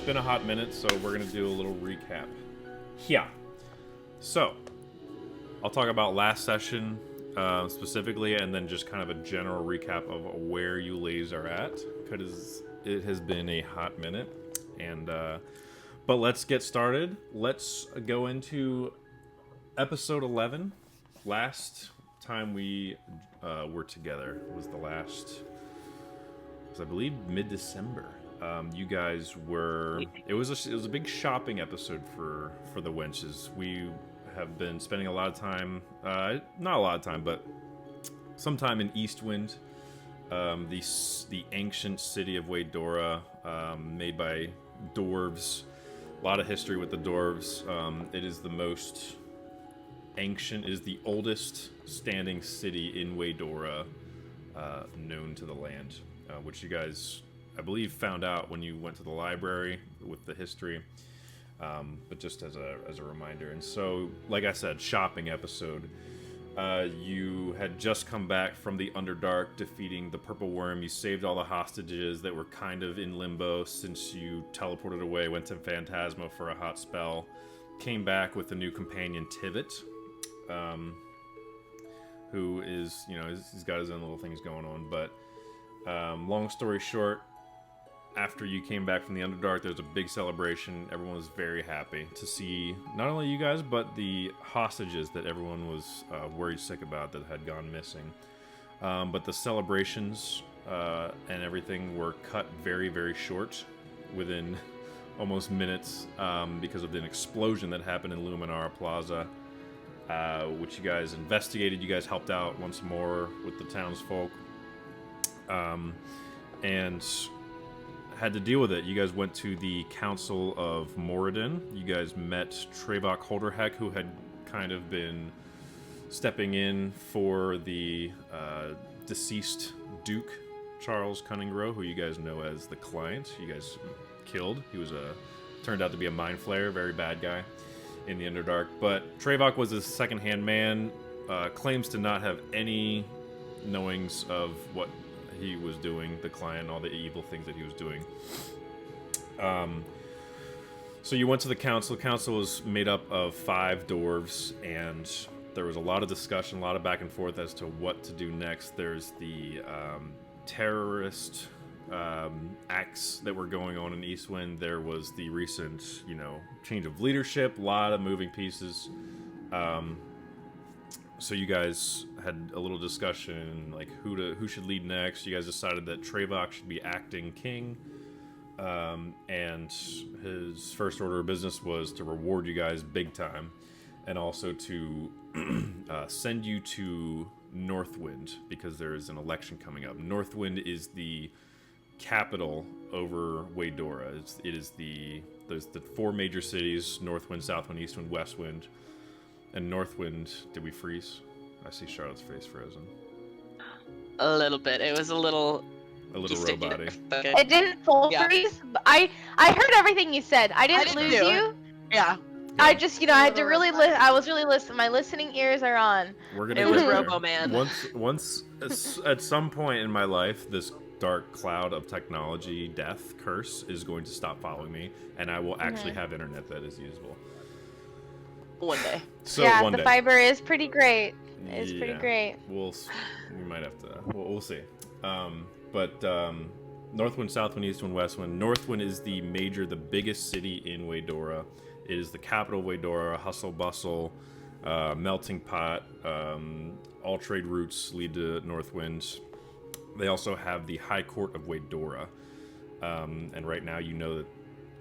been a hot minute, so we're going to do a little recap. Yeah. So, I'll talk about last session specifically, and then just kind of a general recap of where you ladies are at, because it has been a hot minute. And but let's get started. Let's go into episode 11. Last time we were together was I believe mid-December. You guys were. It was a big shopping episode for the Wenches. We have been spending a lot of time, not a lot of time, but some time in Eastwind, the ancient city of Waydora, made by dwarves. A lot of history with the dwarves. It is the most ancient. It is the oldest standing city in Waydora known to the land, which you guys, I believe, found out when you went to the library with the history, but just as a reminder. And so, like I said, shopping episode. You had just come back from the Underdark, defeating the Purple Worm. You saved all the hostages that were kind of in limbo since you teleported away, went to Phantasma for a hot spell, came back with a new companion, Tivit, who is, he's got his own little things going on. But long story short, after you came back from the Underdark, there's a big celebration. Everyone was very happy to see not only you guys, but the hostages that everyone was worried sick about that had gone missing. But the celebrations and everything were cut very, very short within almost minutes because of an explosion that happened in Luminara Plaza, which you guys investigated. You guys helped out once more with the townsfolk. And had to deal with it. You guys went to the Council of Moradin. You guys met Trevok Holderheck, who had kind of been stepping in for the deceased Duke Charles Cunningrow, who you guys know as the Client. You guys killed. He was turned out to be a mind flayer, very bad guy in the Underdark. But Trevok was a second-hand man, claims to not have any knowings of what he was doing, the Client, all the evil things that he was doing. So you went to the council. The council was made up of 5 dwarves, and there was a lot of discussion, a lot of back and forth as to what to do next. There's the terrorist acts that were going on in Eastwind. There was the recent, change of leadership, a lot of moving pieces. So you guys had a little discussion, like who should lead next. You guys decided that Trevok should be acting king, and his first order of business was to reward you guys big time, and also to send you to Northwind because there is an election coming up. Northwind is the capital over Waydora. There's the 4 major cities: Northwind, Southwind, Eastwind, Westwind. And Northwind, did we freeze? I see Charlotte's face frozen. A little bit. It was a little roboty. It didn't full freeze. But I heard everything you said. I didn't lose you. Yeah. I just, I had to really listen. I was really listening. My listening ears are on. It was Robo Man. Once, at some point in my life, this dark cloud of technology, death, curse is going to stop following me, and I will actually have internet that is usable. One day. So yeah, one the day. fiber is pretty great. It's pretty great. We might have to. We'll see. But Northwind, Southwind, Eastwind, Westwind. Northwind is the biggest city in Waydora. It is the capital of Waydora. Hustle bustle, melting pot. All trade routes lead to Northwind. They also have the High Court of Waydora, and right now you know that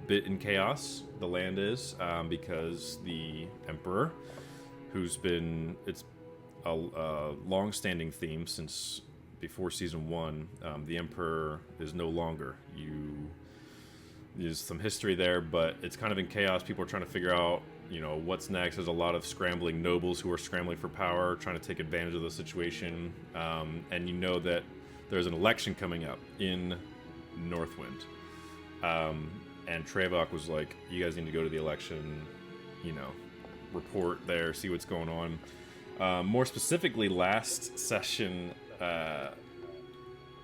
bit in chaos the land is, because the Emperor, it's a long-standing theme since before season 1, the Emperor is no longer. There's some history there, but it's kind of in chaos. People are trying to figure out what's next. There's a lot of scrambling nobles who are scrambling for power, trying to take advantage of the situation, and that there's an election coming up in Northwind. And Trevok was like, you guys need to go to the election, report there, see what's going on. More specifically, last session,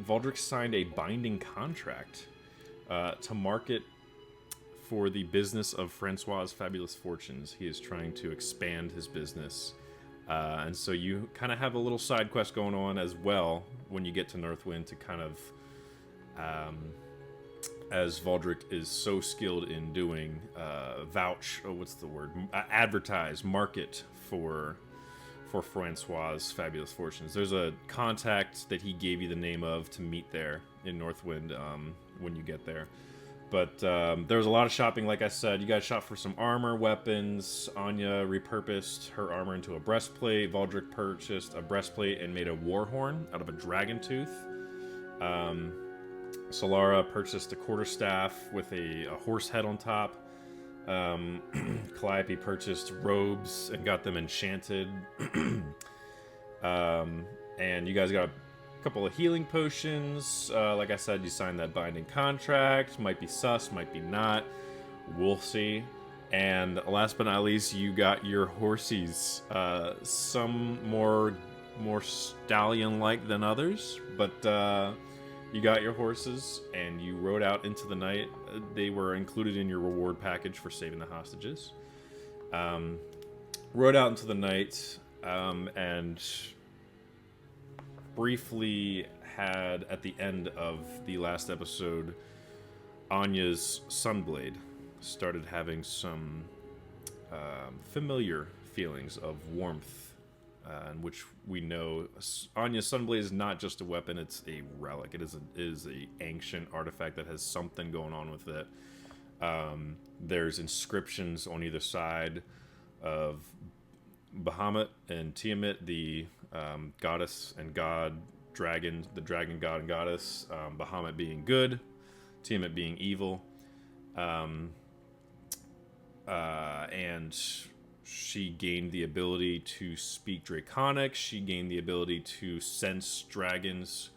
Valdrick signed a binding contract to market for the business of Francois' Fabulous Fortunes. He is trying to expand his business. And so you kind of have a little side quest going on as well when you get to Northwind to kind of, as Valdric is so skilled in doing, advertise, market for Francois' Fabulous Fortunes. There's a contact that he gave you the name of to meet there in Northwind when you get there. But there was a lot of shopping, like I said. You guys shop for some armor, weapons. Anya repurposed her armor into a breastplate. Valdric purchased a breastplate and made a war horn out of a dragon tooth. Solara purchased a quarterstaff with a horse head on top. Calliope purchased robes and got them enchanted. And you guys got a couple of healing potions. Like I said, you signed that binding contract. Might be sus, might be not. We'll see. And last but not least, you got your horsies. Some more stallion-like than others, but you got your horses, and you rode out into the night. They were included in your reward package for saving the hostages. Rode out into the night, and briefly had, at the end of the last episode, Anya's Sunblade started having some familiar feelings of warmth, in which we know Anya's Sunblade is not just a weapon, it's a relic. It is a ancient artifact that has something going on with it. There's inscriptions on either side of Bahamut and Tiamat, the goddess and god, dragon, the dragon god and goddess, Bahamut being good, Tiamat being evil, and she gained the ability to speak Draconic. She gained the ability to sense dragons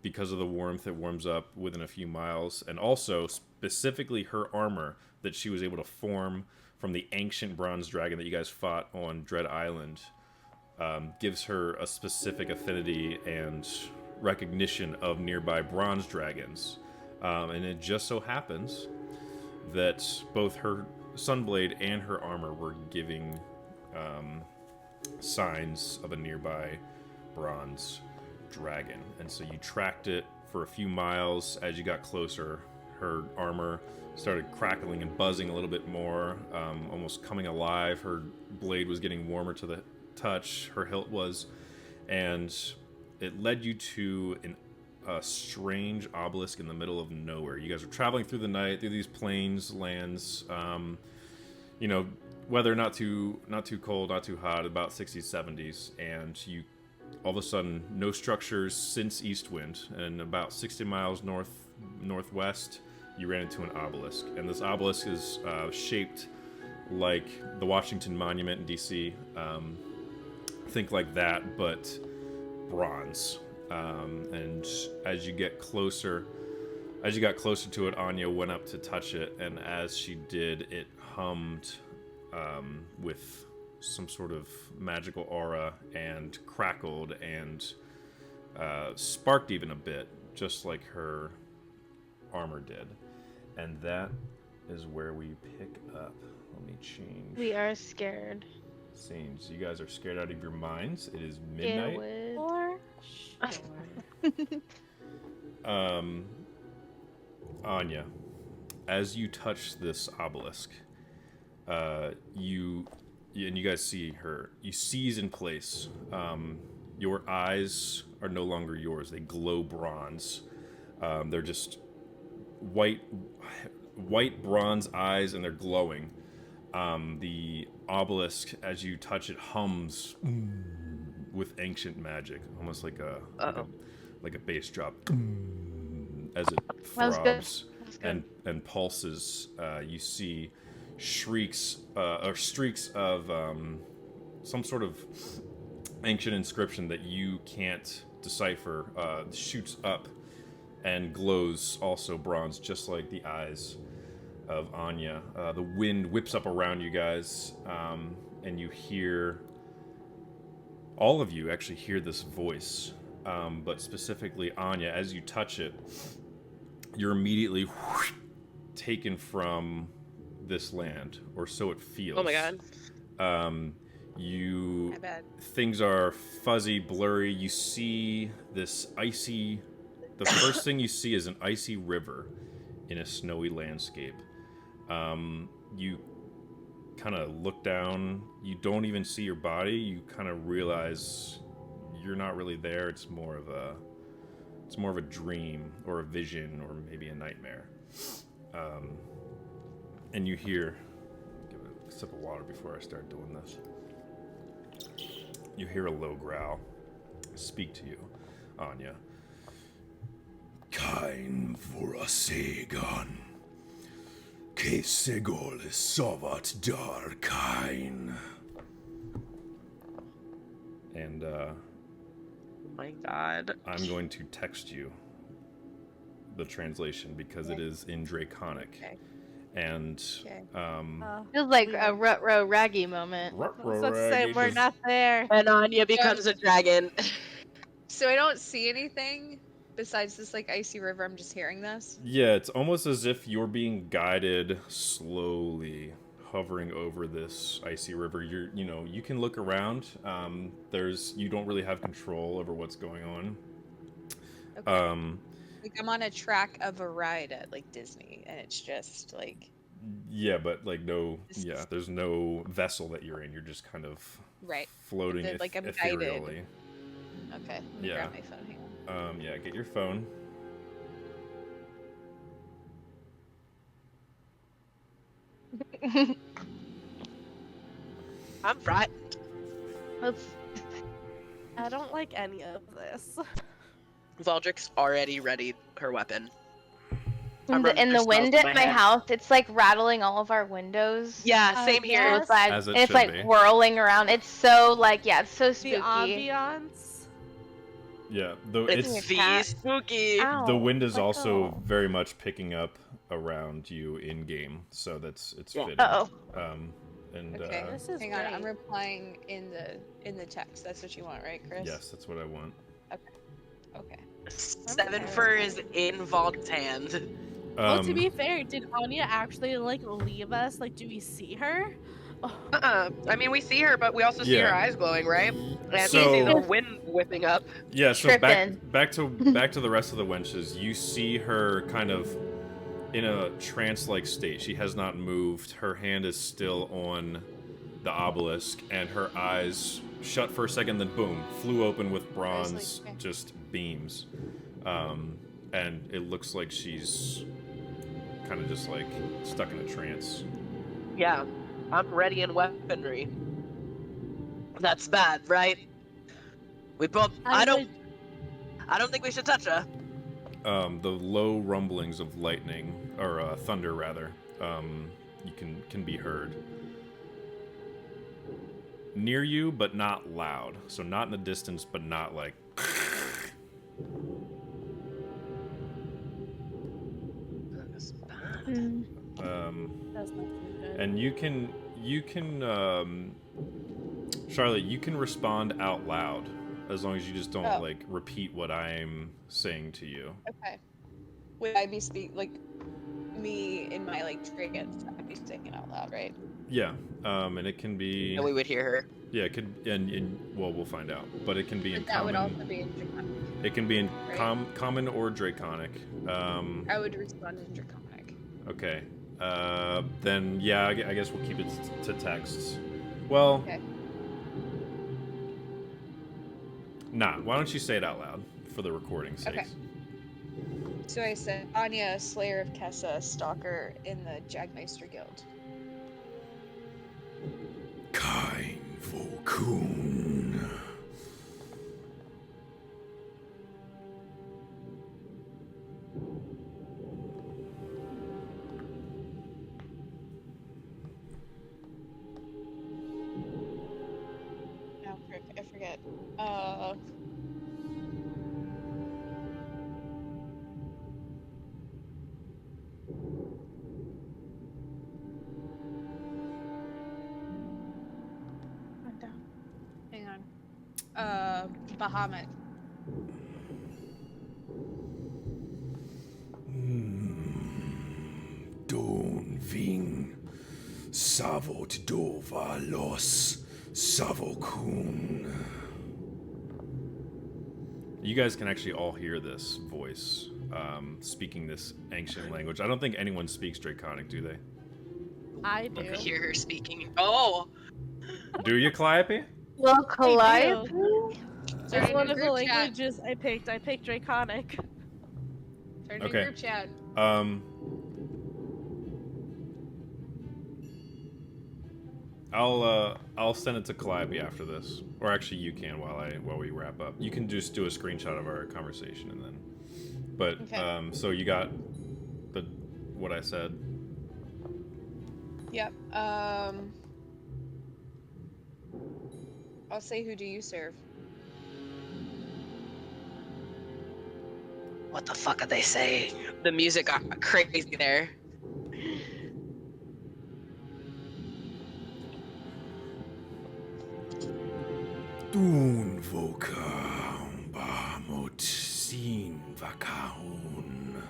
because of the warmth. It warms up within a few miles, and also specifically her armor that she was able to form from the ancient bronze dragon that you guys fought on Dread Island, gives her a specific affinity and recognition of nearby bronze dragons. And it just so happens that both her Sunblade and her armor were giving signs of a nearby bronze dragon. And so you tracked it for a few miles. As you got closer, her armor started crackling and buzzing a little bit more, almost coming alive. Her blade was getting warmer to the touch, her hilt was, and it led you to a strange obelisk in the middle of nowhere. You guys are traveling through the night, through these plains, lands, weather not too cold, not too hot, about 60s, 70s, and you all of a sudden, no structures since Eastwind, and about 60 miles northwest, you ran into an obelisk. And this obelisk is shaped like the Washington Monument in DC. Think like that, but bronze. And as you got closer to it, Anya went up to touch it, and as she did, it hummed with some sort of magical aura and crackled and sparked even a bit, just like her armor did. And that is where we pick up. Let me change. We are scared. Scenes. You guys are scared out of your minds. It is midnight. Anya, as you touch this obelisk, you guys see her. You seize in place. Your eyes are no longer yours. They glow bronze. They're just white bronze eyes, and they're glowing. The obelisk, as you touch it, hums with ancient magic, almost like a bass drop, as it throbs and pulses. You see shrieks or streaks of some sort of ancient inscription that you can't decipher, shoots up and glows also bronze, just like the eyes of Anya. The wind whips up around you guys, and you hear, all of you actually hear this voice, but specifically Anya, as you touch it, you're immediately taken from this land, or so it feels. Oh my god. You I bet. things are fuzzy, blurry. You see this icy. The first thing you see is an icy river in a snowy landscape. You kind of look down. You don't even see your body. You kind of realize you're not really there. It's more of a dream or a vision or maybe a nightmare. And you hear. Give a sip of water before I start doing this. You hear a low growl speak to you, Anya. Kain vurasegan. Kesegol sovat dar kain. And Oh my god. I'm going to text you the translation because it is in Draconic. Okay. And Feels like a Rut-Row Raggy moment. Let's say we're not there. And Anya becomes a dragon. So I don't see anything besides this like icy river. I'm just hearing this. yeah, it's almost as if you're being guided slowly, hovering over this icy river. You can look around. You don't really have control over what's going on. Okay. Like I'm on a track of a ride at like Disney, and it's just like. Yeah, but like there's no vessel that you're in. You're just kind of Right. floating Like I'm ethereally. guided. Okay. Let me Yeah. grab my phone here. Yeah, get your phone. I'm frightened. I don't like any of this. Valdrick's already ready her weapon. In the wind at my house, it's like rattling all of our windows. Yeah, same here. So it's like, As it and it's should like be. whirling around. It's so like, yeah, it's so spooky. The ambiance. Yeah, It's a cat. spooky. Ow, the wind is let also go. very much picking up around you in game, so it's Yeah. fitting. Uh-oh. And Okay. This is Hang on. I'm great. replying in the text. That's what you want, right, Chris? yes, that's what I want. Okay. Seven Fur is in Valdrick's hand. Well, to be fair, did Anya actually like leave us? Like, do we see her? Oh. I mean, we see her, but we also see Yeah. her eyes glowing, right? And we see So- the wind whipping up. Yeah, so Trippin'. back to the rest of the wenches. You see her kind of in a trance-like state. She has not moved. Her hand is still on the obelisk, and her eyes shut for a second, then boom, flew open with bronze okay. just beams. And it looks like she's kind of just like stuck in a trance. Yeah, I'm ready in weaponry. That's bad, right? We both. I don't think we should touch her. The low rumblings of lightning, or thunder rather, you can be heard near you, but not loud. So not in the distance, but not like. That's bad. That's not too good. And you can Charlotte, you can respond out loud as long as you just don't Oh. like repeat what I'm saying to you. Okay. Would I be like me in my like triggers? I'd be speaking out loud, right? Yeah, and it can be And we would hear her. yeah, it could and well we'll find out, but it can be in But that would common. also be in Draconic. It can be in Right. common or draconic. I would respond in Draconic. Okay. Then yeah, I guess we'll keep it to texts. Well, Okay. nah. Why don't you say it out loud for the recording sake? Okay. So I said, Anya, Slayer of Kessa, Stalker in the Jagmeister Guild. Kain Vokun. No, I forget. Hang on. Bahamut. Don Ving Savot dova los savokun. You guys can actually all hear this voice speaking this ancient language. I don't think anyone speaks Draconic, do they? I do. Okay. Hear her speaking. Oh, Do you, Calliope? Well, I Calliope? It's Starting one a of the group chat. languages I picked. I picked Draconic. Starting Okay. a group chat. I'll send it to Calliope after this, or actually you can while we wrap up. You can just do a screenshot of our conversation and then. But Okay. so you got what I said. Yep. I'll say, who do you serve? what the fuck are they saying? The music got crazy there. Dun voka bamot sin vakaun.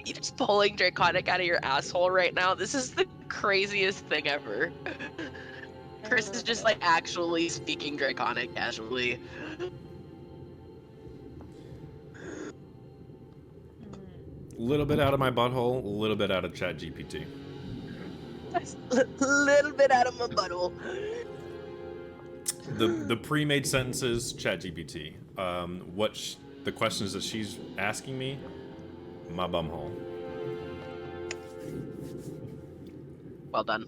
You just pulling Draconic out of your asshole right now. This is the craziest thing ever. Chris is just like actually speaking Draconic casually. A little bit out of my butthole, a little bit out of ChatGPT. Little bit out of my butthole. The pre-made sentences, ChatGPT. The questions that she's asking me, my bumhole. Well done.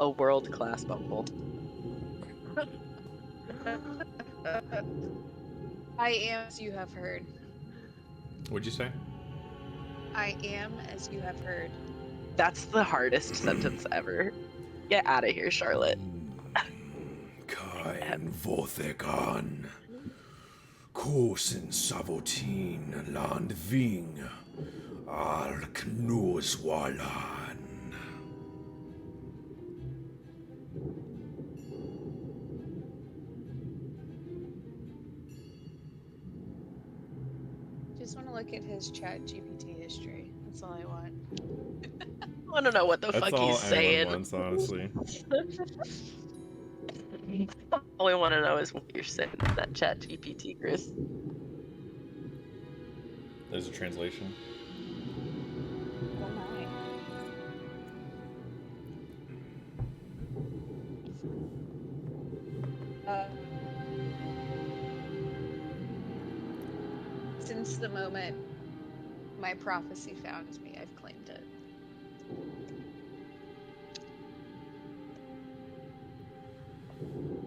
A world-class bumble. I am as you have heard. What'd you say? I am as you have heard. That's the hardest sentence ever. Get out of here, Charlotte. Kain vothegan. Kosen savotin land ving. Ark noswalan. Just want to look at his chat GPT history. That's all I want. I want to know what the That's fuck all he's anyone saying. wants, honestly. All we want to know is what you're saying in that chat GPT, Chris. There's a translation. Oh my. Since the moment my prophecy found me, I've claimed it.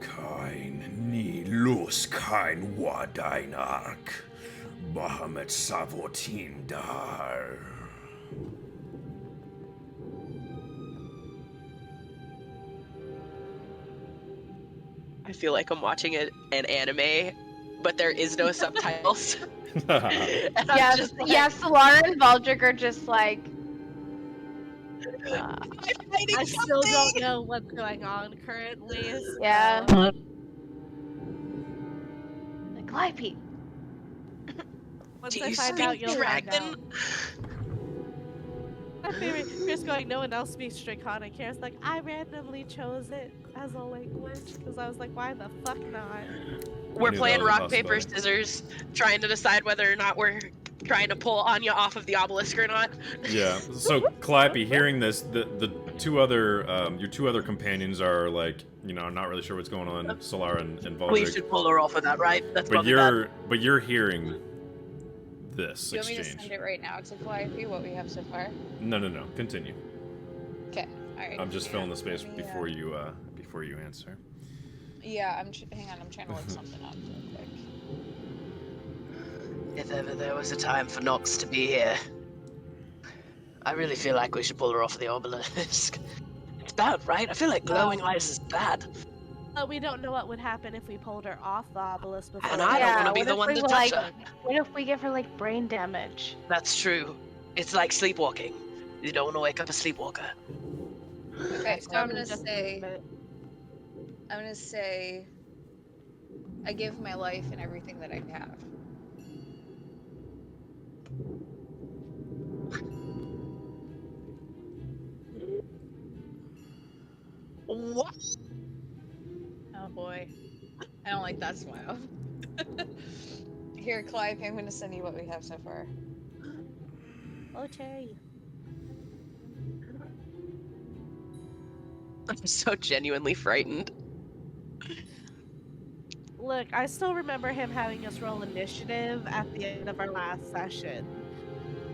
Kain ni los kain wadain ark. Bahamut savotin dar. I feel like I'm watching an anime, but there is no subtitles. And I'm Yes, just like, yes, Solara and Valdrick are just like. I'm fighting I still don't something! know what's going on currently. So. Yeah. Like, Calliope. Once Do I you find speak out, you'll find dragon? out. My favorite, Chris going, no one else speaks Draconic here. It's like, I randomly chose it as a language because I was like, why the fuck not? We're knew playing that was a rock, paper, possibility. scissors, trying to decide whether or not we're trying to pull Anya off of the obelisk or not. Yeah. So Calliope, hearing this, the two other your two other companions are like, not really sure what's going on. Solara and We Valdrick. should pull her off of that, right? That's But probably bad. you're hearing this Do you want me to exchange. send it right now to Calliope, what we have so far? No. Continue. Okay. Alright. I'm just filling the space Let me, before you answer. Yeah, hang on, I'm trying to look something up real quick. If ever there was a time for Nox to be here, I really feel like we should pull her off the obelisk. It's bad, right? I feel like glowing ice is bad. But we don't know what would happen if we pulled her off the obelisk before. And I don't want to be what the if one we, to touch like, her. What if we give her like brain damage? That's true. It's like sleepwalking. You don't want to wake up a sleepwalker. Okay, so I'm gonna Just- say I give my life and everything that I have. What? Oh boy. I don't like that smile. Here, Clive, I'm gonna send you what we have so far. Okay. I'm so genuinely frightened. Look, I still remember him having us roll initiative at the end of our last session.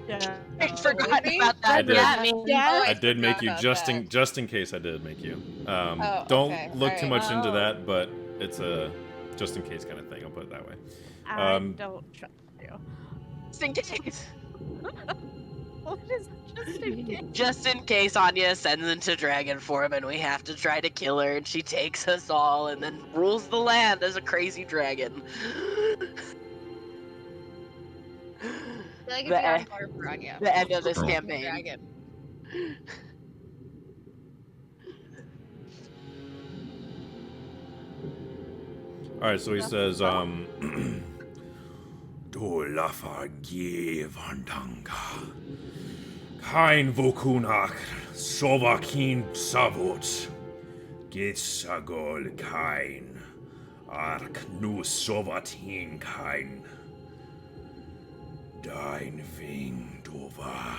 Yeah. I forgot me? about I that. did. Yeah. Yes. Oh, I did make forgot you about just that. in case I did make you. Oh, Don't okay. look too Alright. much into Oh. that, but it's a just in case kind of thing. I'll put it that way. I don't trust you. Just in case. What is just in case? Just in case Anya ascends into dragon form and we have to try to kill her and she takes us all and then rules the land as a crazy dragon. I feel like it'd The, be on par for Anya. the end of this Fucking campaign. Dragon. All right, so he says, Do lafa vandanga. Kein vokunak sovakin savot. Gitsagol kein. Ark nu sovatin kein. Dein Wing dova.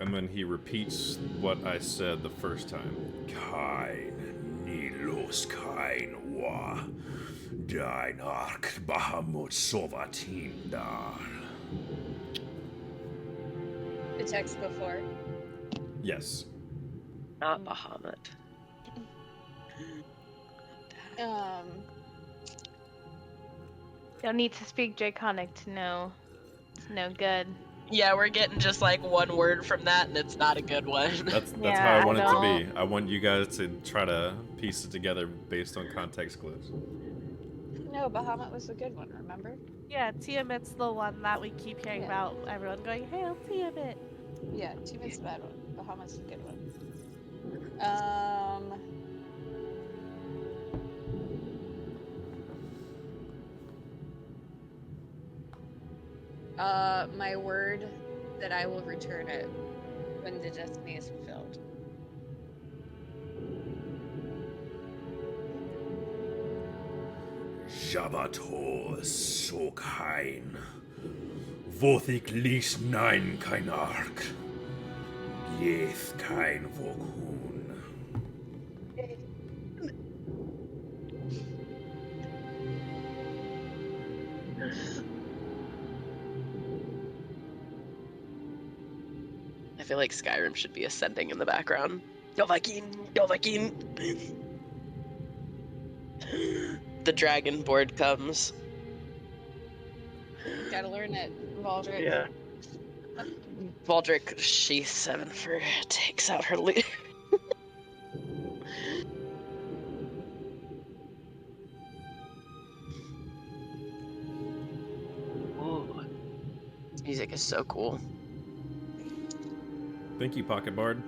And then he repeats what I said the first time. Kein nilos kein wa. Dein ark bahamut sovatin dar. The text before. Yes. Not Bahamut. Don't need to speak Draconic to know. It's no good. Yeah, we're getting just like one word from that and it's not a good one. That's Yeah, how I I want it to don't- be. I want you guys to try to piece it together based on context clues. No, Bahamut was a good one, remember? Yeah, Tiamat's the one that we keep hearing Yeah. about. Everyone going, "Hail Tiamat!" Yeah, Tiamat's the bad one. Bahamut's the good one. My word that I will return it when the destiny is fulfilled. Javator so kein. Vothik lis nein kein ark. Yeth kein vokun. I feel like Skyrim should be ascending in the background. Dovahkiin, Dovahkiin. The dragon board comes. Gotta learn it, Valdric. Yeah. Valdric, sheath 7 for takes out her lead. Ooh. This music is so cool. Thank you, Pocket Bard.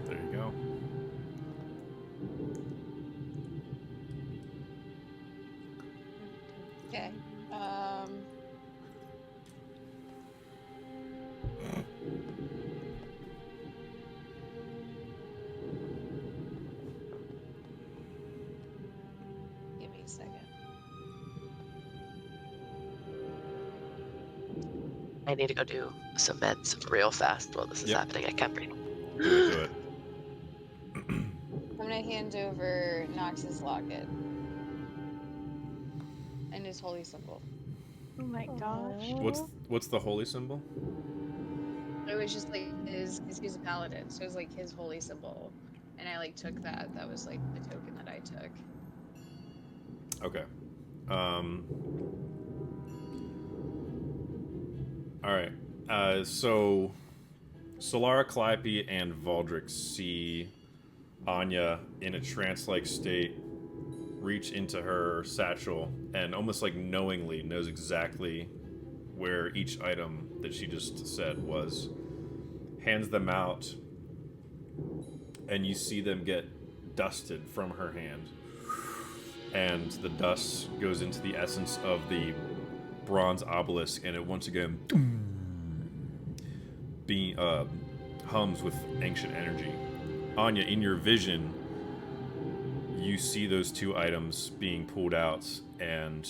There you go. Okay. Give me a second. I need to go do some meds real fast while this is Yep. happening. I can't breathe. Do it. I'm gonna hand over Nox's locket and his holy symbol. Oh my gosh. What's the holy symbol? It was just like his, because he was a paladin, so it was like his holy symbol, and I like took that. That was like the token that I took. Okay. Alright. So Solara, Calliope, and Valdric see Anya in a trance-like state reach into her satchel and almost like knowingly knows exactly where each item that she just said was. Hands them out, and you see them get dusted from her hand. And the dust goes into the essence of the bronze obelisk, and it once again hums with ancient energy. Anya, in your vision, you see those two items being pulled out and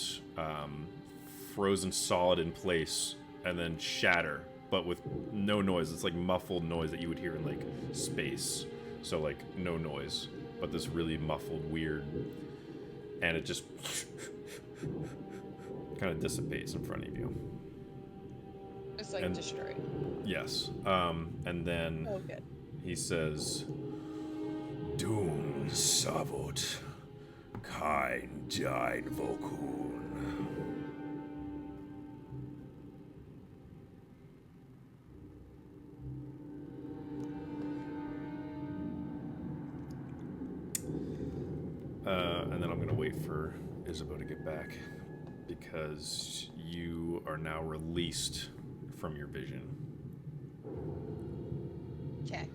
frozen solid in place, and then shatter, but with no noise. It's like muffled noise that you would hear in like space. So like no noise, but this really muffled, weird, and it just kind of dissipates in front of you. It's like destroyed. Yes. And then Oh, good. he says, Dun Savot, kein dein Vokun. And then I'm going to wait for Isabeau to get back, because you are now released from your vision. Okay.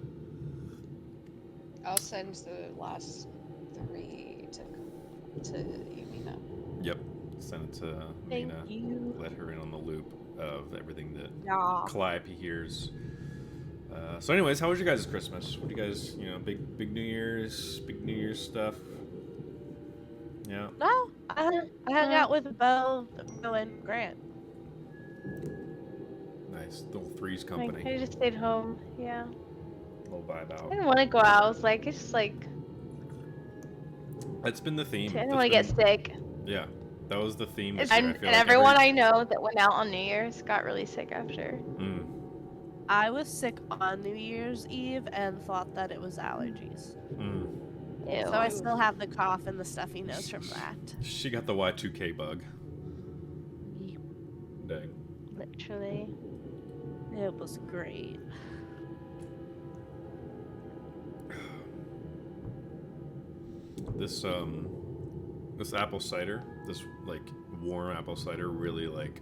I'll send the last 3 to Yumina. Yep. Send it to Thank Mina. you. Let her in on the loop of everything that Yeah. Calliope hears. So anyways, how was your guys' Christmas? What do you guys, big New Year's stuff? Yeah. No, I hung out with Bo and Grant. Nice. Little Three's Like, company. I just stayed home. Yeah. Little vibe I out. didn't want to go out. I was like, it's just like, That's been the theme. I didn't That's want to get been- sick. Yeah. That was the theme this And, year. I feel and like everyone I know that went out on New Year's got really sick after. I was sick on New Year's Eve and thought that it was allergies. Ew. So I still have the cough and the stuffy nose from that. She got the Y2K bug. Dang. Literally. It was great. This apple cider, this like warm apple cider, really like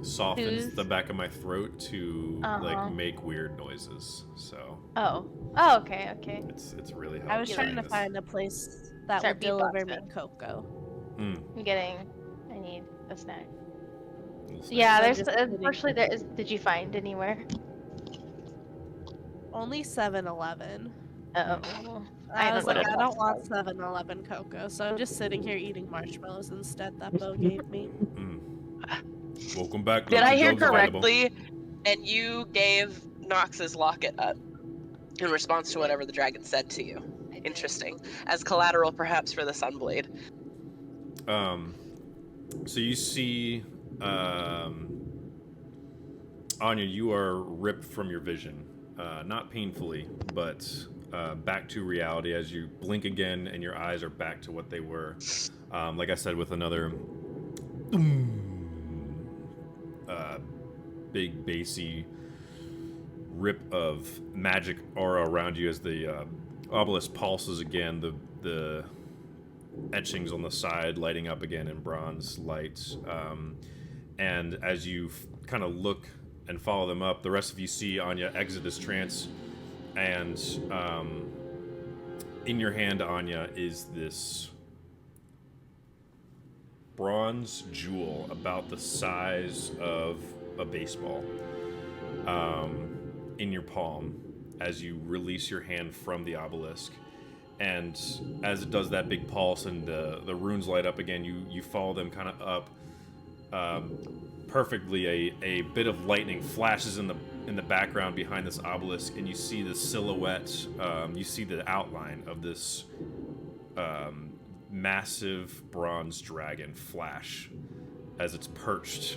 softens Soothes? the back of my throat to Uh-huh. like make weird noises. So Oh, okay. it's really helpful. I was trying to this. find a place that Start would deliver me beatboxing. cocoa. I need a snack. It's Yeah, I'm there's just kidding. unfortunately there is. Did you find anywhere? Only 7-Eleven. Oh. I was don't like, know. I don't want 7-Eleven cocoa, so I'm just sitting here eating marshmallows instead that Bo gave me. Welcome back. Did I hear Jobs available. correctly? And you gave Nox's locket up in response to whatever the dragon said to you. Interesting. As collateral, perhaps, for the Sunblade. So you see, Anya, you are ripped from your vision. Not painfully, but back to reality as you blink again and your eyes are back to what they were. Like I said, with another big bassy rip of magic aura around you as the obelisk pulses again, the etchings on the side lighting up again in bronze lights. And as you kind of look and follow them up, the rest of you see Anya exit this trance, and in your hand, Anya, is this bronze jewel about the size of a baseball in your palm as you release your hand from the obelisk. And as it does that big pulse and the runes light up again, you follow them kind of up perfectly. A bit of lightning flashes in the background behind this obelisk, and you see the silhouette, you see the outline of this massive bronze dragon flash as it's perched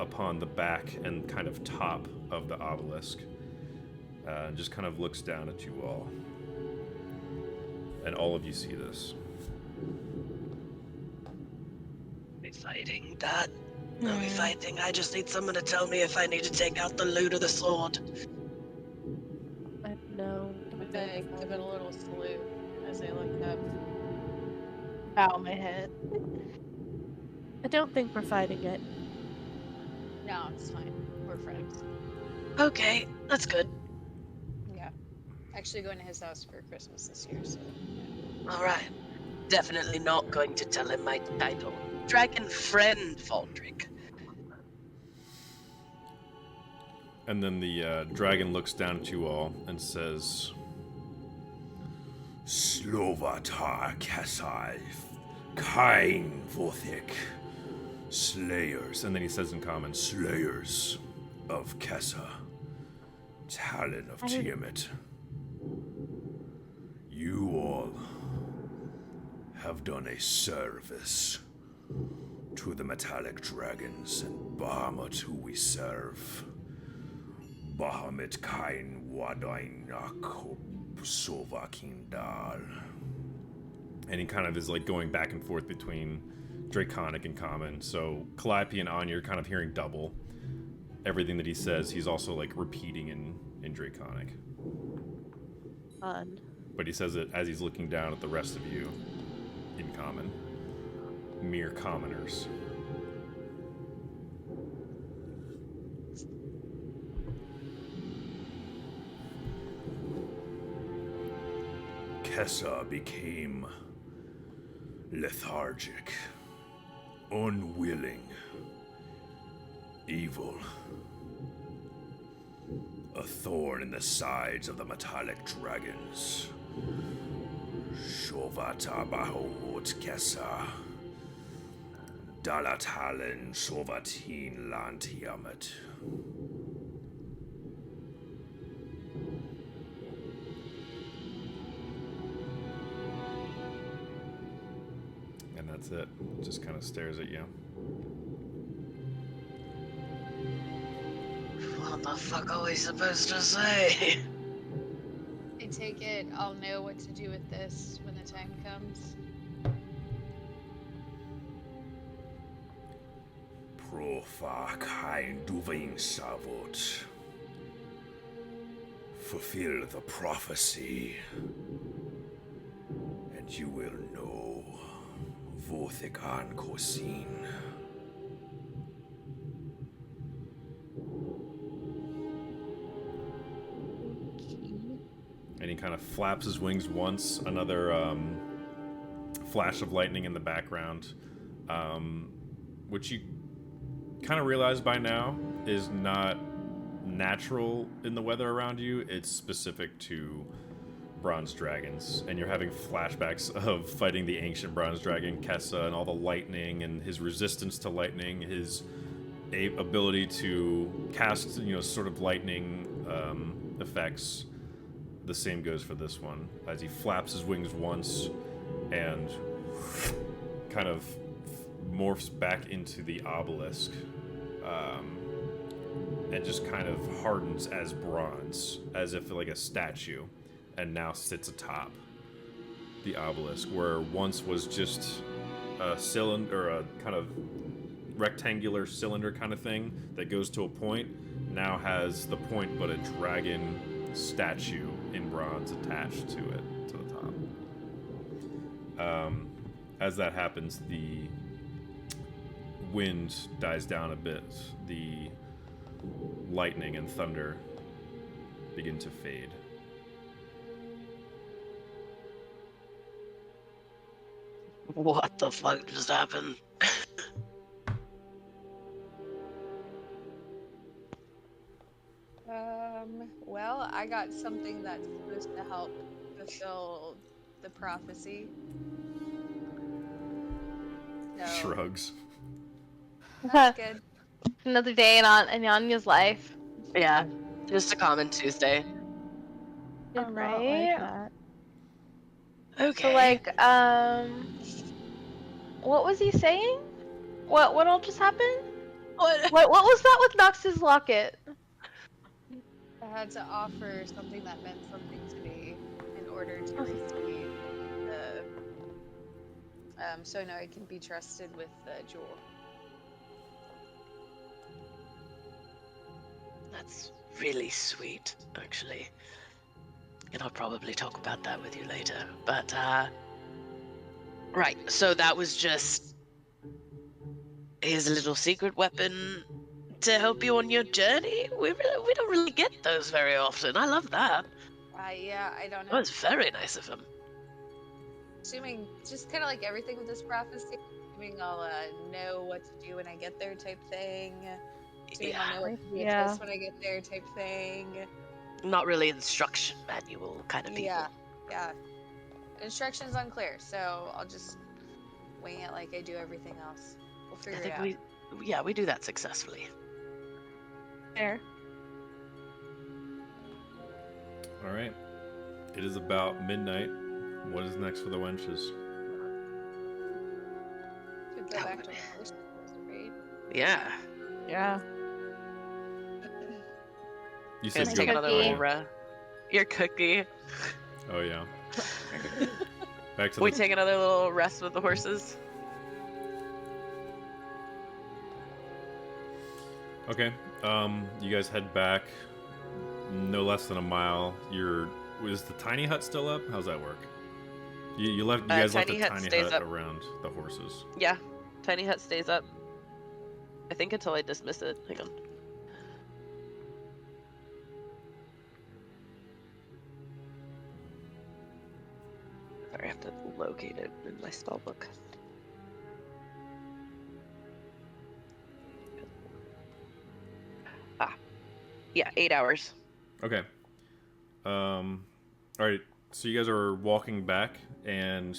upon the back and kind of top of the obelisk, and just kind of looks down at you all. And all of you see this. we fighting, Dad? Are we fighting? I just need someone to tell me if I need to take out the loot or the sword. No. They give it a little salute as they look up. Bow my head. I don't think we're fighting it. No, it's fine. We're friends. Okay, that's good. Yeah. Actually going to his house for Christmas this year, so yeah. Alright. Definitely not going to tell him my title. Dragon friend, Valdrick. And then the dragon looks down at you all and says, Slovatar Kasai, Kain Vorthik, Slayers. And then he says in common, Slayers of Kessa, Talon of Tiamat. You all have done a service to the metallic dragons and Bahamut who we serve. Bahamut Kain Wadainak Sovakindal. And he kind of is like going back and forth between Draconic and Common. So Calliope and Aine, you're kind of hearing double. Everything that he says, he's also like repeating in Draconic. Fun. But he says it as he's looking down at the rest of you in Common. Mere commoners. Kessa became lethargic, unwilling, evil. A thorn in the sides of the metallic dragons. Shovata Bahomut Kessa. Dalatalen Shovatin Lantiamet. And that's it. Just kind of stares at you. What the fuck are we supposed to say? I take it I'll know what to do with this when the time comes. Profa kein Duvin Savot. Fulfill the prophecy, and you will know Vothikan Kosin. And he kind of flaps his wings once, another flash of lightning in the background, which you kind of realize by now is not natural in the weather around you. It's specific to bronze dragons, and you're having flashbacks of fighting the ancient bronze dragon Kessa and all the lightning and his resistance to lightning, his ability to cast, sort of lightning effects. The same goes for this one, as he flaps his wings once and kind of morphs back into the obelisk, and just kind of hardens as bronze, as if like a statue, and now sits atop the obelisk, where once was just a cylinder, a kind of rectangular cylinder kind of thing that goes to a point, now has the point but a dragon statue in bronze attached to it, to the top. As that happens, the wind dies down a bit. The lightning and thunder begin to fade. What the fuck just happened? Well, I got something that's supposed to help fulfill the prophecy. So, Shrugs. that's good. Another day in Anya's life. Yeah, just a common Tuesday. Did All not right. like that. Okay. So like, what was he saying? What all just happened? What? What was that with Nox's locket? I had to offer something that meant something to me in order to receive the so I know I can be trusted with Jewel. That's really sweet, actually. And I'll probably talk about that with you later. But, right, so that was just his little secret weapon to help you on your journey? We don't really get those very often. I love that. Yeah, I don't know. That was very nice of him. Assuming, just kind of like everything with this prophecy, assuming I'll know what to do when I get there type thing. Assuming I'll know what to do with this when I get there type thing. Not really instruction manual kind of people. Yeah. Instructions unclear, so I'll just wing it like I do everything else. We'll figure it out. We do that successfully. Fair. All right. It is about midnight. What is next for the wenches? Could go back to our first raid. Yeah. Yeah. You Gonna said take go another little your cookie. Oh yeah. Back to We the take another little rest with the horses. Okay. You guys head back no less than a mile. Is the tiny hut still up? How's that work? You guys left tiny the hut tiny stays hut up. around the horses. Yeah. Tiny hut stays up. I think until I dismiss it. Hang on. Sorry, I have to locate it in my spell book. Yeah, 8 hours. Okay. All right. So you guys are walking back, and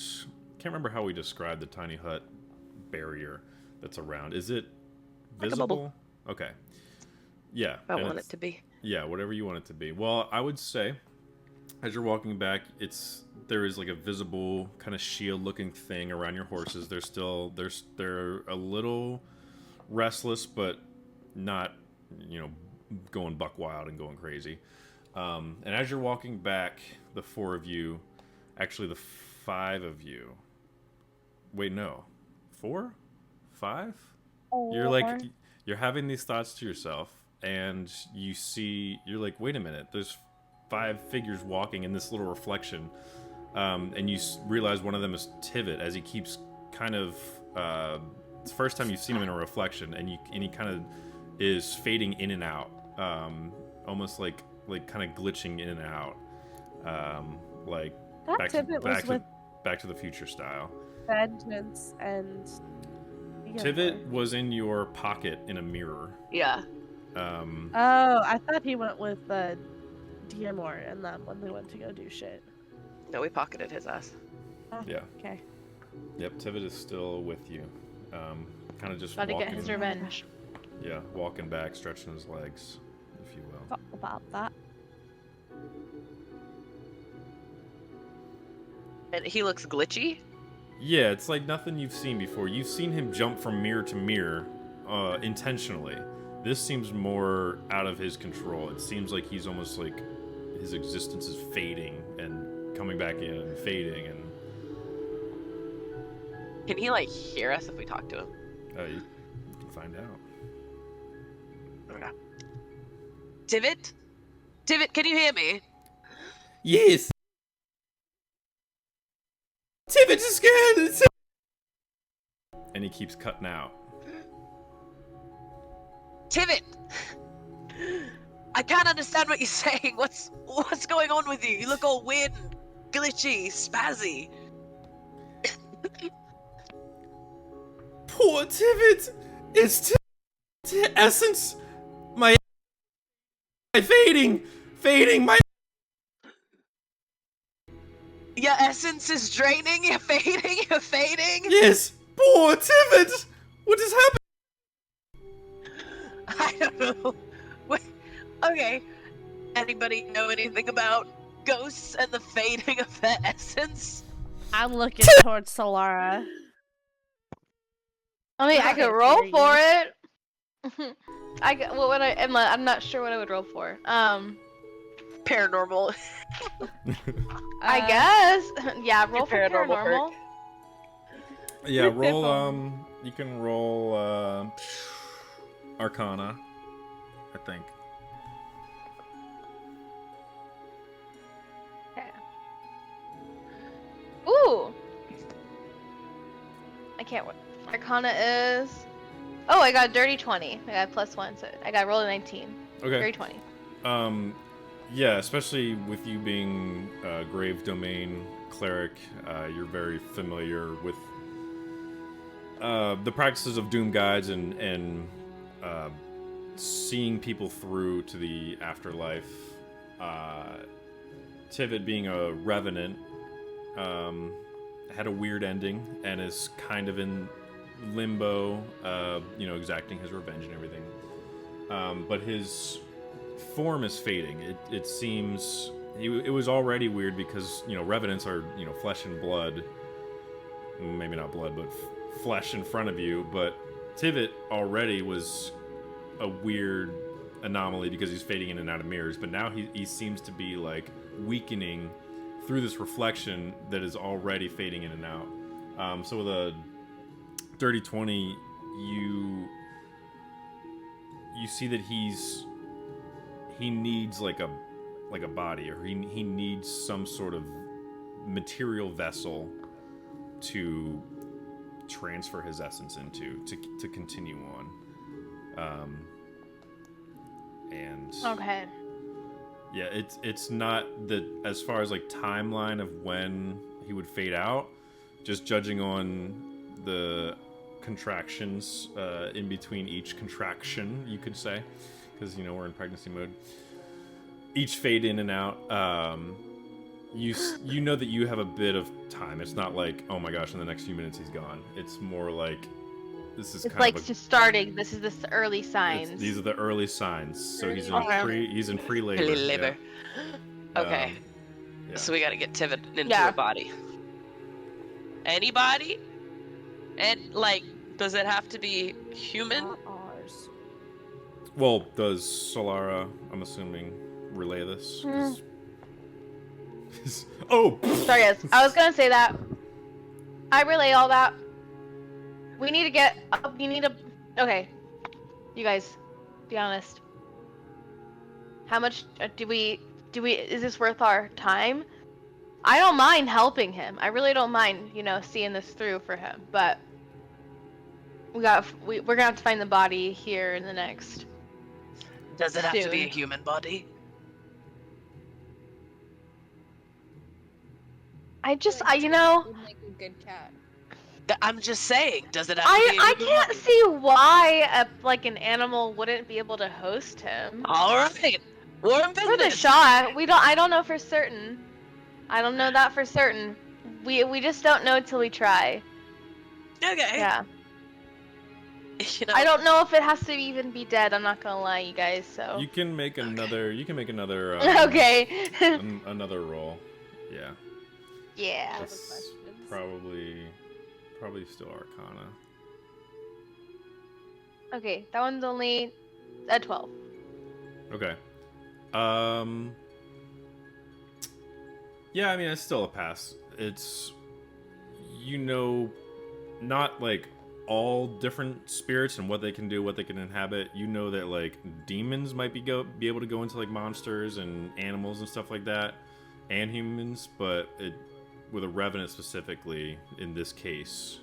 can't remember how we described the tiny hut barrier that's around. Is it Like a visible? bubble. Okay. Yeah. I and want it it's- to be. Yeah, whatever you want it to be. Well, I would say, as you're walking back, there is like a visible kind of shield-looking thing around your horses. They're a little restless, but not, going buck wild and going crazy. And as you're walking back, the four of you, actually the five of you. Wait, no, 4, 5. You're having these thoughts to yourself, and you're like, wait a minute, there's 5 figures walking in this little reflection, and you realize one of them is Tivit, as he keeps kind of it's the first time you've seen him in a reflection, and he kind of is fading in and out, almost like kind of glitching in and out, like back to the Future style. Vengeance and Tivit was in your pocket in a mirror. Yeah. Oh, I thought he went with Diamor and them when they went to go do shit. No, we pocketed his ass. Yeah. Okay. Yep, Tivit is still with you. Kind of just About to walking. get his revenge. Yeah, walking back, stretching his legs, if you will. Thought about that. And he looks glitchy. Yeah, it's like nothing you've seen before. You've seen him jump from mirror to mirror intentionally. This seems more out of his control. It seems like he's almost like his existence is fading and coming back in and fading. And Can he hear us if we talk to him? you can find out. Okay. Tivit? Tivit, can you hear me? Yes. Tivit is scared. And he keeps cutting out. Tivit! I can't understand what you're saying. What's going on with you? You look all weird and glitchy, spazzy. Poor Tivit! It's essence! My fading! My... Your essence is draining, you're fading. Yes! Poor Tivit! What has happened? I don't know. Okay. Anybody know anything about ghosts and the fading of their essence? I'm looking towards Solara. I mean, I Okay, could roll here for it. I'm not sure what I would roll for. Paranormal. I guess. Yeah, roll for paranormal paranormal. Yeah, roll. You can roll Arcana, I think. Okay. Ooh. I can't. Arcana is. Oh, I got a dirty 20. I got +1, so I got rolled a 19. Okay. Dirty 20. Yeah, especially with you being Grave Domain cleric, you're very familiar with the practices of Doom Guides and seeing people through to the afterlife. Tivit, being a revenant, had a weird ending and is kind of in limbo, exacting his revenge and everything. But his form is fading. It seems it was already weird because revenants are flesh and blood. Maybe not blood, but flesh in front of you. But Tivit already was a weird anomaly because he's fading in and out of mirrors. But now he seems to be like weakening through this reflection that is already fading in and out. So with a dirty 20, you see that he needs like a body, or he needs some sort of material vessel to transfer his essence into to continue on. And Okay. yeah, it's not that as far as like timeline of when he would fade out, just judging on the contractions in between each contraction, you could say, because we're in pregnancy mode. Each fade in and out. You know that you have a bit of time. It's not like, oh my gosh, in the next few minutes he's gone. It's more like this is It's kind like of just starting. This is the early signs. these are the early signs. So he's in Okay. free labor. Free labor. Yeah. Okay. Yeah. So we gotta get Tivit into a body. Anybody? And does it have to be human? Not ours. Well, does Solara, I'm assuming, relay this? 'Cause- Oh! Sorry, yes. I was gonna say that. I relay all that. We need to get up. You need to. Okay. You guys, be honest. How much do we? Is this worth our time? I don't mind helping him. I really don't mind, seeing this through for him. But we're gonna have to find the body here in the next. Does it have to be a Soon. human body? Would make a good cat. I'm just saying, does it have to be a I human can't body? see why an animal wouldn't be able to host him. Alright. We're in For the business. shot, I don't know for certain. I don't know that for certain. We just don't know till we try. Okay. Yeah. You know, I don't know if it has to even be dead. I'm not gonna lie, you guys. So. You can make another. You can make another. Okay. Another roll. Yeah. Yeah. It's probably still Arcana. Okay, that one's only at 12. Okay. Yeah, I mean it's still a pass. It's not like all different spirits and what they can do, what they can inhabit. You know that like demons might be able to go into like monsters and animals and stuff like that, and humans, but with a revenant specifically in this case,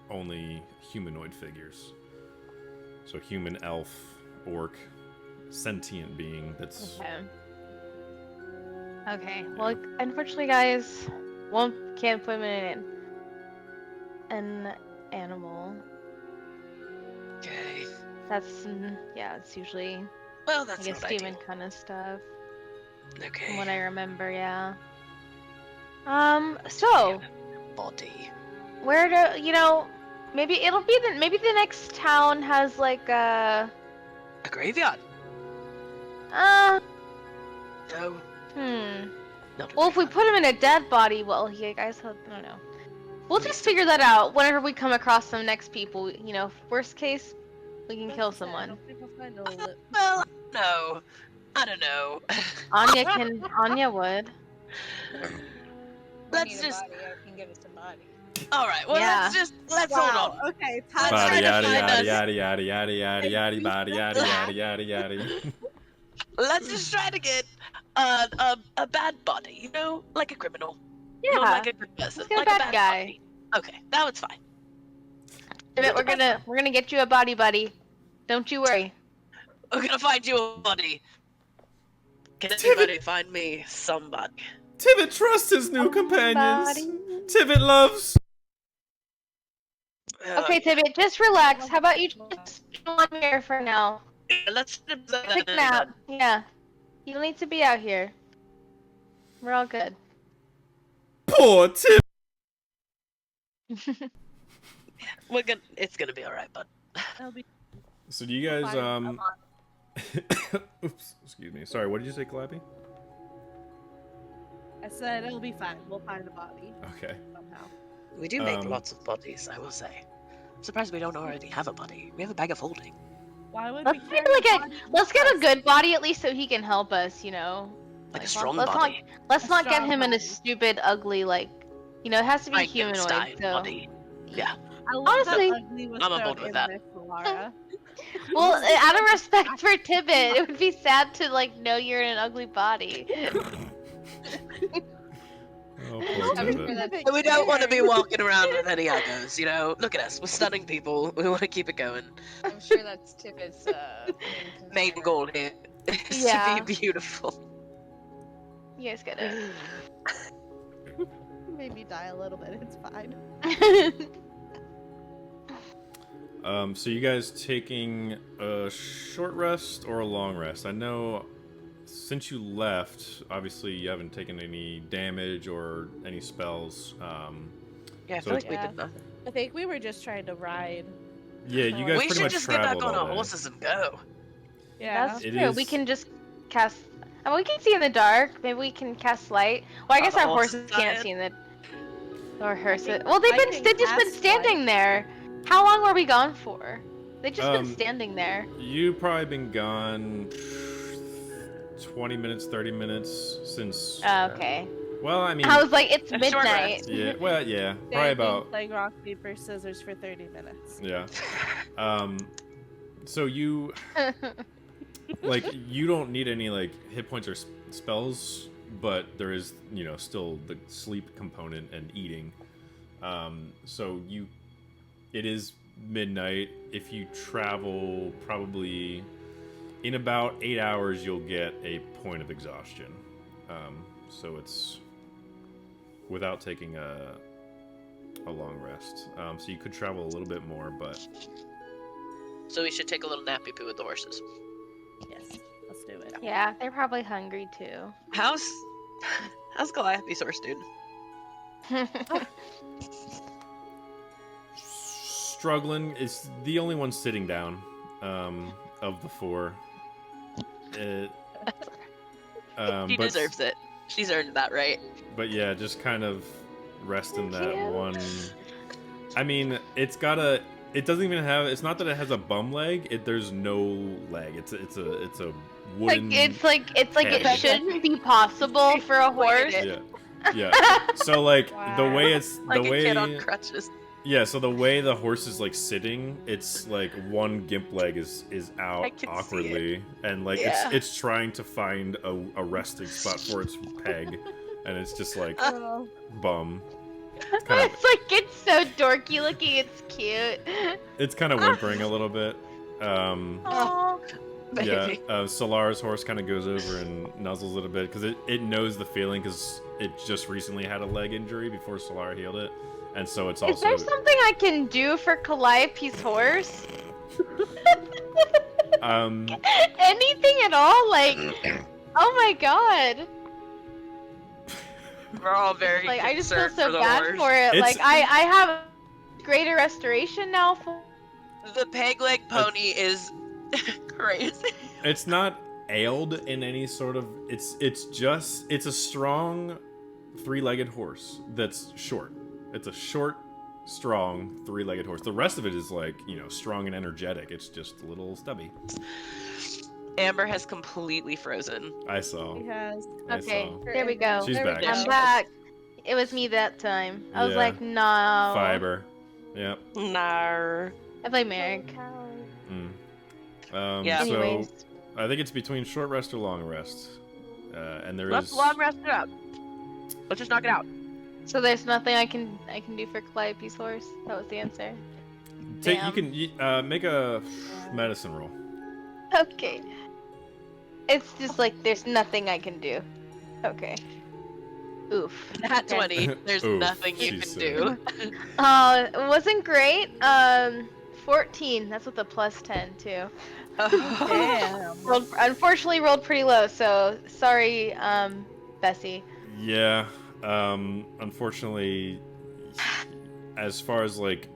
only humanoid figures. So human, elf, orc, sentient being that's. Okay. Well, unfortunately, guys, can't put him in an animal. okay. That's it's usually Well, that's I guess not demon ideal. kind of stuff. Okay. From what I remember, yeah. So Body. where do maybe it'll be maybe the next town has like A graveyard. uh No. Not a well, if we graveyard. put him in a dead body, well, you guys I don't know. We'll just figure that out whenever we come across some next people. Worst case, we can kill someone. Well, no. I don't know. Anya would. Let's need a just. body. I can give us a body. All right. Well, Yeah. let's hold Wow. on. Okay. Let's Time try Body to yada find yada us. yada yada yada yada yada body yada yada yada yada. Let's just try to get a bad body. You know, like a criminal. Yeah. Not like a good person. Let's get a Like bad guy. body. Okay, that was fine. Tibbet, we're gonna get you a body, buddy. Don't you worry. We're gonna find you a body. Can Tibbet- anybody find me somebody? Tibbet trusts his new companions. Body. Tibbet loves. Okay, Tibbet, just relax. How about you just chill on here for now? Let's Take a nap. Yeah. You don't need to be out here. We're all good. Poor Tibbet. It's gonna be all right, bud. That'll be So do you guys fine. Oops, excuse me. Sorry, what did you say, Clappy? I said it'll be fine. We'll find a body Okay. somehow. We do make Um, lots of bodies, I will say. I'm surprised we don't already have a body. We have a bag of holding. Why would Let's we get carry like a a body let's get a with us? good body at least so he can help us, you know. Like a Like, strong let's body. let's A not get strong him in a body. stupid, ugly, like, you know, it has to be humanoid. Frankenstein So, body. Yeah. I love Honestly, that ugly was I'm on thrown board with in that. there, Solara. well, out of respect for Tibbet, it would be sad to like know you're in an ugly body. Oh, poor I'm sure Tibbet. that's We don't want to be fair. walking around with any uggos, you know? Look at us. We're stunning people. We want to keep it going. I'm sure that's Tibbet's Main goal here is Yeah. to be beautiful. You guys get it. Made me die a little bit. It's fine. So you guys taking a short rest or a long rest? I know since you left, obviously you haven't taken any damage or any spells. Yeah, I So feel like it's- we Yeah. did nothing. I think we were just trying to ride. Yeah, you guys We pretty should much just get back traveled on all our day. horses and go. Yeah. That's It true. We is- can just cast. I mean, we can see in the dark. Maybe we can cast light. Well, I guess the our horses horses can't died? see in the. Or hearses. think Well, they've I been can just been cast standing light. there. How long were we gone for? They've just been Um, standing there. You've probably been gone 20 minutes, 30 minutes since. Okay. Well, I mean, I was like, it's A short midnight. rest. yeah. Well, yeah, They've probably been about. playing rock paper scissors for 30 minutes. Yeah. So you like you don't need any like hit points or spells, but there is still the sleep component and eating. So it is midnight. If you travel, probably in about 8 hours, you'll get a point of exhaustion. So it's without taking a long rest. So you could travel a little bit more, but. So we should take a little nappy poo with the horses. Yes. Let's do it. Yeah, they're probably hungry too. How's Calliope's horse, dude? Struggling. Is the only one sitting down of the four. She But deserves it. She's earned that, right? But yeah, just kind of resting that Cute. one. I mean, it doesn't even have. It's not that it has a bum leg. There's no leg. It's a wooden. it's like it head. shouldn't be possible for a horse. Yeah. Yeah. So like the way it's Like the a way. kid on crutches. Yeah, so the way the horse is like sitting, it's like one gimp leg is out I can see awkwardly, and like Yeah. it's trying to find a resting spot for its peg, and it's just like Oh, bum. It's kind of It's so dorky looking. It's cute. whimpering a little bit. Aww. Yeah, Baby. Solara's horse kind of goes over and nuzzles it a bit because it knows the feeling because it just recently had a leg injury before Solara healed it, and so it's Is also. there something I can do for Calliope's horse? Anything at all? Like, oh my god! We're all very Like, I just feel concerned so for the bad horse. for it. It's- Like, I have greater restoration now for. The peg leg pony is crazy. It's not ailed in any sort of. It's a strong, three-legged horse that's short. It's a short, strong, three-legged horse. The rest of it is like strong and energetic. It's just a little stubby. Amber has completely frozen. I saw. he has. I Okay, saw. there we go. She's There we back. go. I'm back. It was me that time. I was Yeah. like, no. Fiber. Yep. Nar. I play Merrick. Yeah. So Anyways. I think it's between short rest or long rest, and there Let's is. long rest it up. Let's just knock it out. So there's nothing I can do for Calliope's horse? That was the answer. Take. You Damn. can make a medicine roll. Okay. It's just like there's nothing I can do. Okay. Oof. At Okay. 20, there's Oof, nothing you she can said. do. It wasn't great. 14. That's with a plus 10 too. Damn. Unfortunately rolled pretty low, so sorry, Bessie. Yeah. Unfortunately, as far as like,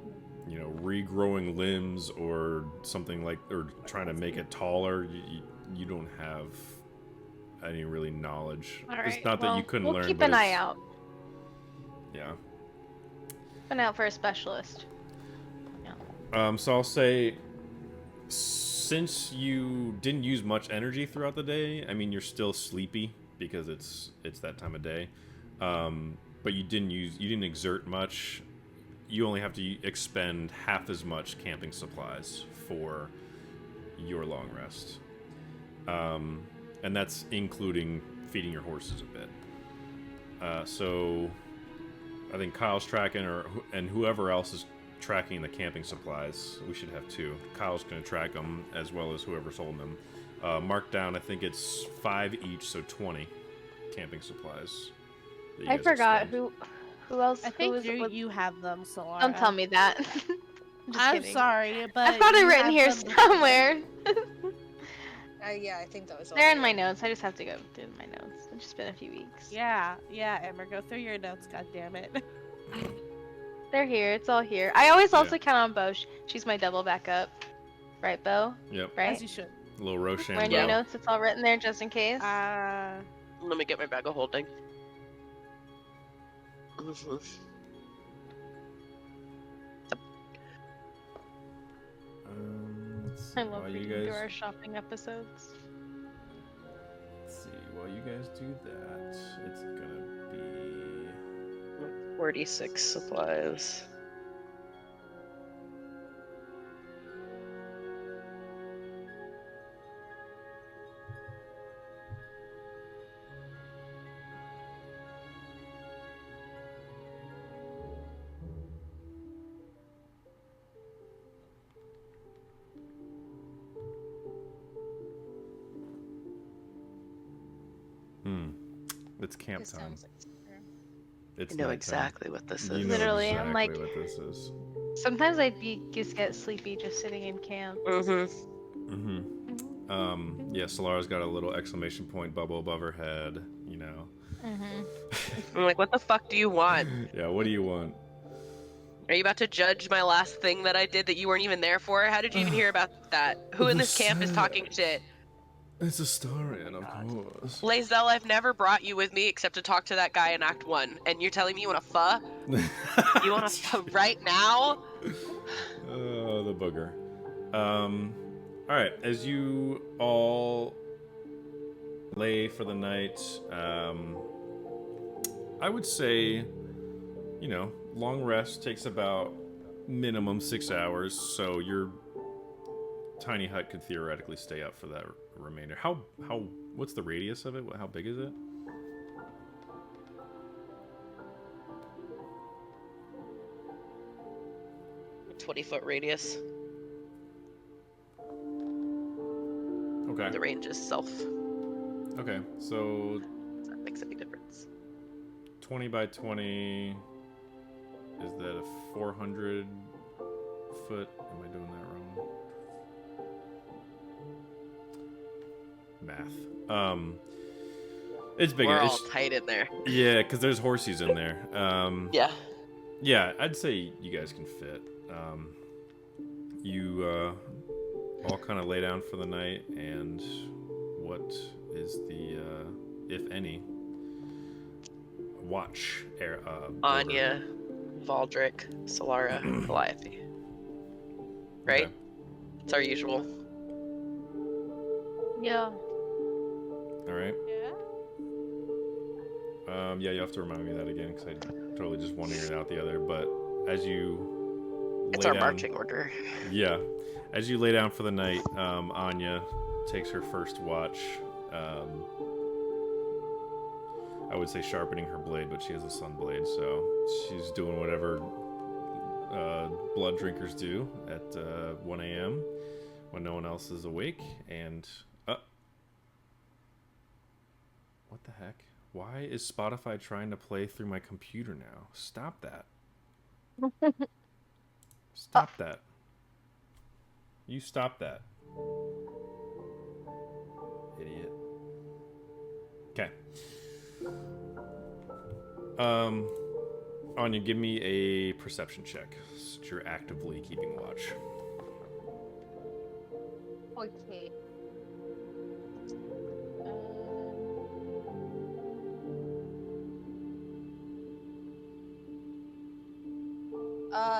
regrowing limbs or something like, or trying to make it taller, you don't have any really knowledge. All It's right, not that you well, couldn't we'll learn. keep but an eye it's- out. Yeah. Keep an eye out for a specialist. So I'll say, since you didn't use much energy throughout the day, I mean, you're still sleepy because it's that time of day. But you didn't exert much. You only have to expend half as much camping supplies for your long rest. And that's including feeding your horses a bit. So I think Kyle's tracking, and whoever else is tracking the camping supplies. We should have 2. Kyle's going to track them as well as whoever's holding them. Mark down, I think it's 5 each, so 20 camping supplies. that you I guys forgot expend. who else. I who think was, you have them, Solara. Don't tell me that. Just I'm kidding. sorry, but I've got it you written have here them somewhere. Yeah, I think that was all. They're in right. my notes. I just have to go through my notes. It's just been a few weeks. Yeah, Emma, go through your notes, God damn it. They're here. It's all here. I always also Yeah. count on Bo. She's my double backup. Right, Bo? Yep. Right? As you should. A little Rochambeau. Where in your notes, it's all written there just in case. Let me get my bag of holding. Let's see, I love while reading you through guys, our shopping episodes. let's see, while you guys do that, it's gonna be 46 supplies. it's camp This time. sounds like super. It's I know nighttime. exactly what this You is. know Literally, I'm exactly like- what this is. Sometimes just get sleepy just sitting in camp. Yeah, Solara's got a little exclamation point bubble above her head, I'm like, what the fuck do you want? Yeah, what do you want? Are you about to judge my last thing that I did that you weren't even there for? How did you even hear about that? Who in this camp is talking shit? It's a Starian, of course. Lae'zel, I've never brought you with me except to talk to that guy in Act 1. And you're telling me you want a pho? You want a pho right now? Oh, the booger. Alright, as you all lay for the night, I would say, long rest takes about minimum 6 hours, so your tiny hut could theoretically stay up for that remainder. What's the radius of it? How big is it? A 20-foot radius. Okay. The range is self. Okay, so If that makes any difference. 20 by 20, is that a 400 foot? Am I doing that wrong? Math. It's bigger. We're all It's, tight in there. yeah, because there's horses in there. Yeah. Yeah, I'd say you guys can fit. You all kind of lay down for the night, and what is the, if any, watch? Anya, Valdric, Solara, Calliope. Right? Okay. It's our usual. Yeah. All right. Yeah. Yeah, you have to remind me of that again, because I totally just one ear and out the other. But as you It's lay our down, marching order. yeah, as you lay down for the night, Anya takes her first watch. I would say sharpening her blade, but she has a sun blade, so she's doing whatever blood drinkers do at 1 a.m. when no one else is awake. And what the heck? Why is Spotify trying to play through my computer now? Stop that. Stop that. You stop that. Idiot. Okay. Anya, give me a perception check since you're actively keeping watch. Okay.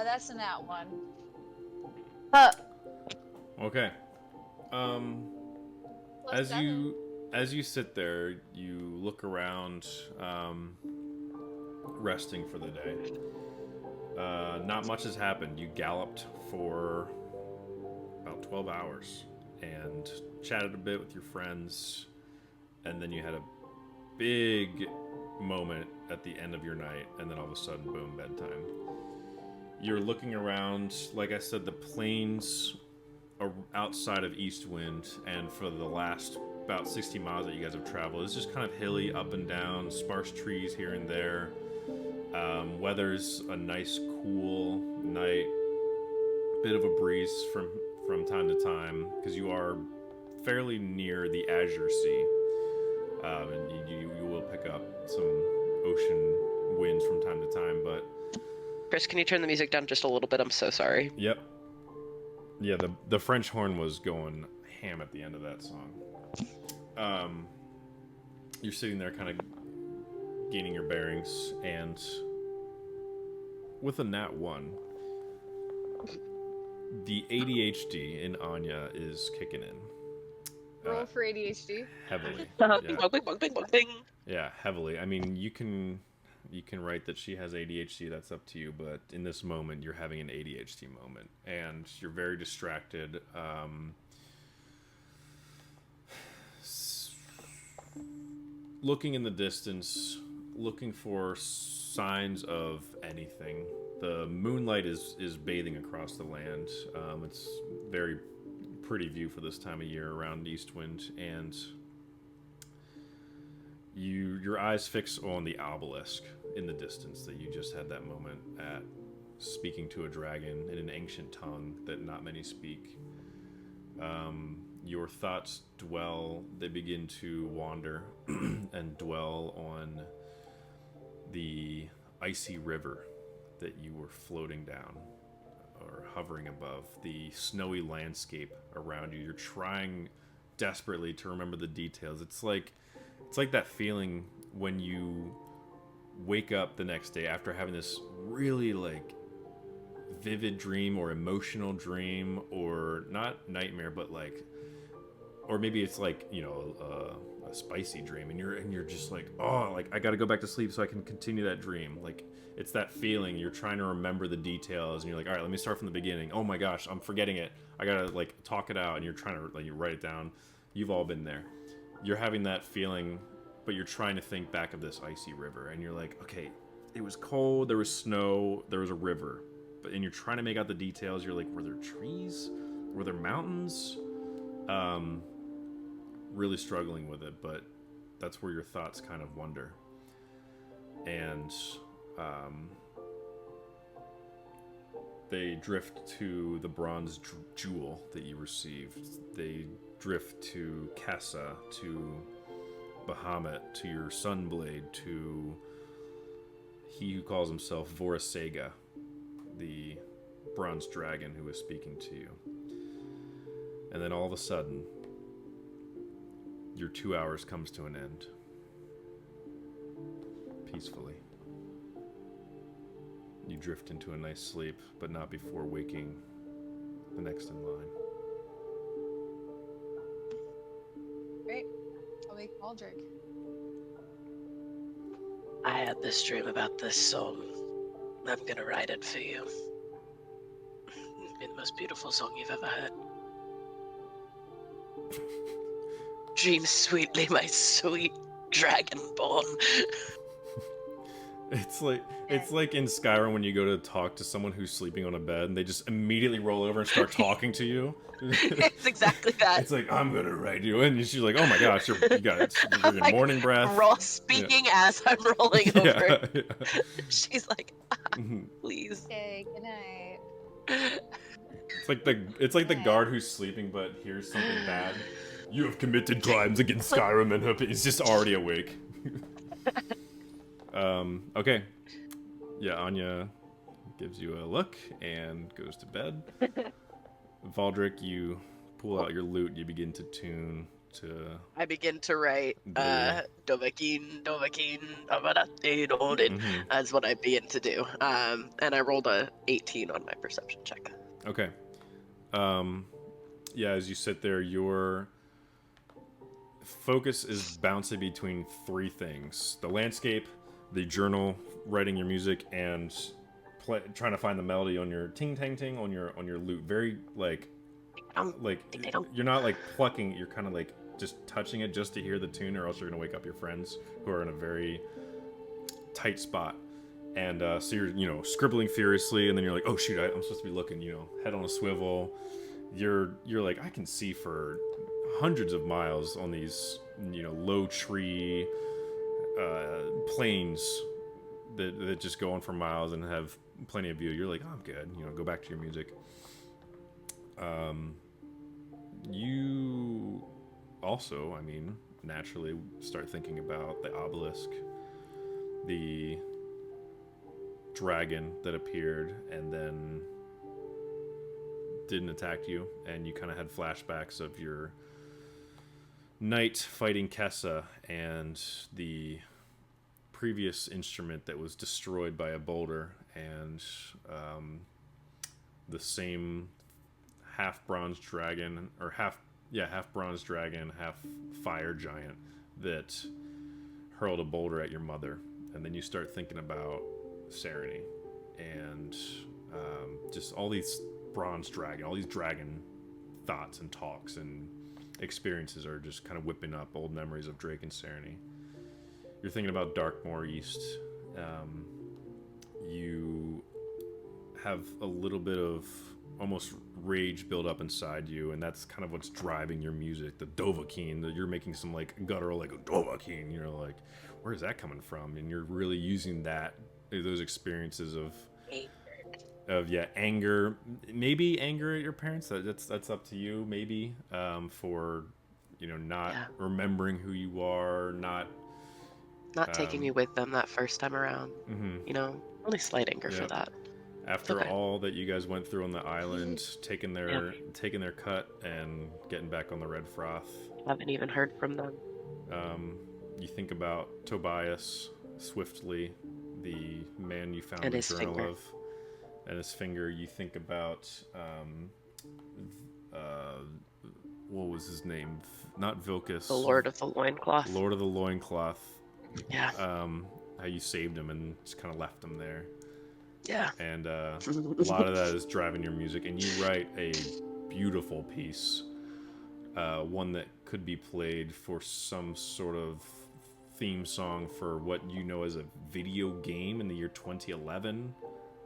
That's a nat one. Okay. Plus As 7. you sit there, you look around, resting for the day. Not much has happened. You galloped for about 12 hours and chatted a bit with your friends, and then you had a big moment at the end of your night, and then all of a sudden, boom, bedtime. You're looking around. Like I said, the plains are outside of Eastwind, and for the last about 60 miles that you guys have traveled, it's just kind of hilly, up and down, sparse trees here and there. Weather's a nice, cool night. Bit of a breeze from time to time, because you are fairly near the Azure Sea, and you will pick up some ocean winds from time to time. But Chris, can you turn the music down just a little bit? I'm so sorry. yep, yeah, the French horn was going ham at the end of that song. You're sitting there, kind of gaining your bearings, and with a nat 1, the ADHD in Anya is kicking in. Roll for ADHD. Heavily. Bing, bong, bing, bong, bing, bong, bing. Yeah, heavily. I mean, you can write that she has ADHD, that's up to you, but in this moment, you're having an ADHD moment, and you're very distracted. Looking in the distance, looking for signs of anything. The moonlight is bathing across the land. It's very pretty view for this time of year around Eastwind, and your eyes fix on the obelisk in the distance that you just had that moment at, speaking to a dragon in an ancient tongue that not many speak. Your thoughts they begin to wander and dwell on the icy river that you were floating down or hovering above, the snowy landscape around you. You're trying desperately to remember the details. It's like that feeling when you wake up the next day after having this really like vivid dream or emotional dream, or not nightmare, but like, or maybe it's like, you know, a spicy dream, and you're just like, oh, like I gotta go back to sleep so I can continue that dream. Like, it's that feeling. You're trying to remember the details, and you're like, all right, let me start from the beginning. Oh my gosh, I'm forgetting it. I gotta like talk it out, and you're trying to like you write it down. You've all been there. You're having that feeling, but you're trying to think back of this icy river, and you're like, okay, it was cold, there was snow, there was a river, and you're trying to make out the details. You're like, were there trees? Were there mountains? Really struggling with it, but that's where your thoughts kind of wander. And they drift to the bronze jewel that you received. They drift to Kessa, to Bahamut, to your Sunblade, to he who calls himself Vorasega, the bronze dragon who is speaking to you. And then all of a sudden, your 2 hours comes to an end. Peacefully. You drift into a nice sleep, but not before waking the next in line. Great. I'll wake Baldric. I had this dream about this song. I'm gonna write it for you. It'll be the most beautiful song you've ever heard. Dream sweetly, my sweet dragonborn. It's like in Skyrim when you go to talk to someone who's sleeping on a bed and they just immediately roll over and start talking to you. It's exactly that. It's like, I'm gonna write you, and she's like, oh my gosh, you got your Like, morning breath. Speaking as I'm rolling over. Yeah. She's like, Mhm. please. Okay, good night. It's like the guard who's sleeping but hears something bad. You have committed crimes against Skyrim, and he's just already awake. Okay. Yeah, Anya gives you a look and goes to bed. Valdrick, you pull out your lute, you begin to tune to... I begin to write, Dovahkiin, Amarate, That's what I begin to do. And I rolled a 18 on my perception check. Okay. Yeah, as you sit there, your focus is bouncing between three things: the landscape, the journal, writing your music, and trying to find the melody on your ting tang ting on your lute. Very like you're not like plucking, you're kind of like just touching it just to hear the tune, or else you're gonna wake up your friends who are in a very tight spot. And so you're scribbling furiously, and then you're like, oh shoot, I'm supposed to be looking, head on a swivel. You're like, I can see for hundreds of miles on these low tree plains that just go on for miles and have plenty of view. You're like, oh, I'm good, go back to your music. You also, naturally start thinking about the obelisk, the dragon that appeared and then didn't attack you, and you kind of had flashbacks of your night fighting Kessa and the previous instrument that was destroyed by a boulder, and the same half bronze dragon, half fire giant that hurled a boulder at your mother. And then you start thinking about Serenity and just all these dragon thoughts and talks and experiences are just kind of whipping up old memories of Drake and Serenity. You're thinking about Darkmoor East. You have a little bit of almost rage build up inside you, and that's kind of what's driving your music. The Dovahkiin, that you're making some like guttural like Dovahkiin, like, where's that coming from? And you're really using those experiences of anger, maybe anger at your parents. That's up to you, maybe, for not remembering who you are, not taking me with them that first time around. Only slight anger for that. After all that you guys went through on the island, taking their cut and getting back on the Red Froth. Haven't even heard from them. You think about Tobias swiftly, the man you found and the journal finger. of, and his finger. You think about what was his name? Not Vilcus. The Lord of the Loincloth. Lord of the Loincloth. Yeah. How you saved him and just kind of left him there. Yeah. And a lot of that is driving your music, and you write a beautiful piece, one that could be played for some sort of theme song for what you know as a video game in the year 2011,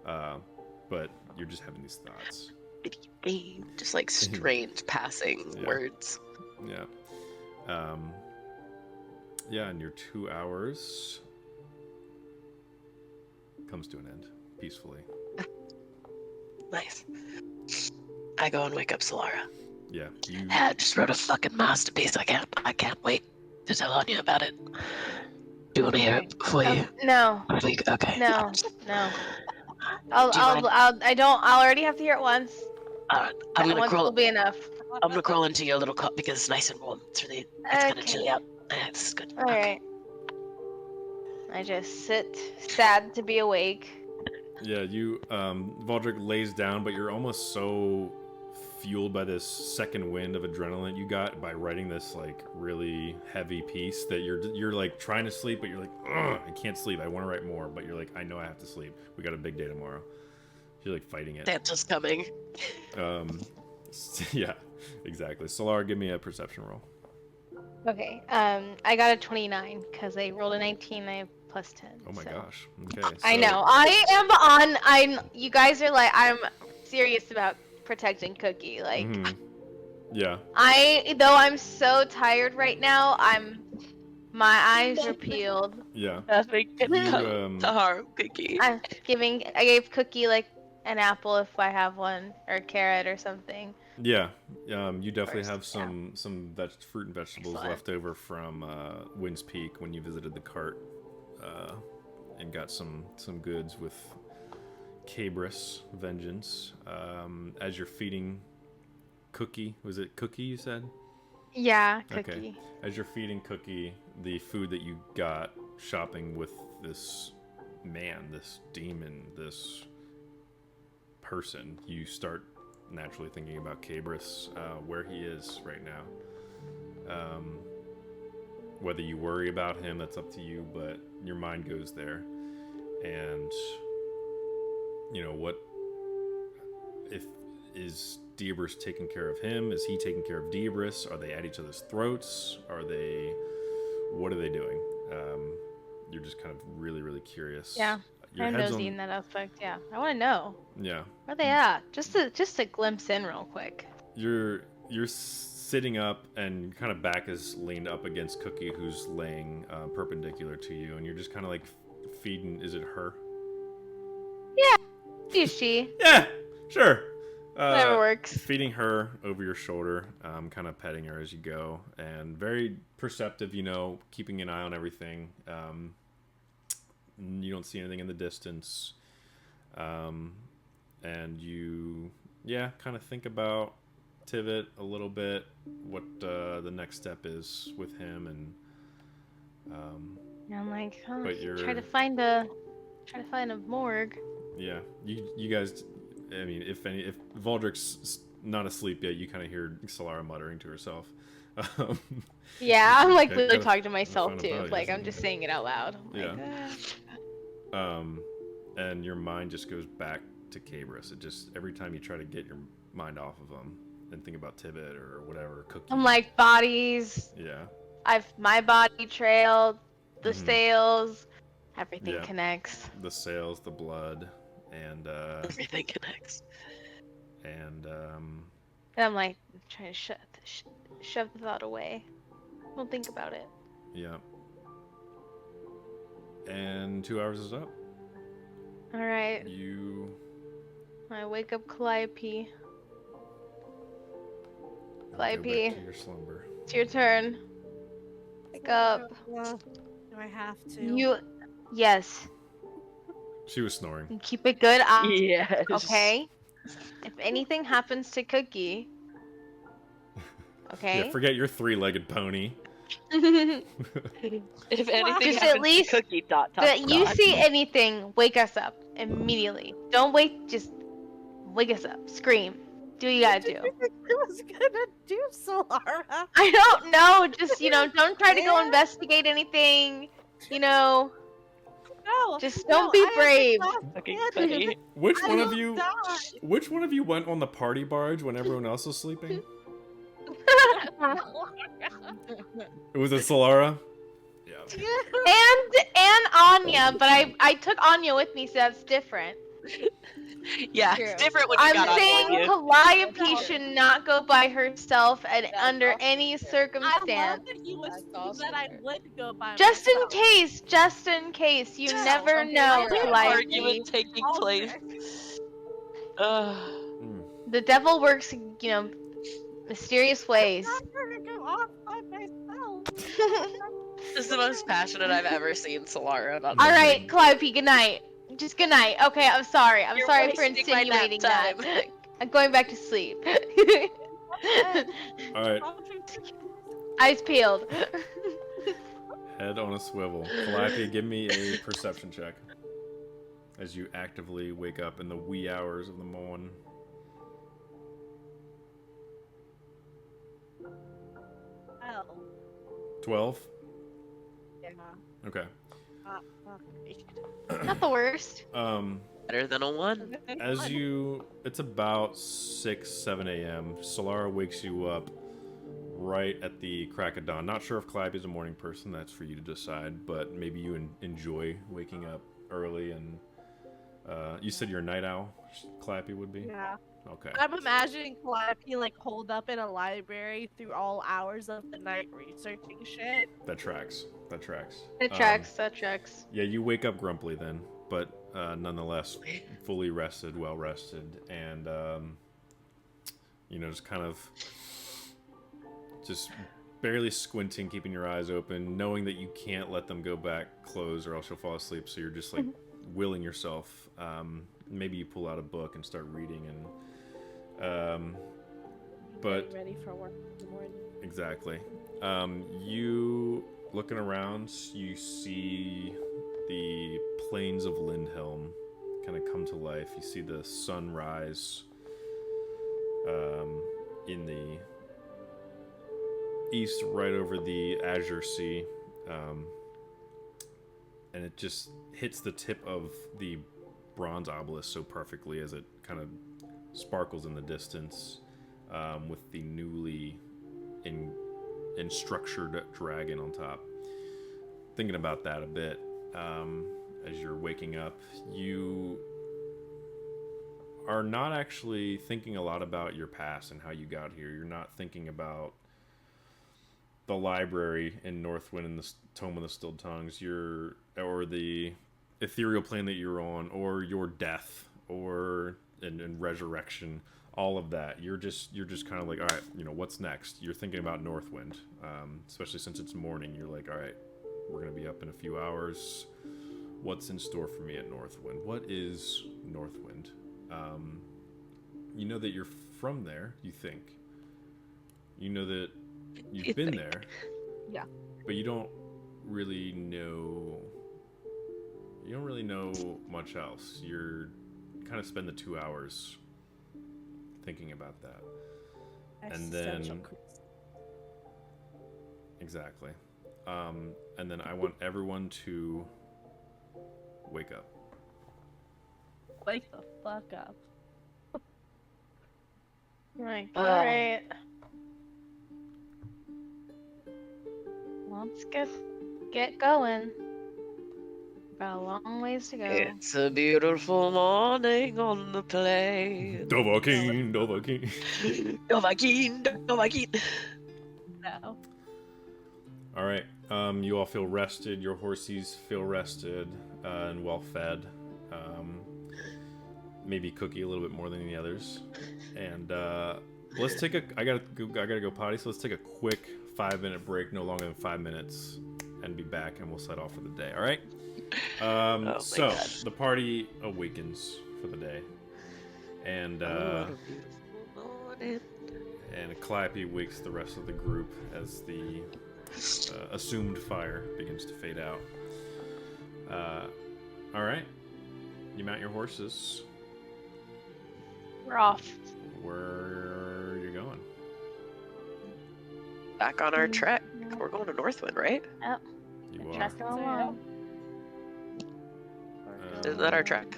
but you're just having these thoughts. Video game, just like strange passing words. Yeah. And your 2 hours comes to an end peacefully. Nice. I go and wake up Solara. Yeah. I just wrote a fucking masterpiece. I can't wait to tell Anya about it. Do you want to hear it before you? No. Okay. No. I'll already have to hear it once. Alright, I'm gonna once crawl. will be enough. I'm gonna crawl into your little cot because it's nice and warm. It's kind of chilly out. Yeah, this is good. All right. I just sit, sad to be awake. Yeah, Valdrick lays down, but you're almost so fueled by this second wind of adrenaline you got by writing this like really heavy piece that you're like trying to sleep, but you're like, ugh, I can't sleep. I want to write more, but you're like, I know I have to sleep. We got a big day tomorrow. You're like fighting it. Santa's coming. Yeah, exactly. Solara, give me a perception roll. Okay. I got a 29 because I rolled a 19. I have plus 10. Oh my so. gosh. Okay. I so- know. I am on. You guys are like. I'm serious about protecting Cookie. Like. Mhm. Yeah. Though I'm so tired right now. My eyes are peeled. Yeah. Nothing can You, come to harm Cookie. I gave Cookie like an apple if I have one, or a carrot or something. Yeah, you definitely First, have some fruit and vegetables Excellent. left over from Wynn's Peak when you visited the cart, and got some goods with Cabris Vengeance. As you're feeding Cookie, was it Cookie you said? Yeah, Cookie. Okay. As you're feeding Cookie the food that you got shopping with this man, this demon, this person, you start naturally thinking about Cabris, where he is right now. Whether you worry about him, that's up to you, but your mind goes there. And, you know, what is Debris taking care of him? Is he taking care of Debris? Are they at each other's throats? What are they doing? You're just kind of really, really curious. Yeah, Your I'm head's nosy in that aspect. Yeah, I want to know Yeah. where they at. Just to glimpse in real quick. You're sitting up, and kind of back is leaned up against Cookie, who's laying perpendicular to you, and you're just kind of like feeding. Is it her? Is she? Yeah, sure. Whatever works. Feeding her over your shoulder, kind of petting her as you go, and very perceptive, you know, keeping an eye on everything. You don't see anything in the distance. And you, kind of think about Tivit a little bit, what the next step is with him, and And I'm like, oh, But you're- try to find a morgue. yeah, you guys, I mean, if Valdrick's not asleep yet, you kind of hear Solara muttering to herself. Yeah, I'm like Okay, literally gotta talking to myself find a too. body or Like I'm something. just saying it out loud. I'm Yeah. like, And your mind just goes back to Cabris. It just, every time you try to get your mind off of him and think about Tivit or whatever, Cookie. I'm like bodies. Yeah. My body trailed, the Mhm. sails, everything Yeah. connects. The sails, the blood, and Everything connects. And I'm like trying to shove the thought away. Don't think about it. yeah. And 2 hours is up. All right, You I wake up Calliope. go Calliope. back to your slumber. It's your turn. Wake up. Do I have to? Yes. She was snoring. You keep a good eye. Yes. Okay. If anything happens to Cookie. Okay. Yeah, forget your three-legged pony. If anything Just happens at least to Cookie, dot. That you see anything, wake us up immediately. Don't wait, just wake us up. Scream. Do what you gotta do. What did you think I was gonna do, Solara? I don't know. Just don't try to go investigate anything. No. Just don't be brave. Fucking funny. Which I one of will you? die. Which one of you went on the party barge when everyone else was sleeping? Was it Solara? Yeah. and Anya, but I took Anya with me, so that's different. Yeah, True. it's different when you got I'm on saying with you. Calliope should not go by herself and That's under also any I love circumstance. that you That's assumed also that I fair. would go by Just in myself. case, you Yeah, never don't be know, weird. Calliope. Argument taking place. Mm. The devil works, mysterious ways. I'm not gonna go off by myself. This is the most passionate I've ever seen Solara on. All right, Calliope, good night. Just good night. Okay, I'm sorry. I'm You're sorry for wasting my nap insinuating that. time. I'm going back to sleep. All right, Eyes peeled. head on a swivel. Calliope, give me a perception check as you actively wake up in the wee hours of the morn. 12. 12? Yeah. Okay. Fuck me. Not the worst. Better than a 1. As it's about 6, 7 a.m. Solara wakes you up right at the crack of dawn. Not sure if Calliope is a morning person. That's for you to decide. But maybe you enjoy waking up early. And you said you're a night owl. Calliope would be. Yeah. Okay. I'm imagining Calliope like holed up in a library through all hours of the night researching shit. That tracks. That tracks. It tracks. That tracks. Yeah, you wake up grumpily then, but nonetheless fully rested, well rested, and just kind of just barely squinting, keeping your eyes open, knowing that you can't let them go back closed or else you'll fall asleep. So you're just like willing yourself. Maybe you pull out a book and start reading, and but Getting ready for work in the morning. exactly. You looking around, you see the plains of Lindhelm kind of come to life. You see the sun rise in the east, right over the Azure Sea, and it just hits the tip of the bronze obelisk so perfectly as it kind of sparkles in the distance, with the newly and structured dragon on top. Thinking about that a bit, as you're waking up, you are not actually thinking a lot about your past and how you got here. You're not thinking about the library in Northwind and the Tome of the Stilled Tongues, or the ethereal plane that you're on, or your death, or and resurrection. All of that, you're just kind of like, all right, what's next? You're thinking about Northwind, especially since it's morning. You're like, all right, we're gonna be up in a few hours. What's in store for me at Northwind? What is Northwind? You know that you're from there. You think. You know that you've been there. Yeah. But you don't really know. You don't really know much else. You're kind of spend the 2 hours thinking about that. And then exactly. And then I want everyone to wake up. Wake the fuck up. Right. All right. Let's get going. Got a long ways to go. It's a beautiful morning on the plain. Dovahkiin, Dovahkiin. Dovahkiin, Dovahkiin. No. All right. You all feel rested. Your horsies feel rested and well fed. Maybe Cookie a little bit more than the others. And let's take I gotta go potty. So let's take a quick 5-minute break, no longer than 5 minutes, and be back. And we'll set off for the day. All right. So God. the party awakens for the day, and and Calliope wakes the rest of the group as the assumed fire begins to fade out. All right, you mount your horses. We're off. Where are you going? Back on our trek. We're going to Northwind, right? Yep. You are. Tracking along. Isn't that our trek?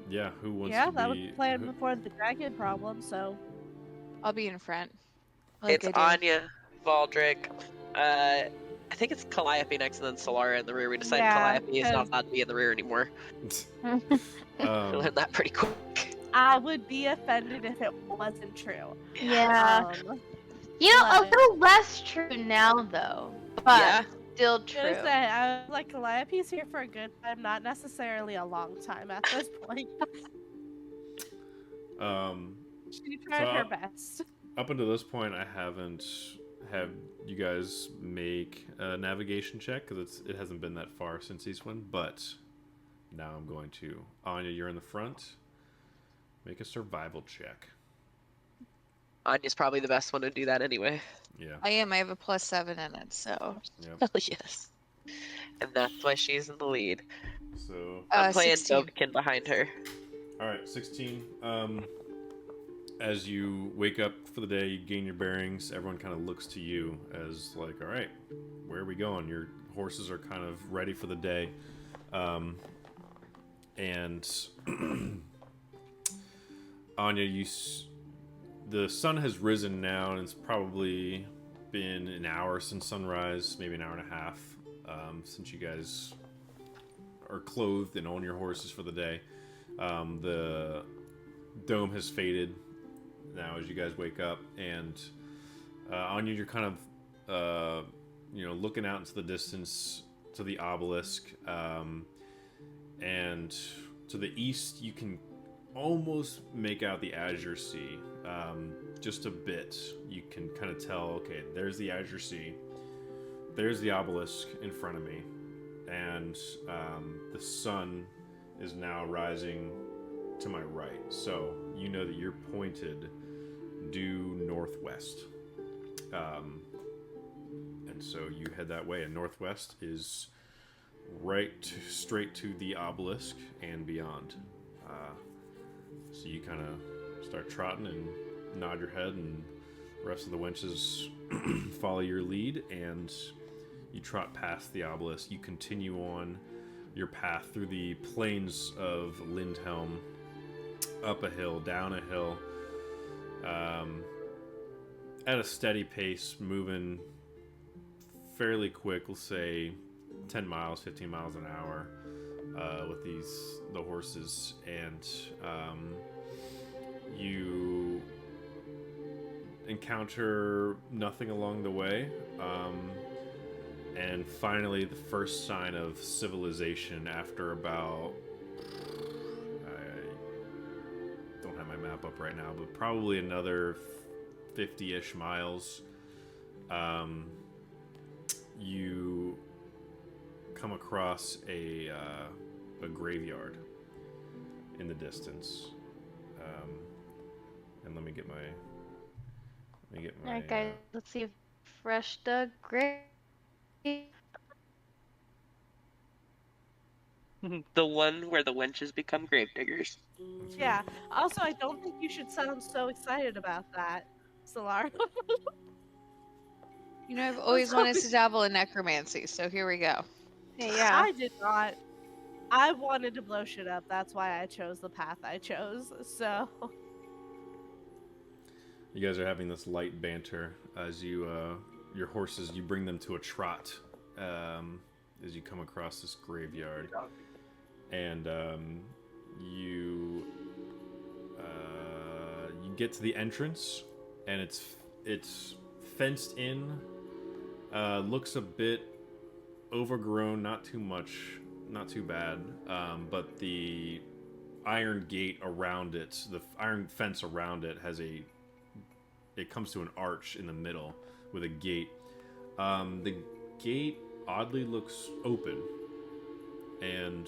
Yeah. Who wants Yeah, to that was be? planned before the dragon problem, so. I'll be in front. It's I do. Anya, Valdrick, I think it's Calliope next and then Solara in the rear. We decided Yeah, Calliope is not allowed to be in the rear anymore. We learned that pretty quick. I would be offended if it wasn't true. Yeah. Um, You know, a but- little less true now, though. But Yeah. still true. Listen, I was like, Calliope's here for a good time, not necessarily a long time at this point. She tried her best. Up until this point, I haven't had you guys make a navigation check because it hasn't been that far since Eastwind, but now I'm going to. Anya, you're in the front. Make a survival check. Anya's probably the best one to do that anyway. Yeah. I am. I have a +7 in it, so. Yep. Hell yes. And that's why she's in the lead. So, I'm playing 16. Dovekin behind her. all right, 16. as you wake up for the day, you gain your bearings. Everyone kind of looks to you as like, all right, where are we going? Your horses are kind of ready for the day. And Anya, the sun has risen now, and it's probably been an hour since sunrise, maybe an hour and a half, since you guys are clothed and on your horses for the day. The dome has faded now as you guys wake up, and Anya, you're kind of looking out into the distance to the obelisk, and to the east you can almost make out the Azure Sea, just a bit. You can kind of tell, okay, there's the Azure Sea, there's the obelisk in front of me, and the sun is now rising to my right, so you know that you're pointed due northwest, and so you head that way, and northwest is straight to the obelisk and beyond. So you kind of start trotting and nod your head, and the rest of the wenches follow your lead, and you trot past the obelisk. You continue on your path through the plains of Lindhelm, up a hill, down a hill, at a steady pace, moving fairly quick, we'll say 10 miles, 15 miles an hour, with the horses, and you encounter nothing along the way, and finally the first sign of civilization after about, I don't have my map up right now, but probably another 50-ish miles. You come across a graveyard in the distance, and let me get my Alright, guys, let's see if fresh dug grave. The one where the wenches become gravediggers. Yeah. Also, I don't think you should sound so excited about that, Solara. You know, I've always wanted to dabble in necromancy, so here we go. Hey, yeah. I did not. I wanted to blow shit up. That's why I chose the path I chose. So. You guys are having this light banter as you your horses, you bring them to a trot, as you come across this graveyard, and you get to the entrance, and it's fenced in, looks a bit overgrown, not too much, not too bad, but the iron gate around it, the iron fence around it it comes to an arch in the middle with a gate. The gate oddly looks open, and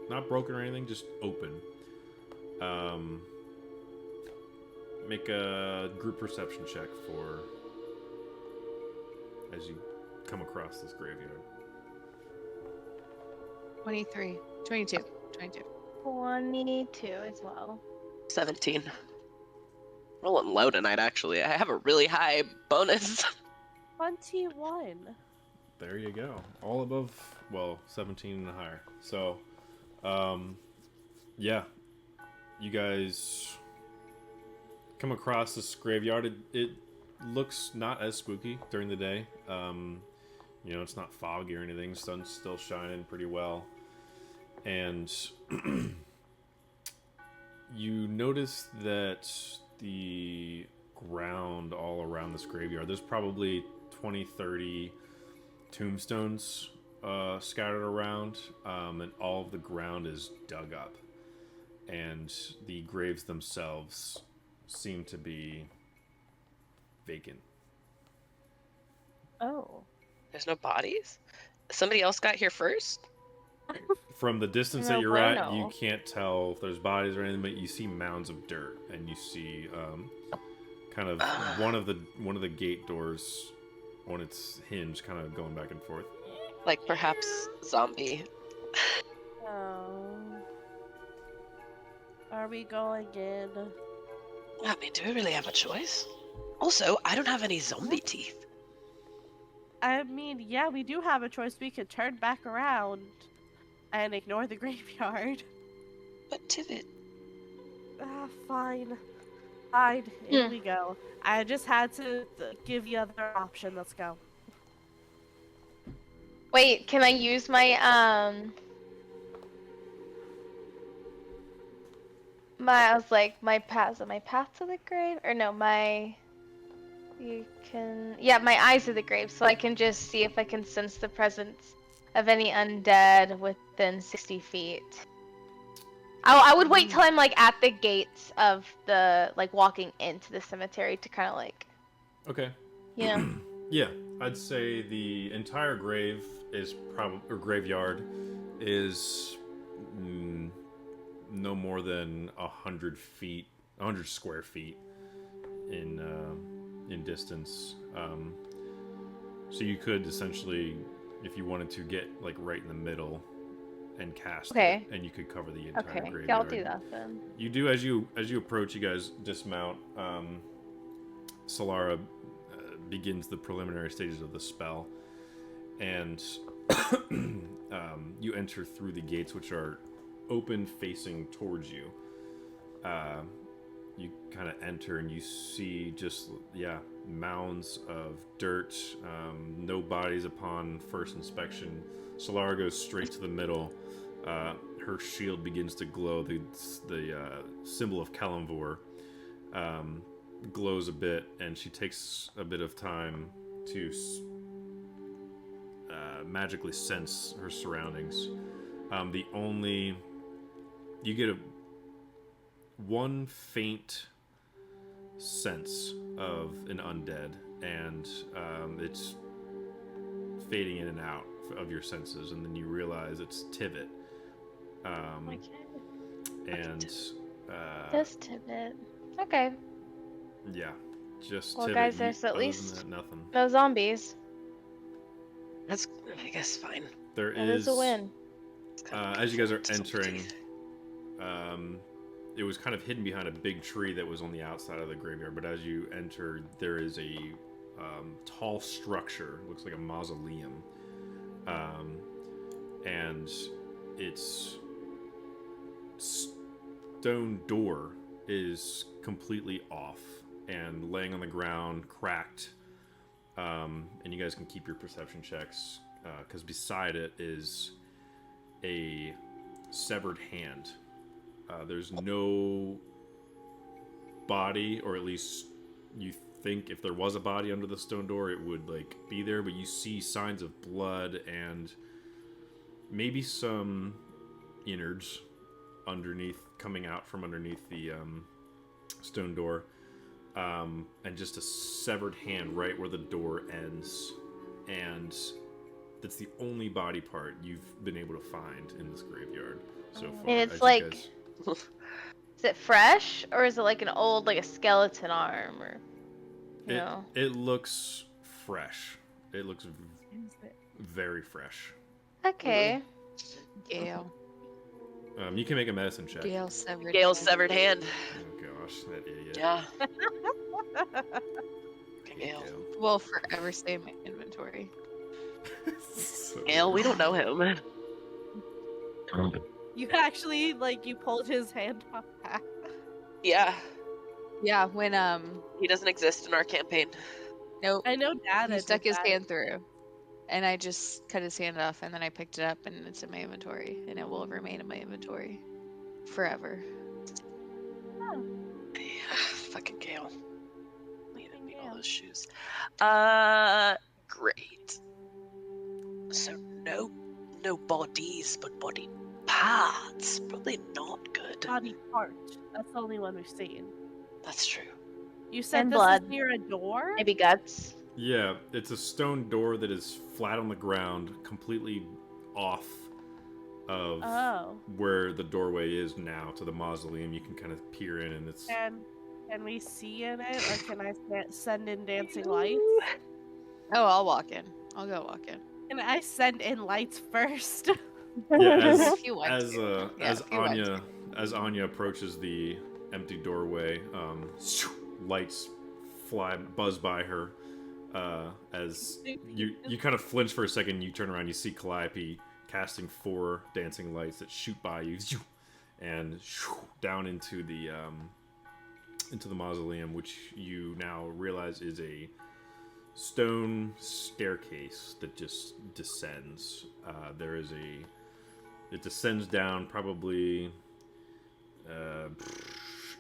not broken or anything, just open. Make a group perception check as you come across this graveyard. 22. 22 as well. 17. Rolling low tonight, actually. I have a really high bonus. 21. There you go. All above, 17 and higher. So, yeah. You guys come across this graveyard. It looks not as spooky during the day. It's not foggy or anything. Sun's still shining pretty well. And you notice that the ground all around this graveyard, there's probably 20, 30 tombstones scattered around, and all of the ground is dug up, and the graves themselves seem to be vacant. Oh. There's no bodies? Somebody else got here first? From the distance No, that you're bueno. at, you can't tell if there's bodies or anything, but you see mounds of dirt, and you see kind of one of the gate doors on its hinge, kind of going back and forth. Like perhaps zombie. Oh. Are we going in? I mean, do we really have a choice? Also, I don't have any zombie teeth. I mean, yeah, we do have a choice. We could turn back around and ignore the graveyard. But Tivit, Fine. Fine, in we go. I just had to give you other option. Let's go. Wait, can I use my I was like, my path to the grave? Or no, my eyes to the grave, so I can just see if I can sense the presence of any undead within 60 feet. I would wait till I'm like at the gates of the walking into the cemetery to kind of Okay. you know. Yeah, I'd say the entire grave is graveyard is no more than 100 square feet in distance. So you could essentially, if you wanted to, get like right in the middle and cast it, and you could cover the entire graveyard. Yeah, I'll do that then. You do as you approach. You guys dismount. Solara begins the preliminary stages of the spell, and you enter through the gates, which are open facing towards you. You kind of enter and you see just mounds of dirt, no bodies upon first inspection. Solara goes straight to the middle. Her shield begins to glow. The symbol of Kalimvor glows a bit, and she takes a bit of time to magically sense her surroundings. You get one faint sense of an undead, and it's fading in and out of your senses, and then you realize it's Tivit. Just Tivit. Okay. Yeah, just well, Tivit. guys, there's at least nothing. No zombies. That's, I guess, fine. There That is a win. As you guys are entering, it was kind of hidden behind a big tree that was on the outside of the graveyard, but as you enter, there is a tall structure, looks like a mausoleum, and its stone door is completely off and laying on the ground, cracked, and you guys can keep your perception checks, because beside it is a severed hand. There's no body, or at least you think if there was a body under the stone door, it would be there, but you see signs of blood and maybe some innards coming out from underneath the stone door, and just a severed hand right where the door ends, and that's the only body part you've been able to find in this graveyard so far. And it's is it fresh, or is it like an old, a skeleton arm, or you know? It looks fresh. It looks very fresh. Okay. Gale. You can make a medicine check. Gale's severed. Gale's severed hand. Oh gosh, that idiot. Yeah. Gale. Will forever stay in my inventory. So Gale, we don't know him. You actually, you pulled his hand off back. Yeah. Yeah, when He doesn't exist in our campaign. nope. I know Dad. He stuck his hand through, and I just cut his hand off, and then I picked it up, and it's in my inventory, and it will remain in my inventory forever. Yeah, fucking Gale. Need to beat all those shoes. Great. So no bodies, but body parts. Probably not good. Body part. That's the only one we've seen. That's true. You said And this blood. is near a door? Maybe guts. Yeah, it's a stone door that is flat on the ground, completely off of where the doorway is now to the mausoleum. You can kind of peer in, and it's. Can we see in it, or can I send in dancing lights? Oh, I'll walk in. I'll go walk in. Can I send in lights first? Yeah, If you want to. Yeah, as if you want Anya approaches the empty doorway. Lights buzz by her as you kind of flinch for a second. You turn around, you see Calliope casting 4 dancing lights that shoot by you and down into the mausoleum, which you now realize is a stone staircase that just descends. It descends down probably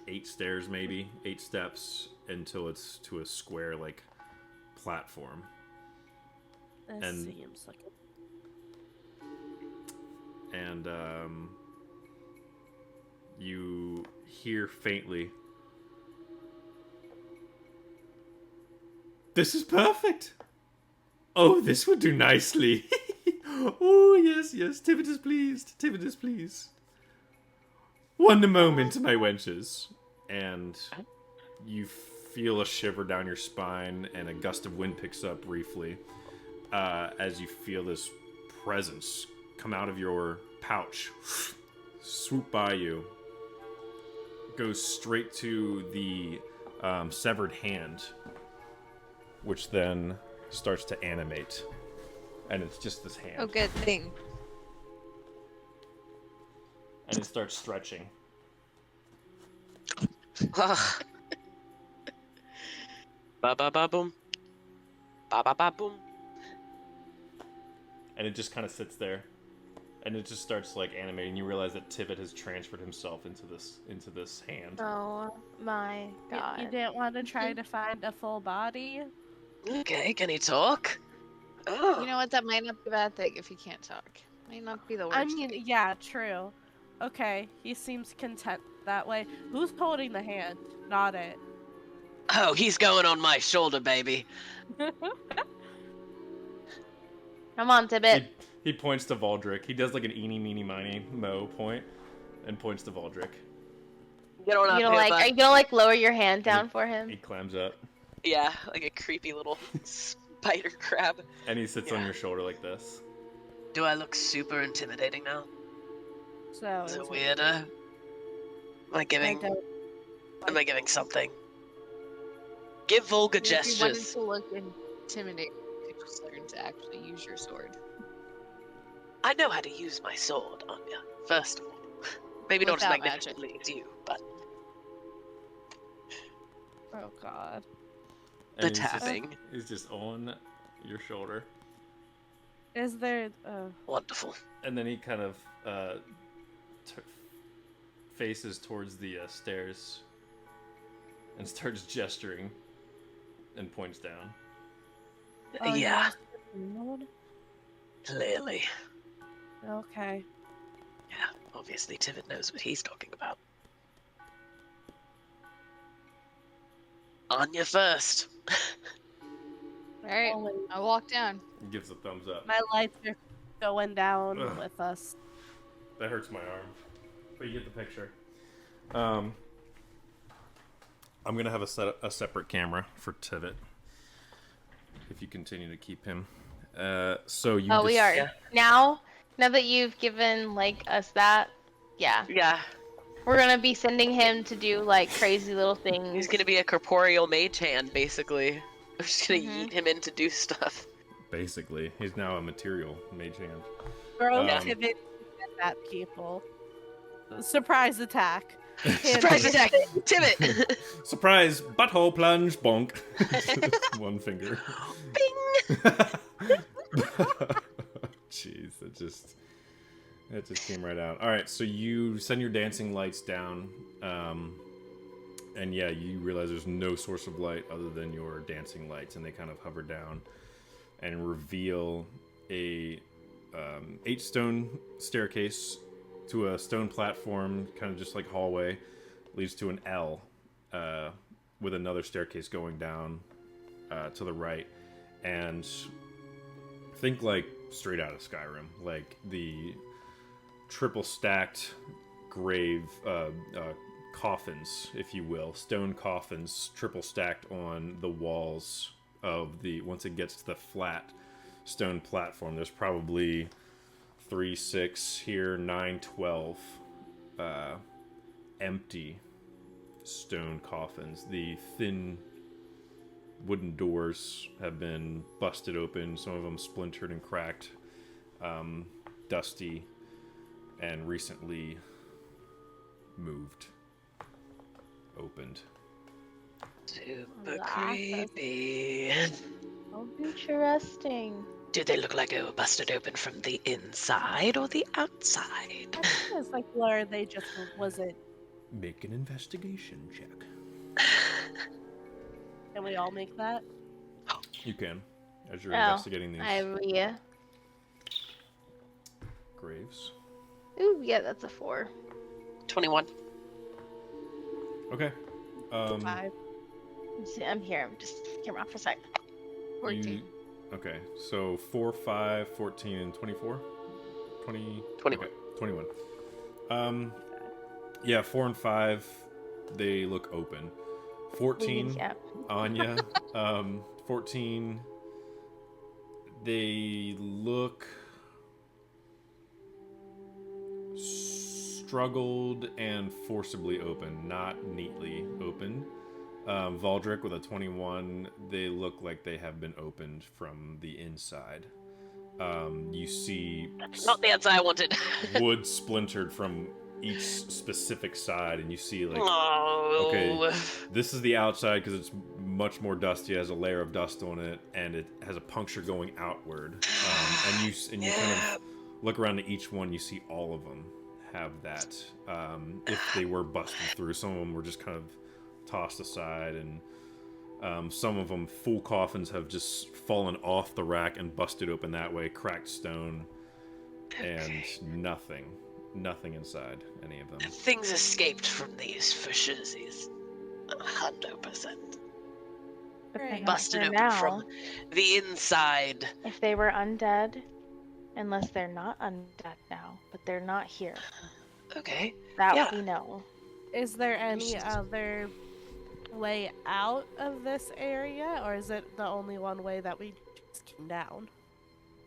8 stairs, maybe 8 steps, until it's to a square like platform. That And- seems like a... And you hear faintly, "This is perfect. Oh, this would do nicely." Oh, yes, Tibbet is pleased. Tibbet is pleased. One moment, my wenches. And you feel a shiver down your spine, and a gust of wind picks up briefly as you feel this presence come out of your pouch, swoop by you, goes straight to the severed hand, which then starts to animate. And it's just this hand. Oh, good thing. And it starts stretching. Ba ba ba boom. Ba ba ba boom. And it just kind of sits there. And it just starts like animating. You realize that Tibbet has transferred himself into this hand. Oh my god. You didn't want to try to find a full body? Okay, can he talk? Oh. You know what? That might not be a bad thing if you can't talk. Might not be the worst. I mean, yeah, true. Okay, he seems content that way. Who's holding the hand? Not it. Oh, he's going on my shoulder, baby. Come on, Tibbet. He points to Valdrick. He does like an eeny, meeny, miny, mo point, and points to Valdrick. Get on up You don't here, like? bud. Are you gonna like lower your hand down for him? He climbs up. Yeah, like a creepy little spider crab. And he sits on Yeah. your shoulder like this. Do I look super intimidating now? So Is it it's weird? Am I giving? don't- Am I giving something? Give vulgar If you wanted gestures. to look intimidating, you could just learn to actually use your sword. I know how to use my sword, Anya. First of all, maybe not as Without magnificently as you, but Oh god. the And he's just- tapping, He's just on your shoulder. Is there... wonderful. And then he kind of faces towards the stairs and starts gesturing and points down. Oh, Yeah, no. clearly. Okay. Yeah, obviously Tibbet knows what he's talking about. Anya first. Alright, Only I walk down. He gives a thumbs up. my lights are going down Ugh. with us. That hurts my arm. But you get the picture. I'm gonna have a separate camera for Tibbet. If you continue to keep him. So you. Oh, we are Yeah. now. Now that you've given like us that, yeah, Yeah, we're gonna be sending him to do like crazy little things. he's gonna be a corporeal mage hand, basically. I'm just gonna Mhm. yeet him in to do stuff. Basically, he's now a material mage hand. Throw Um, Tibbet at people. Surprise attack. Surprise attack! Tibbet! Surprise! Butthole plunge! Bonk. One finger. Bing! Jeez, that just came right out. All right, so you send your dancing lights down, and yeah, you realize there's no source of light other than your dancing lights, and they kind of hover down and reveal a 8-stone staircase to a stone platform, kind of just like hallway, leads to an L with another staircase going down to the right, and think like straight out of Skyrim, like the triple stacked grave coffins, if you will, stone coffins, triple stacked on the walls of the. Once it gets to the flat stone platform, there's probably 3, 6 here, 9, 12 empty stone coffins. The thin wooden doors have been busted open, some of them splintered and cracked, dusty, and recently moved, opened. Super creepy. Oh, interesting. Do they look like they were busted open from the inside or the outside? I think it's like where they just wasn't. Make an investigation check. Can we all make that? You can, as you're Oh, investigating these Yeah. graves. Ooh, yeah, that's a 4. 21. Okay. 5. See, I'm here. I'm just camera off for a sec. 14. Okay, so 4, 5, 14, and 24? 21. Okay, 21. Yeah, 4 and 5, they look open. 14, Yeah. Anya. 14, they look struggled and forcibly open, not neatly open. Valdrick with a 21, they look like they have been opened from the inside. You see Not the answer I wanted. wood splintered from each specific side, and you see like, Oh. okay, this is the outside because it's much more dusty, it has a layer of dust on it, and it has a puncture going outward. And you kind of look around to each one, you see all of them have that. If they were busted through, some of them were just kind of tossed aside, and some of them, full coffins, have just fallen off the rack and busted open that way, cracked stone, and nothing inside any of them. Things escaped from these for sure. 100%. Okay, Busted for open now, from the inside. if they were undead, unless they're not undead now, but they're not here. Okay. That Yeah. we know. Is there any other way out of this area, or is it the only one way that we just came down?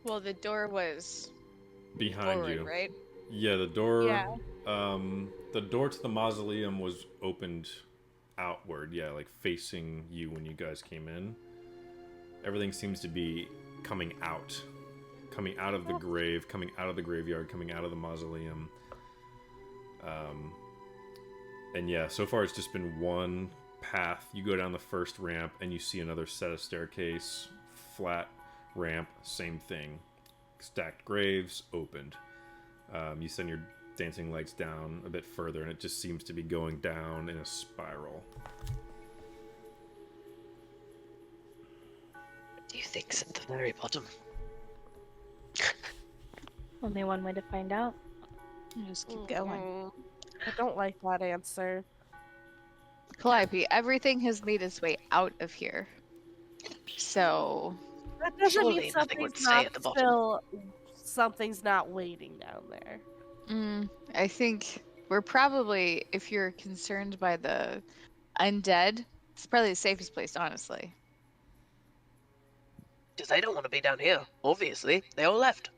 Well, the door was Behind forward, you. right? Yeah, the door. Yeah. The door to the mausoleum was opened outward. Yeah, like facing you when you guys came in. Everything seems to be coming out of the grave, coming out of the graveyard, coming out of the mausoleum. And yeah, so far it's just been one path. You go down the first ramp and you see another set of staircase, flat ramp, same thing. Stacked graves, opened. You send your dancing lights down a bit further, and it just seems to be going down in a spiral. Do you think's at the very bottom? Only one way to find out. Just keep going. Mm, I don't like that answer. Calliope, everything has made its way out of here. So, That doesn't Surely mean nothing would something's stay not at the bottom. still. Something's not waiting down there. I think we're probably, if you're concerned by the undead, it's probably the safest place, honestly. Because they don't want to be down here. Obviously, they all left.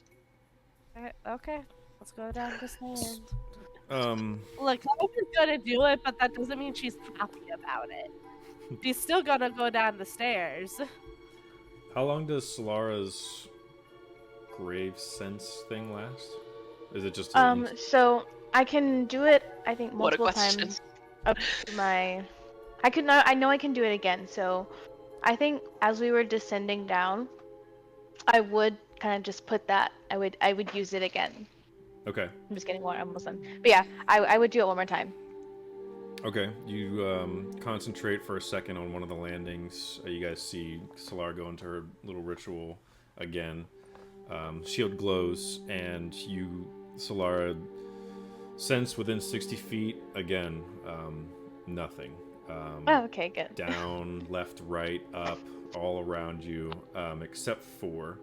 Okay, let's go down the stairs. Um, Look, Calliope's gonna do it, but that doesn't mean she's happy about it. She's still gonna go down the stairs. how long does Solara's grave sense thing last? Is it just So I can do it, I think, What a multiple question. times up to my... I know I can do it again, so I think as we were descending down, I would kind of just put that, I would use it again. Okay. I'm just getting one almost done. But yeah, I would do it one more time. Okay, you concentrate for a second on one of the landings. You guys see Solara go into her little ritual again. Shield glows, and you, Solara, sense within 60 feet, again, nothing. Oh, okay, good. Down, left, right, up, all around you, except for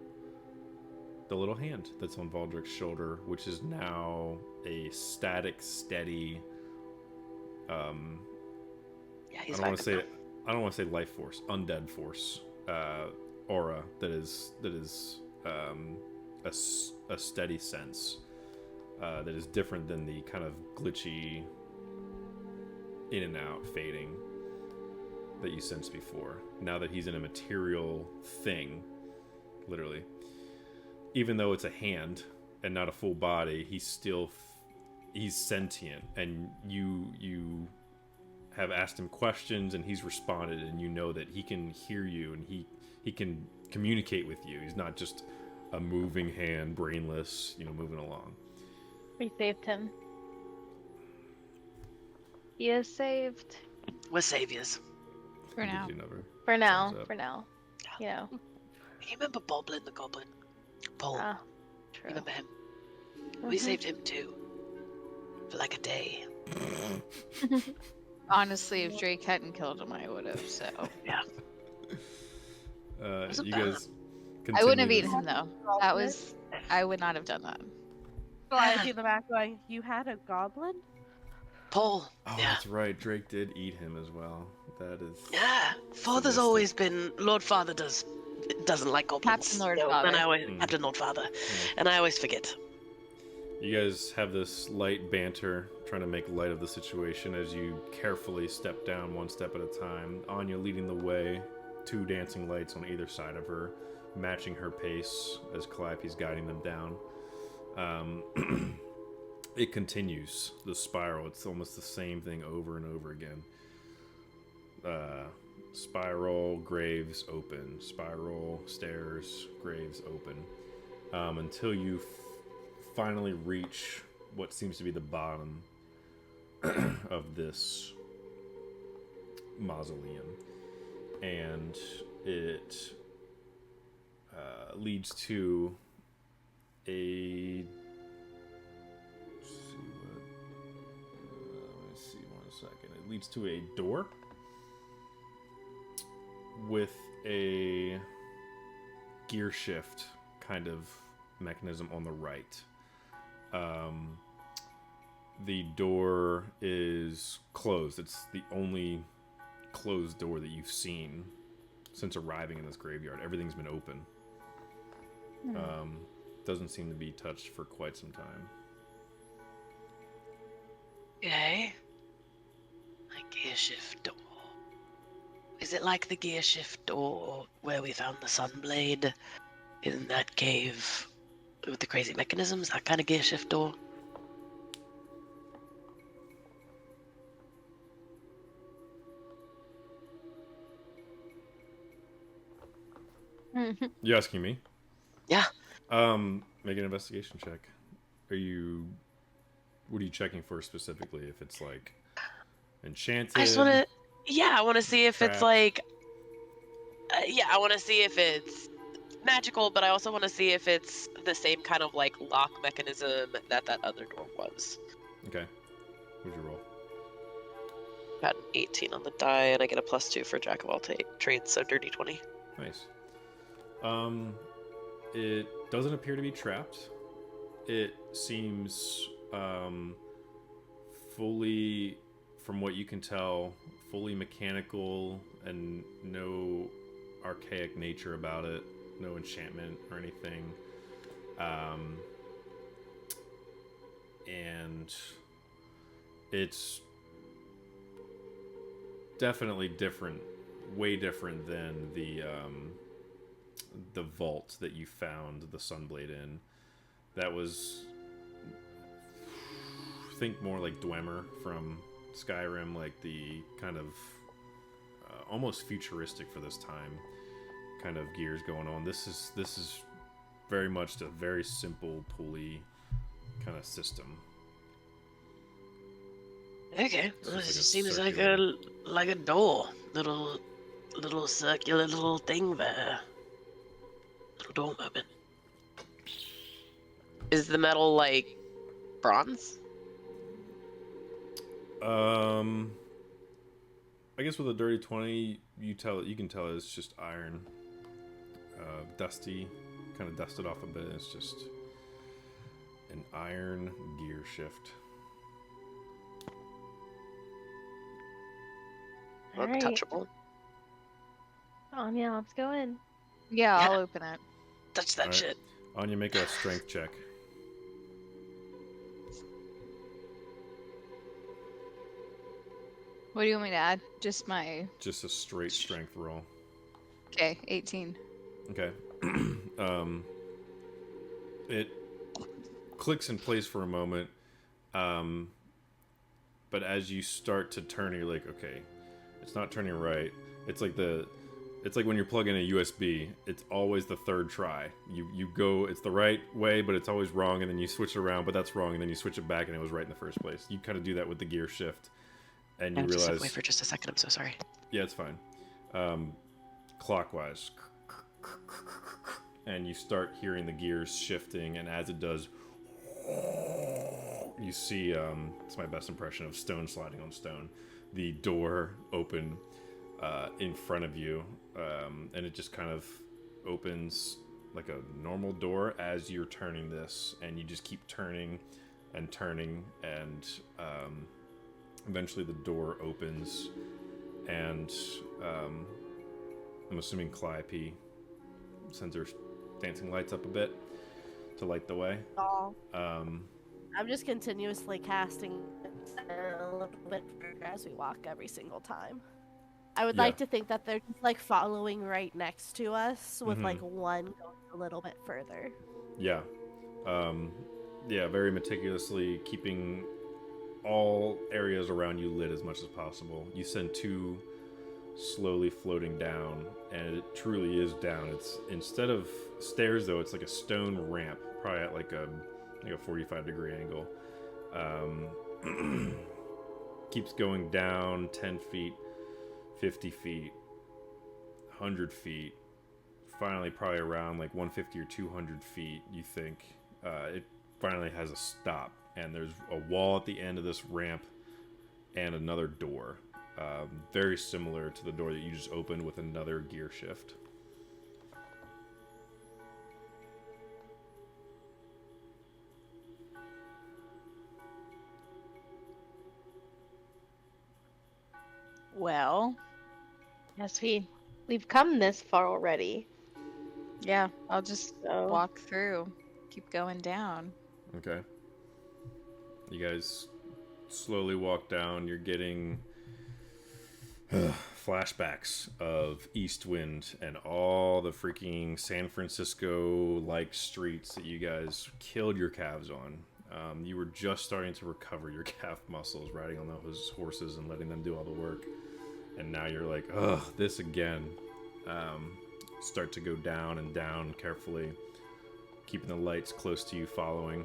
the little hand that's on Valdrick's shoulder, which is now a static, steady. Yeah, I he's don't want to back say I don't want to say life force, undead force, aura that is a steady sense that is different than the kind of glitchy in and out, fading, that you sensed before. Now that he's in a material thing, literally. Even though it's a hand and not a full body, he's still he's sentient, and you have asked him questions and he's responded, and you know that he can hear you and he can communicate with you. He's not just a moving hand, brainless, moving along. We saved him. He is saved. We're saviors. For now. For now. Thumbs up. For now. You know. You remember Boblin the Goblin? Paul. Ah, You true. remember him? We Mhm. saved him too. For like a day. Honestly, if Drake hadn't killed him, I would have. So Yeah. You guys I wouldn't have continue eaten him though. That was I would not have done that. Flying in the back going, you had a goblin? Paul. Oh, Yeah. that's right. Drake did eat him as well. That is. Yeah. Father's Sadistic. always been Lord Father doesn't like goblins. Captain Lord And Father. I always, Mm. Captain Lord Father. Mm. And I always forget. You guys have this light banter, trying to make light of the situation as you carefully step down one step at a time. Anya leading the way, 2 dancing lights on either side of her, matching her pace as Calliope's guiding them down. It continues, the spiral. It's almost the same thing over and over again. Spiral, graves open. Spiral, stairs, graves open. Until you finally reach what seems to be the bottom of this mausoleum. And it leads to a... Let me see one second. It leads to a door with a gear shift kind of mechanism on the right. The door is closed. It's the only closed door that you've seen since arriving in this graveyard. Everything's been open. Doesn't seem to be touched for quite some time. Okay. A gear shift door. Is it like the gear shift door where we found the Sunblade in that cave with the crazy mechanisms? That kind of gear shift door? You asking me? Yeah. Make an investigation check. What are you checking for specifically? If it's like enchanted? I just want to. Yeah, I want to see if it's Trapped. like. Yeah, I want to see if it's magical, but I also want to see if it's the same kind of like lock mechanism that other door was. Okay. What'd you roll? Got an 18 on the die, and I get a +2 for Jack of all trades, so dirty 20. Nice. It doesn't appear to be trapped. It seems fully, from what you can tell, fully mechanical and no archaic nature about it. No enchantment or anything. And it's definitely different, way different than the vault that you found the Sunblade in. That was, think more like Dwemer from Skyrim, like the kind of almost futuristic for this time kind of gears going on. This is very much a very simple pulley kind of system. Okay, It's well, it just just seems circular. like a door, little circular little thing there. Little door moment. Is the metal like bronze? I guess with a dirty 20, you can tell it's just iron, dusty, kind of dusted off a bit. It's just an iron gear shift. Look Alright. touchable. Anya, let's go in. Yeah, Yeah. I'll open it. Touch that Alright. shit. Anya, make a strength check. What do you want me to add? Just my... Just a straight strength roll. Okay, 18. Okay. It clicks in place for a moment, but as you start to turn, you're like, okay, it's not turning right. It's like when you're plugging a USB. It's always the third try. You go, it's the right way, but it's always wrong, and then you switch it around, but that's wrong, and then you switch it back, and it was right in the first place. You kind of do that with the gear shift, and you Just realize. wait for just a second. I'm so sorry. Yeah, it's fine. Clockwise. And you start hearing the gears shifting, and as it does, you see, it's my best impression of stone sliding on stone. The door open in front of you, and it just kind of opens like a normal door as you're turning this, and you just keep turning and turning, and eventually the door opens, and I'm assuming Calliope sends her dancing lights up a bit to light the way. Oh. Um, I'm just continuously casting a little bit further as we walk every single time. I would like to think that they're just like following right next to us with like one going a little bit further. Yeah. Very meticulously keeping all areas around you lit as much as possible. You send two slowly floating down, and it truly is down. It's instead of stairs though, it's like a stone ramp, probably at like a 45-degree angle. Keeps going down 10 feet, 50 feet, 100 feet, finally probably around like 150 or 200 feet, you think. It finally has a stop, and there's a wall at the end of this ramp and another door. Very similar to the door that you just opened with another gear shift. Well, Yes, we've come this far already. yeah, I'll just So walk through. Keep going down. Okay. You guys slowly walk down. You're getting flashbacks of Eastwind and all the freaking San Francisco-like streets that you guys killed your calves on. You were just starting to recover your calf muscles, riding on those horses and letting them do all the work. And now you're like, ugh, this again. Start to go down and down carefully, keeping the lights close to you, following.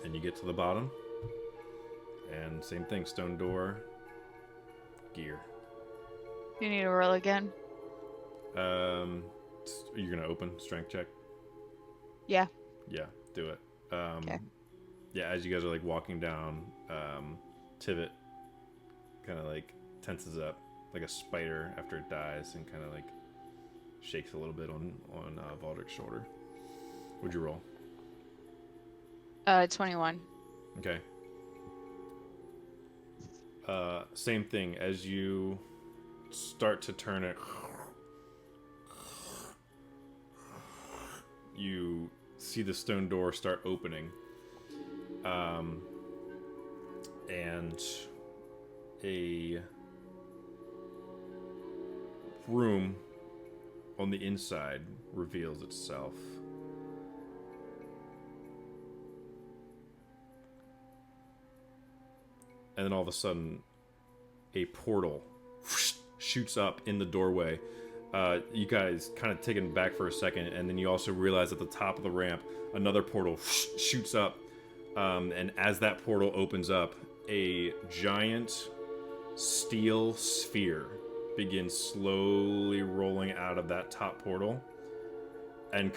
And you get to the bottom. And same thing, stone door, gear. You need to roll again? You're gonna open strength check? Yeah. Yeah, do it. Okay. Yeah, as you guys are like walking down, Tivit kind of like tenses up like a spider after it dies, and kind of like shakes a little bit on Valdrick's shoulder. What'd you roll? 21. Okay. Same thing, as you start to turn it, you see the stone door start opening, and a room on the inside reveals itself. And then all of a sudden, a portal shoots up in the doorway. You guys kind of taken back for a second, and then you also realize at the top of the ramp, another portal shoots up. And as that portal opens up, a giant steel sphere begins slowly rolling out of that top portal, and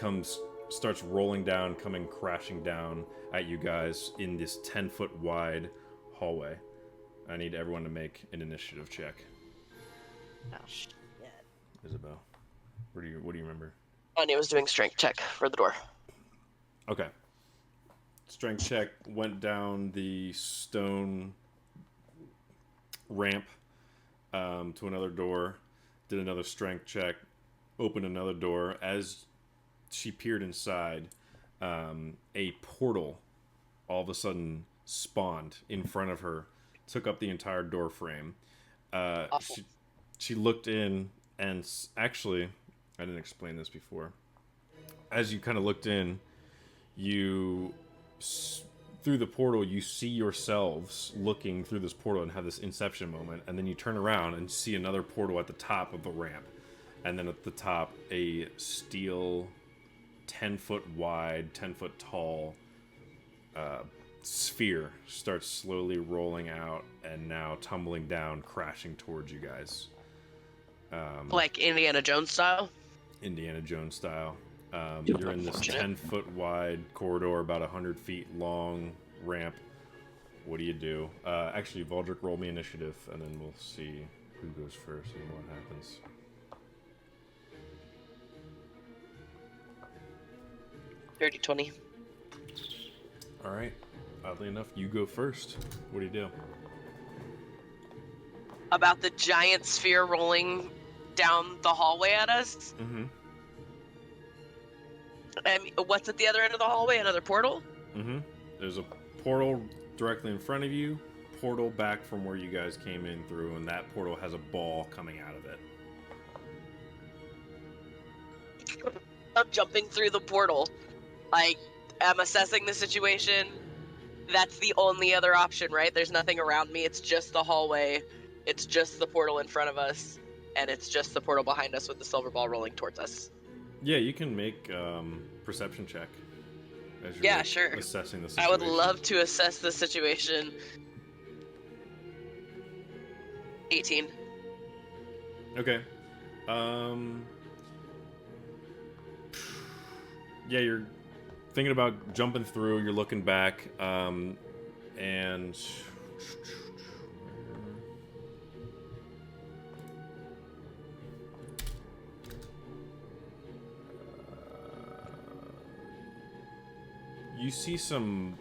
starts rolling down, coming crashing down at you guys in this 10-foot wide hallway. I need everyone to make an initiative check. Oh shit. Isabel, what do you remember? Aine was doing strength check for the door. Okay. Strength check, went down the stone ramp to another door, did another strength check, opened another door. As she peered inside, a portal all of a sudden spawned in front of her, took up the entire door frame, Awful. She looked in, and actually, I didn't explain this before. As you kind of looked in, you through the portal, you see yourselves looking through this portal and have this inception moment, and then you turn around and see another portal at the top of the ramp, and then at the top, a steel 10-foot wide, 10-foot tall sphere starts slowly rolling out and now tumbling down, crashing towards you guys. Like Indiana Jones style? Indiana Jones style. You're in this 10-foot wide corridor, about 100 feet long ramp. What do you do? Actually, Valdrick, roll me initiative, and then we'll see who goes first and what happens. Dirty 20. All right. Oddly enough, you go first. What do you do? About the giant sphere rolling down the hallway at us? Mm-hmm. What's at the other end of the hallway? Another portal? Mm-hmm. There's a portal directly in front of you, portal back from where you guys came in through, and that portal has a ball coming out of it. I'm jumping through the portal. Like, I'm assessing the situation. That's the only other option, right? There's nothing around me. It's just the hallway. It's just the portal in front of us. And it's just the portal behind us with the silver ball rolling towards us. Yeah, you can make perception check. As you're Yeah, sure. assessing the situation. I would love to assess the situation. 18. Okay. Yeah, you're thinking about jumping through. You're looking back, and you see some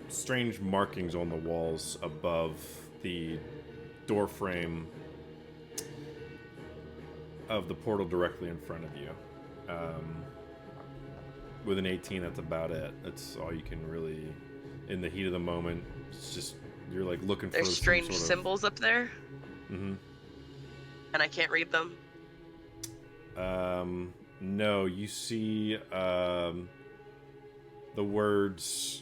strange markings on the walls above the door frame of the portal directly in front of you. With an 18, that's about it. That's all you can really, in the heat of the moment. It's just, you're like looking for There's strange symbols up there. Mm-hmm. And I can't read them. No, you see the words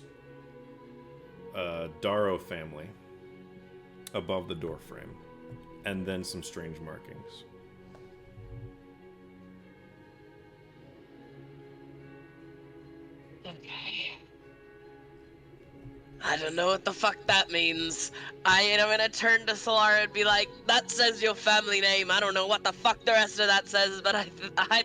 Darrow family above the door frame, and then some strange markings. Okay. I don't know what the fuck that means. I'm gonna turn to Solara and be like, that says your family name. I don't know what the fuck the rest of that says, but I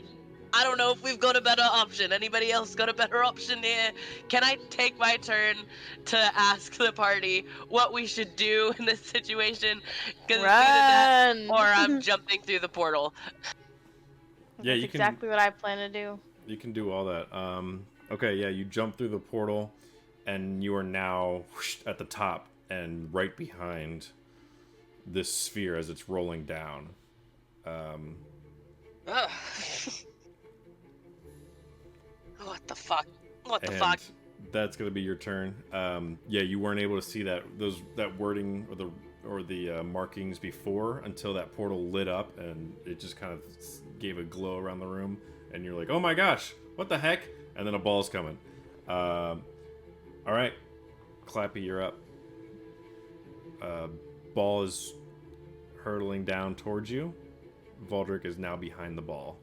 don't know if we've got a better option. Anybody else got a better option here? Can I take my turn to ask the party what we should do in this situation? Because it's either that or I'm jumping through the portal. Yeah, That's you can. exactly what I plan to do. You can do all that. Okay, yeah, you jump through the portal, and you are now at the top and right behind this sphere as it's rolling down. What the fuck? What the and fuck? That's gonna be your turn. Yeah, you weren't able to see that wording or the markings before until that portal lit up and it just kind of gave a glow around the room, and you're like, oh my gosh, what the heck? And then a ball's coming. All right, Clappy, you're up. Ball is hurtling down towards you. Valdrick is now behind the ball.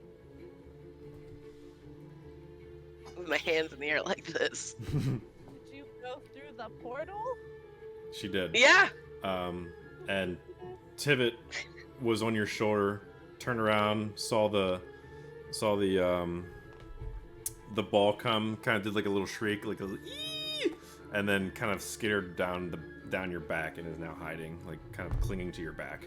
With my hands in the air like this. Did you go through the portal? She did. Yeah. And Tivit was on your shoulder. Turned around, saw the ball come. Kind of did like a little shriek, like a ee! And then kind of skittered down your back and is now hiding, like kind of clinging to your back.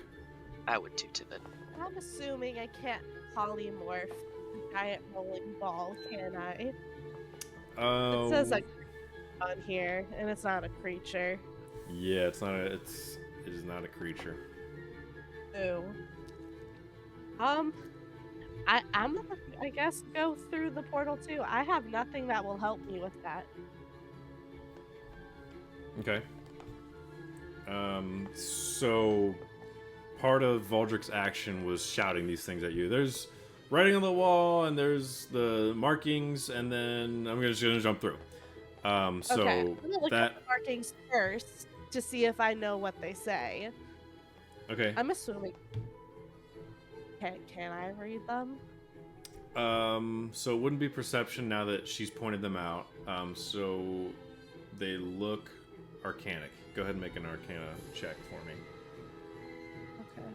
I would too, Tivit. I'm assuming I can't polymorph the giant rolling ball, can I? It says like on here, and it's not a creature. Yeah, it is not a creature. Ooh. I'm gonna, I guess, go through the portal too. I have nothing that will help me with that. Okay. So part of Valdrick's action was shouting these things at you. There's writing on the wall, and there's the markings, and then I'm just gonna jump through. So I'm gonna look that at the markings first to see if I know what they say. okay. I'm assuming. Can I read them? So it wouldn't be perception now that she's pointed them out. So they look arcanic. Go ahead and make an arcana check for me. Okay.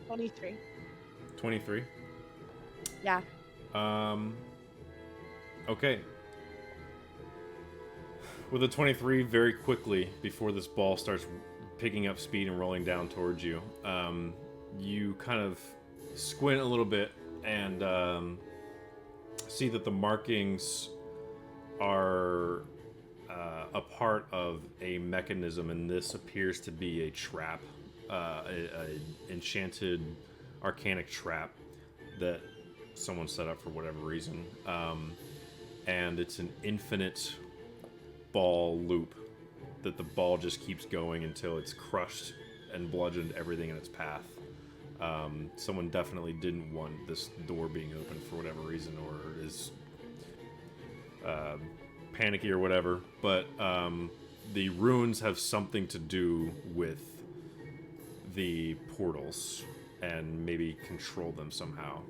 $23. 23. Yeah. Okay. With a 23, very quickly, before this ball starts picking up speed and rolling down towards you, you kind of squint a little bit and see that the markings are a part of a mechanism, and this appears to be a trap, a enchanted arcanic trap that someone set up for whatever reason, and it's an infinite ball loop that the ball just keeps going until it's crushed and bludgeoned everything in its path. Someone definitely didn't want this door being open for whatever reason, or is panicky or whatever, but the runes have something to do with the portals and maybe control them somehow.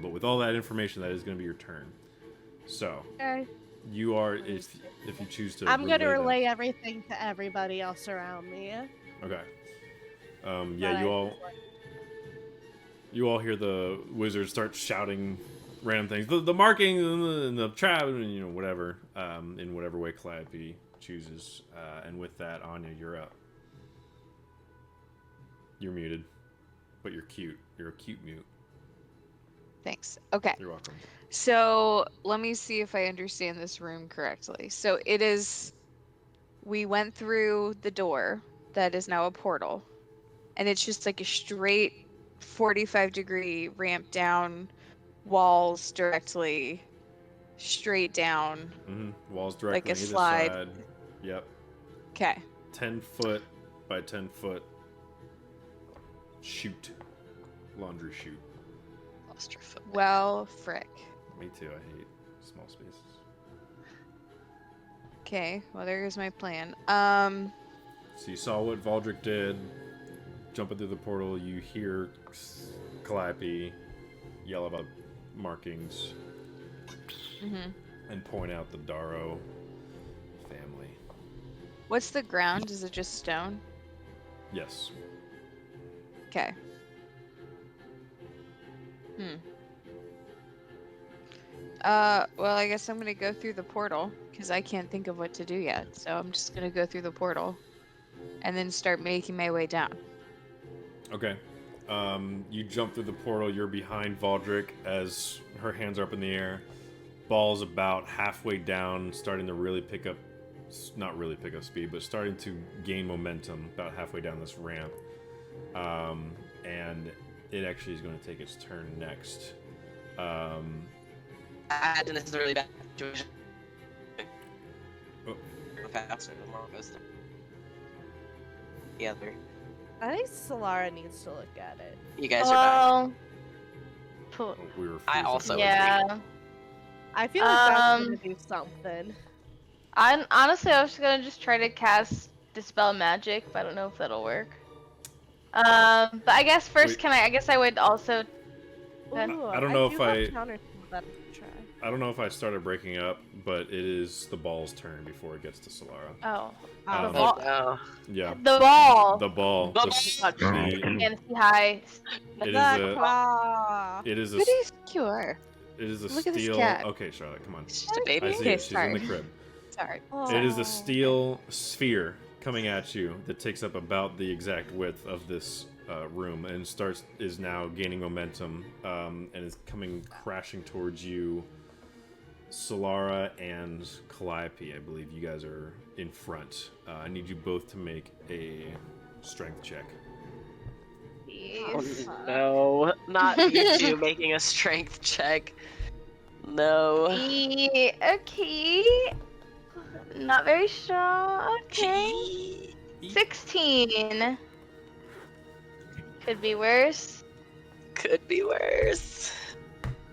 But with all that information, that is going to be your turn. So Okay. you are, if you choose to, I'm gonna that. relay everything to everybody else around me. Okay. Yeah, you all hear the wizard start shouting random things. The marking and the trap, and whatever, in whatever way Calliope chooses. And with that, Anya, you're up. You're muted, but you're cute. You're a cute mute. Thanks. Okay. You're welcome. So let me see if I understand this room correctly. So it is, we went through the door that is now a portal, and it's just like a straight 45-degree ramp down, walls directly straight down. Mm-hmm. Walls directly Like a either slide. side. Yep. Okay. 10 foot by 10 foot chute. Laundry chute. Lost your foot. Well, frick. Me too, I hate small spaces. Okay, well there goes my plan. So you saw what Valdrick did, jumping through the portal. You hear Calliope yell about markings and point out the Darrow family. What's the ground? Is it just stone? Yes. Okay. Well, I guess I'm gonna go through the portal because I can't think of what to do yet. So I'm just gonna go through the portal and then start making my way down. Okay. You jump through the portal. You're behind Valdrick as her hands are up in the air. Ball's about halfway down, starting to really pick up, not really pick up speed, but starting to gain momentum about halfway down this ramp. And it actually is going to take its turn next. And this is a really bad situation. Oh. Go faster, the more it goes together. I think Solara needs to look at it. You guys are back. Well, We were I freezing. also yeah. I feel like that's gonna do something. Honestly, I was gonna just try to cast Dispel Magic, but I don't know if that'll work. But I guess first, Wait. I guess I would also. Okay. Ooh, I don't know do if have I- counter that I can try. I don't know if I started breaking up, but it is the ball's turn before it gets to Solara. Oh. Um, The ball. Oh, Yeah. The ball. The ball. The Fantasy high. It is The a. claw. It is a. Who do you think you are? It is a Look at this steel. cat. Okay, Charlotte, come on. it's just a baby. I see Okay, it. She's in the sorry. crib. Sorry. It is Oh. a steel sphere coming at you that takes up about the exact width of this room and is now gaining momentum and is coming crashing towards you. Solara and Calliope, I believe you guys are in front. I need you both to make a strength check. Oh, no, not you two making a strength check. No. Okay. Not very strong. Okay. 16. Could be worse. Could be worse.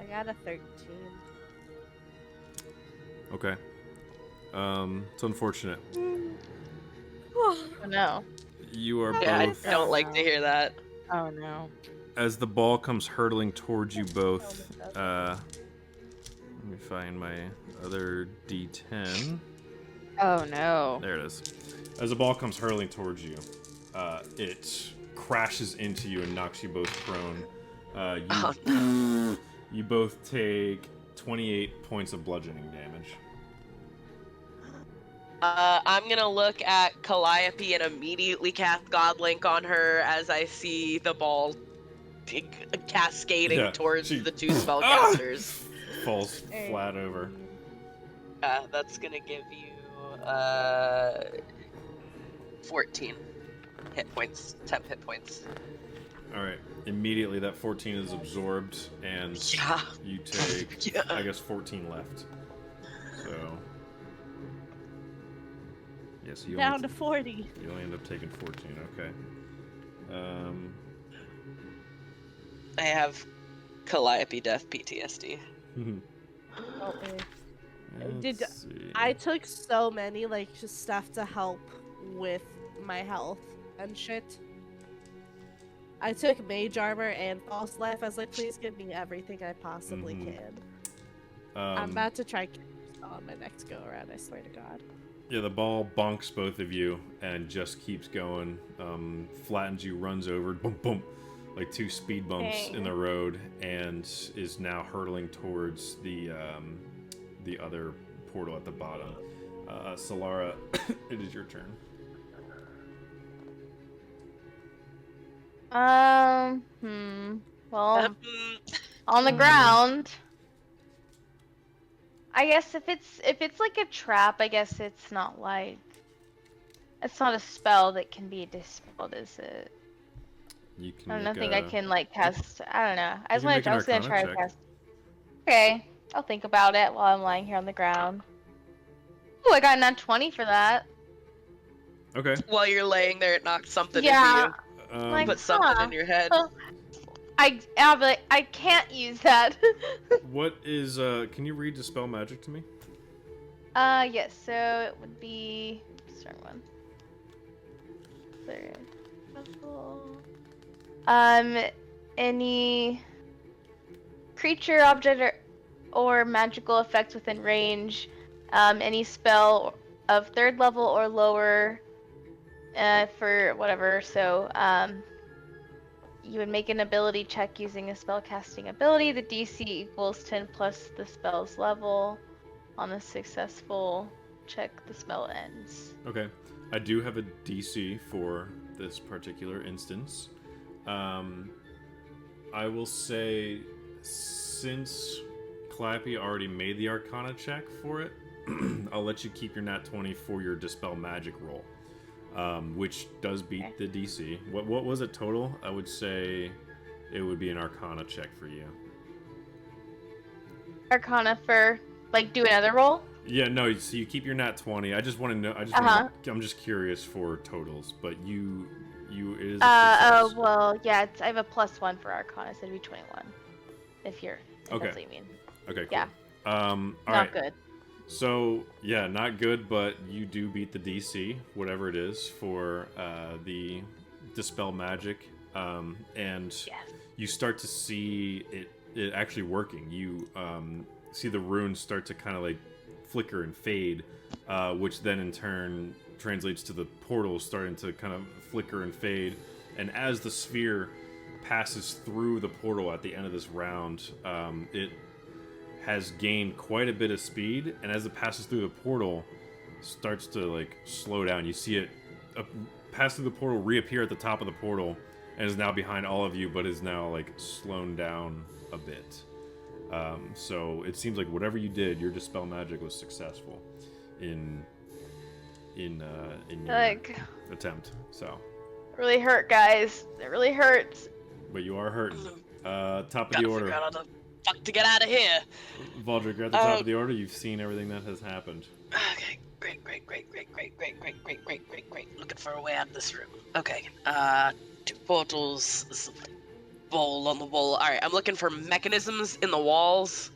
I got a 13. Okay. It's unfortunate. Oh no. You are Yeah, both. I don't like to hear that. Oh no. As the ball comes hurtling towards you both, let me find my other D10. Oh no. There it is. As the ball comes hurling towards you, it crashes into you and knocks you both prone. You both take 28 points of bludgeoning damage. I'm gonna look at Calliope and immediately cast Godlink on her as I see the ball cascading towards the two spellcasters. Falls flat over. That's gonna give you 14 hit points, temp hit points. Alright, immediately that 14 is absorbed, and you take, I guess, 14 left. So, yes, you down to 40. You only end up taking 14, okay. I have Calliope Death PTSD. I took so many just stuff to help with my health and shit. I took mage armor and false life. I was like, please give me everything I possibly can. I'm about to try on my next go around, I swear to God. Yeah, the ball bonks both of you and just keeps going. Flattens you, runs over, boom, boom, like 2 speed bumps in the road, and is now hurtling towards the other portal at the bottom. Solara, it is your turn. Well, on the ground. I guess if it's like a trap, I guess it's not a spell that can be dispelled, is it? You can I don't think I can cast. I don't know. I was gonna try to cast. Okay, I'll think about it while I'm lying here on the ground. Ooh, I got a nat 20 for that. Okay. While you're laying there, it knocked something into you. Like, put something in your head. I can't use that. What is, can you read Dispel Magic to me? Yes, so it would be, start one. Any creature, object, or magical effects within range, any spell of 3rd level or lower, for whatever, so, you would make an ability check using a spellcasting ability. The DC equals 10 plus the spell's level. On a successful check, the spell ends. Okay. I do have a DC for this particular instance. I will say, since Clappy already made the Arcana check for it, I'll let you keep your nat 20 for your Dispel Magic roll. Which does beat the DC. What was it total? I would say it would be an Arcana check for you. Arcana for, do another roll? Yeah, no, so you keep your nat 20. I just want to know, I'm just curious for totals, but it is a success. Well, yeah, I have a +1 for Arcana, so it'd be 21. If that's what you mean. Okay, cool. Yeah. All Not good. So, yeah, not good, but you do beat the DC, whatever it is, for the Dispel Magic. And you start to see it actually working. You see the runes start to kind of flicker and fade, which then in turn translates to the portal starting to kind of flicker and fade. And as the sphere passes through the portal at the end of this round, it has gained quite a bit of speed, and as it passes through the portal, starts to slow down. You see it pass through the portal, reappear at the top of the portal, and is now behind all of you, but is now slowed down a bit. So it seems like whatever you did, your Dispel Magic was successful in your attempt. So it really hurt, guys. It really hurts. But you are hurting. Top of the order. Fuck to get out of here. Valdrick, you're at the top of the order. You've seen everything that has happened. Okay. Great. Looking for a way out of this room. Okay. 2 portals. This is a bowl on the wall. All right. I'm looking for mechanisms in the walls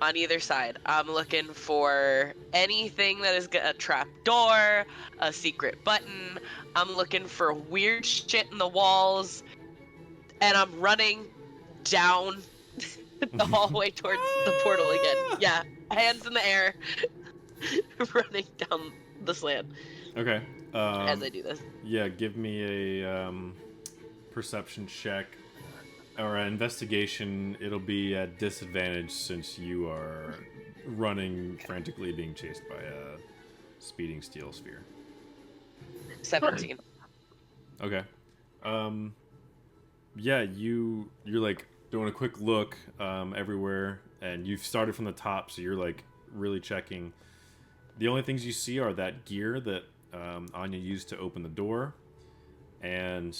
on either side. I'm looking for anything that is a trap door, a secret button. I'm looking for weird shit in the walls, and I'm running down the hallway towards the portal again. Yeah, hands in the air, running down the slant. Okay. As I do this. Yeah, give me a perception check or an investigation. It'll be at disadvantage since you are running frantically, being chased by a speeding steel sphere. 17. Okay. Yeah, you're like doing a quick look everywhere, and you've started from the top, so you're like really checking. The only things you see are that gear that Aine used to open the door, and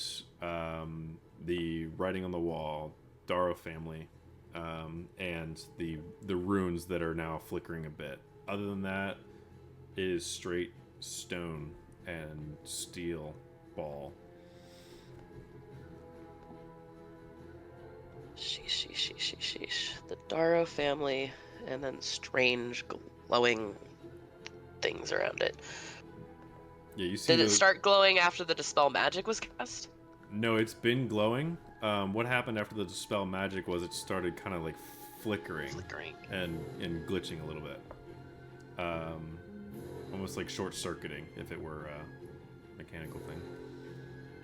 the writing on the wall, Darrow family, and the runes that are now flickering a bit. Other than that, it is straight stone and steel ball. Sheesh. The Darrow family, and then strange glowing things around it. Yeah, you see. Did it start glowing after the Dispel Magic was cast? No, it's been glowing. What happened after the Dispel Magic was it started kind of like flickering and glitching a little bit. Almost like short-circuiting if it were a mechanical thing.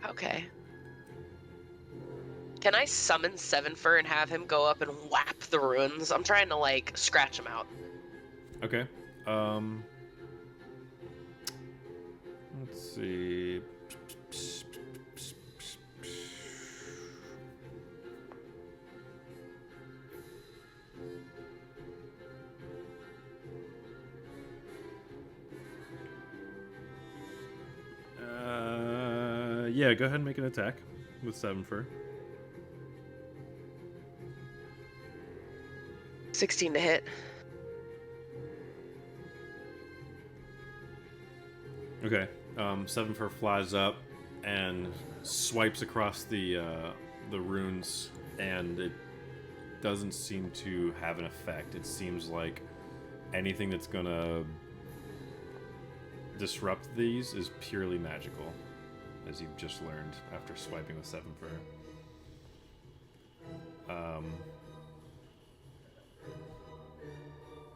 Okay. Can I summon Sevenfur and have him go up and whap the ruins? I'm trying to, like, scratch them out. Okay. Let's see. Yeah, go ahead and make an attack with Sevenfur. 16 to hit. Okay. Sevenfur flies up and swipes across the runes, and it doesn't seem to have an effect. It seems like anything that's gonna disrupt these is purely magical, as you've just learned after swiping with Sevenfur.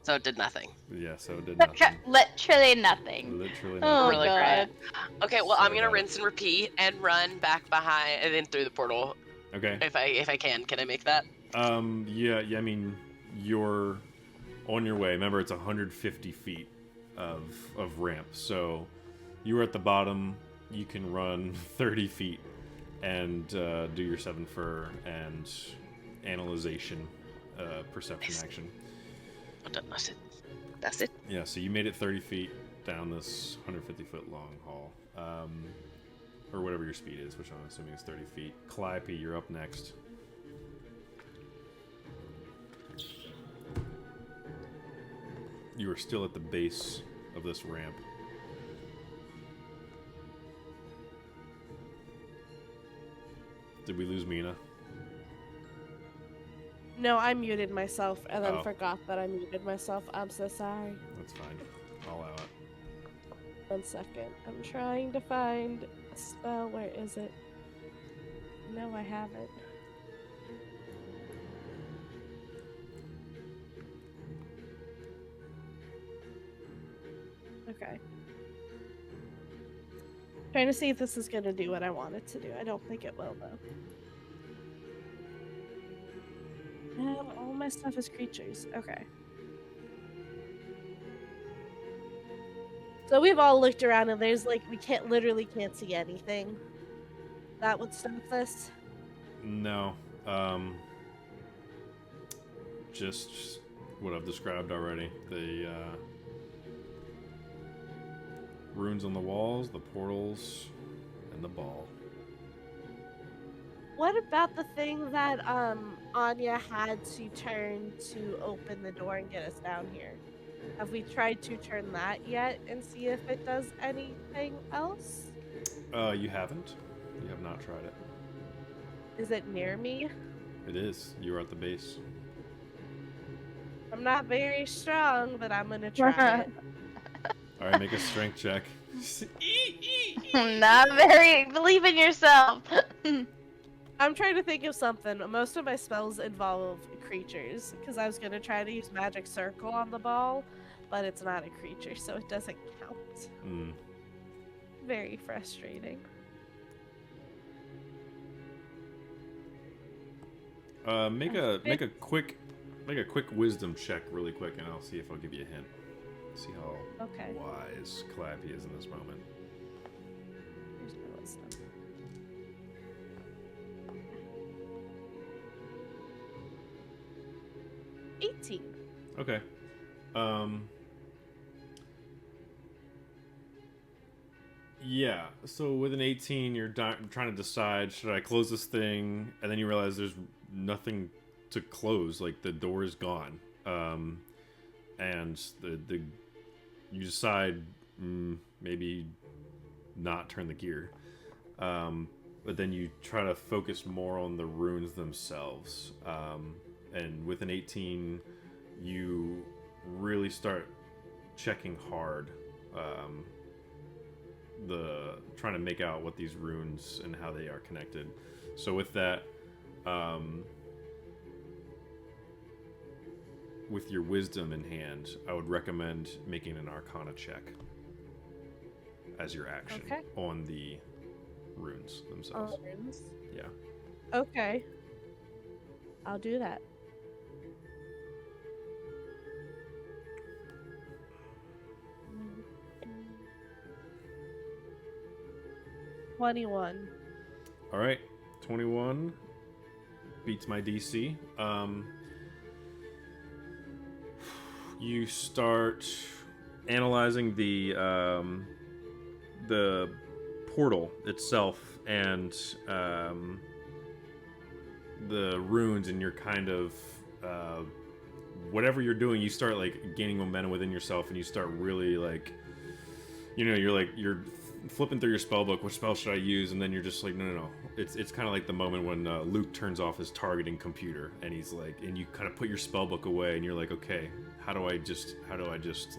So it did nothing. Yeah, so it did nothing. Literally nothing. Literally Oh, nothing. Really God. great. Okay, well, I'm gonna rinse and repeat and run back behind and then through the portal. Okay. If I can I make that? Yeah, I mean, you're on your way. Remember, it's 150 feet of ramp, so you were at the bottom. You can run 30 feet and do your Sevenfur and analyzation perception action. That's it. Yeah, so you made it 30 feet down this 150-foot long hall. Or whatever your speed is, which I'm assuming is 30 feet. Calliope, you're up next. You are still at the base of this ramp. Did we lose Mina? No, I muted myself and then Oh. forgot that I muted myself. I'm so sorry. That's fine. I'll allow it. 1 second. I'm trying to find a spell. Where is it? No, I haven't. Okay. Trying to see if this is gonna do what I want it to do. I don't think it will, though. All my stuff is creatures. Okay. So we've all looked around and there's like, we literally can't see anything. That would stop this? No. Just what I've described already. The runes on the walls, the portals, and the ball. What about the thing that Anya had to turn to open the door and get us down here? Have we tried to turn that yet and see if it does anything else? You haven't. You have not tried it. Is it near me? It is. You are at the base. I'm not very strong, but I'm gonna try it. All right, make a strength check. Not very. Believe in yourself. I'm trying to think of something. Most of my spells involve creatures, because I was gonna try to use magic circle on the ball, but it's not a creature, so it doesn't count. Very frustrating. Make a quick wisdom check really quick, and I'll see if I'll give you a hint. See how wise Clappy is in this moment. Here's my wisdom. 18. Okay. Yeah, so with an 18, you're trying to decide, should I close this thing? And then you realize there's nothing to close, like the door is gone. And you decide maybe not turn the gear. But then you try to focus more on the runes themselves. And with an 18, you really start checking hard. Trying to make out what these runes and how they are connected. So with that, with your wisdom in hand, I would recommend making an Arcana check as your action on the runes themselves. Runes? Yeah. Okay. I'll do that. $21. All right, 21 beats my DC. You start analyzing the portal itself and the runes, and you're kind of whatever you're doing, you start like gaining momentum within yourself, and you start really like, you're flipping through your spell book, which spell should I use? And then you're just like, no. It's kind of like the moment when Luke turns off his targeting computer, and he's like, and you kind of put your spell book away, and you're like, okay, how do I just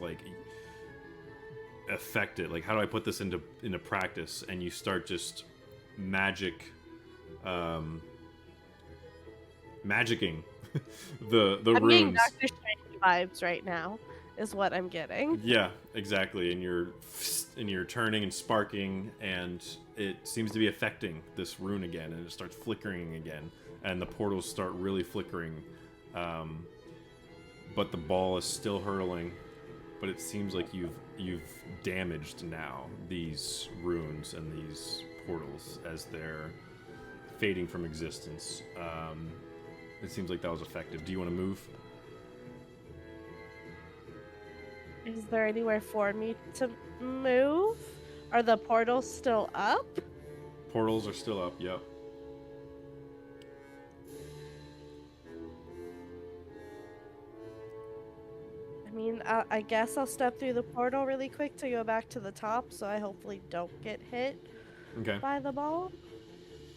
like affect it? Like, how do I put this into practice? And you start just magicking the I'm runes. getting Doctor Strange vibes right now, is what I'm getting. Yeah, exactly. And you're turning and sparking, and it seems to be affecting this rune again, and it starts flickering again, and the portals start really flickering. But the ball is still hurtling, but it seems like you've damaged now these runes and these portals as they're fading from existence. It seems like that was effective. Do you want to move? Is there anywhere for me to move? Are the portals still up? Portals are still up, yep. I mean, I guess I'll step through the portal really quick to go back to the top, so I hopefully don't get hit by the ball.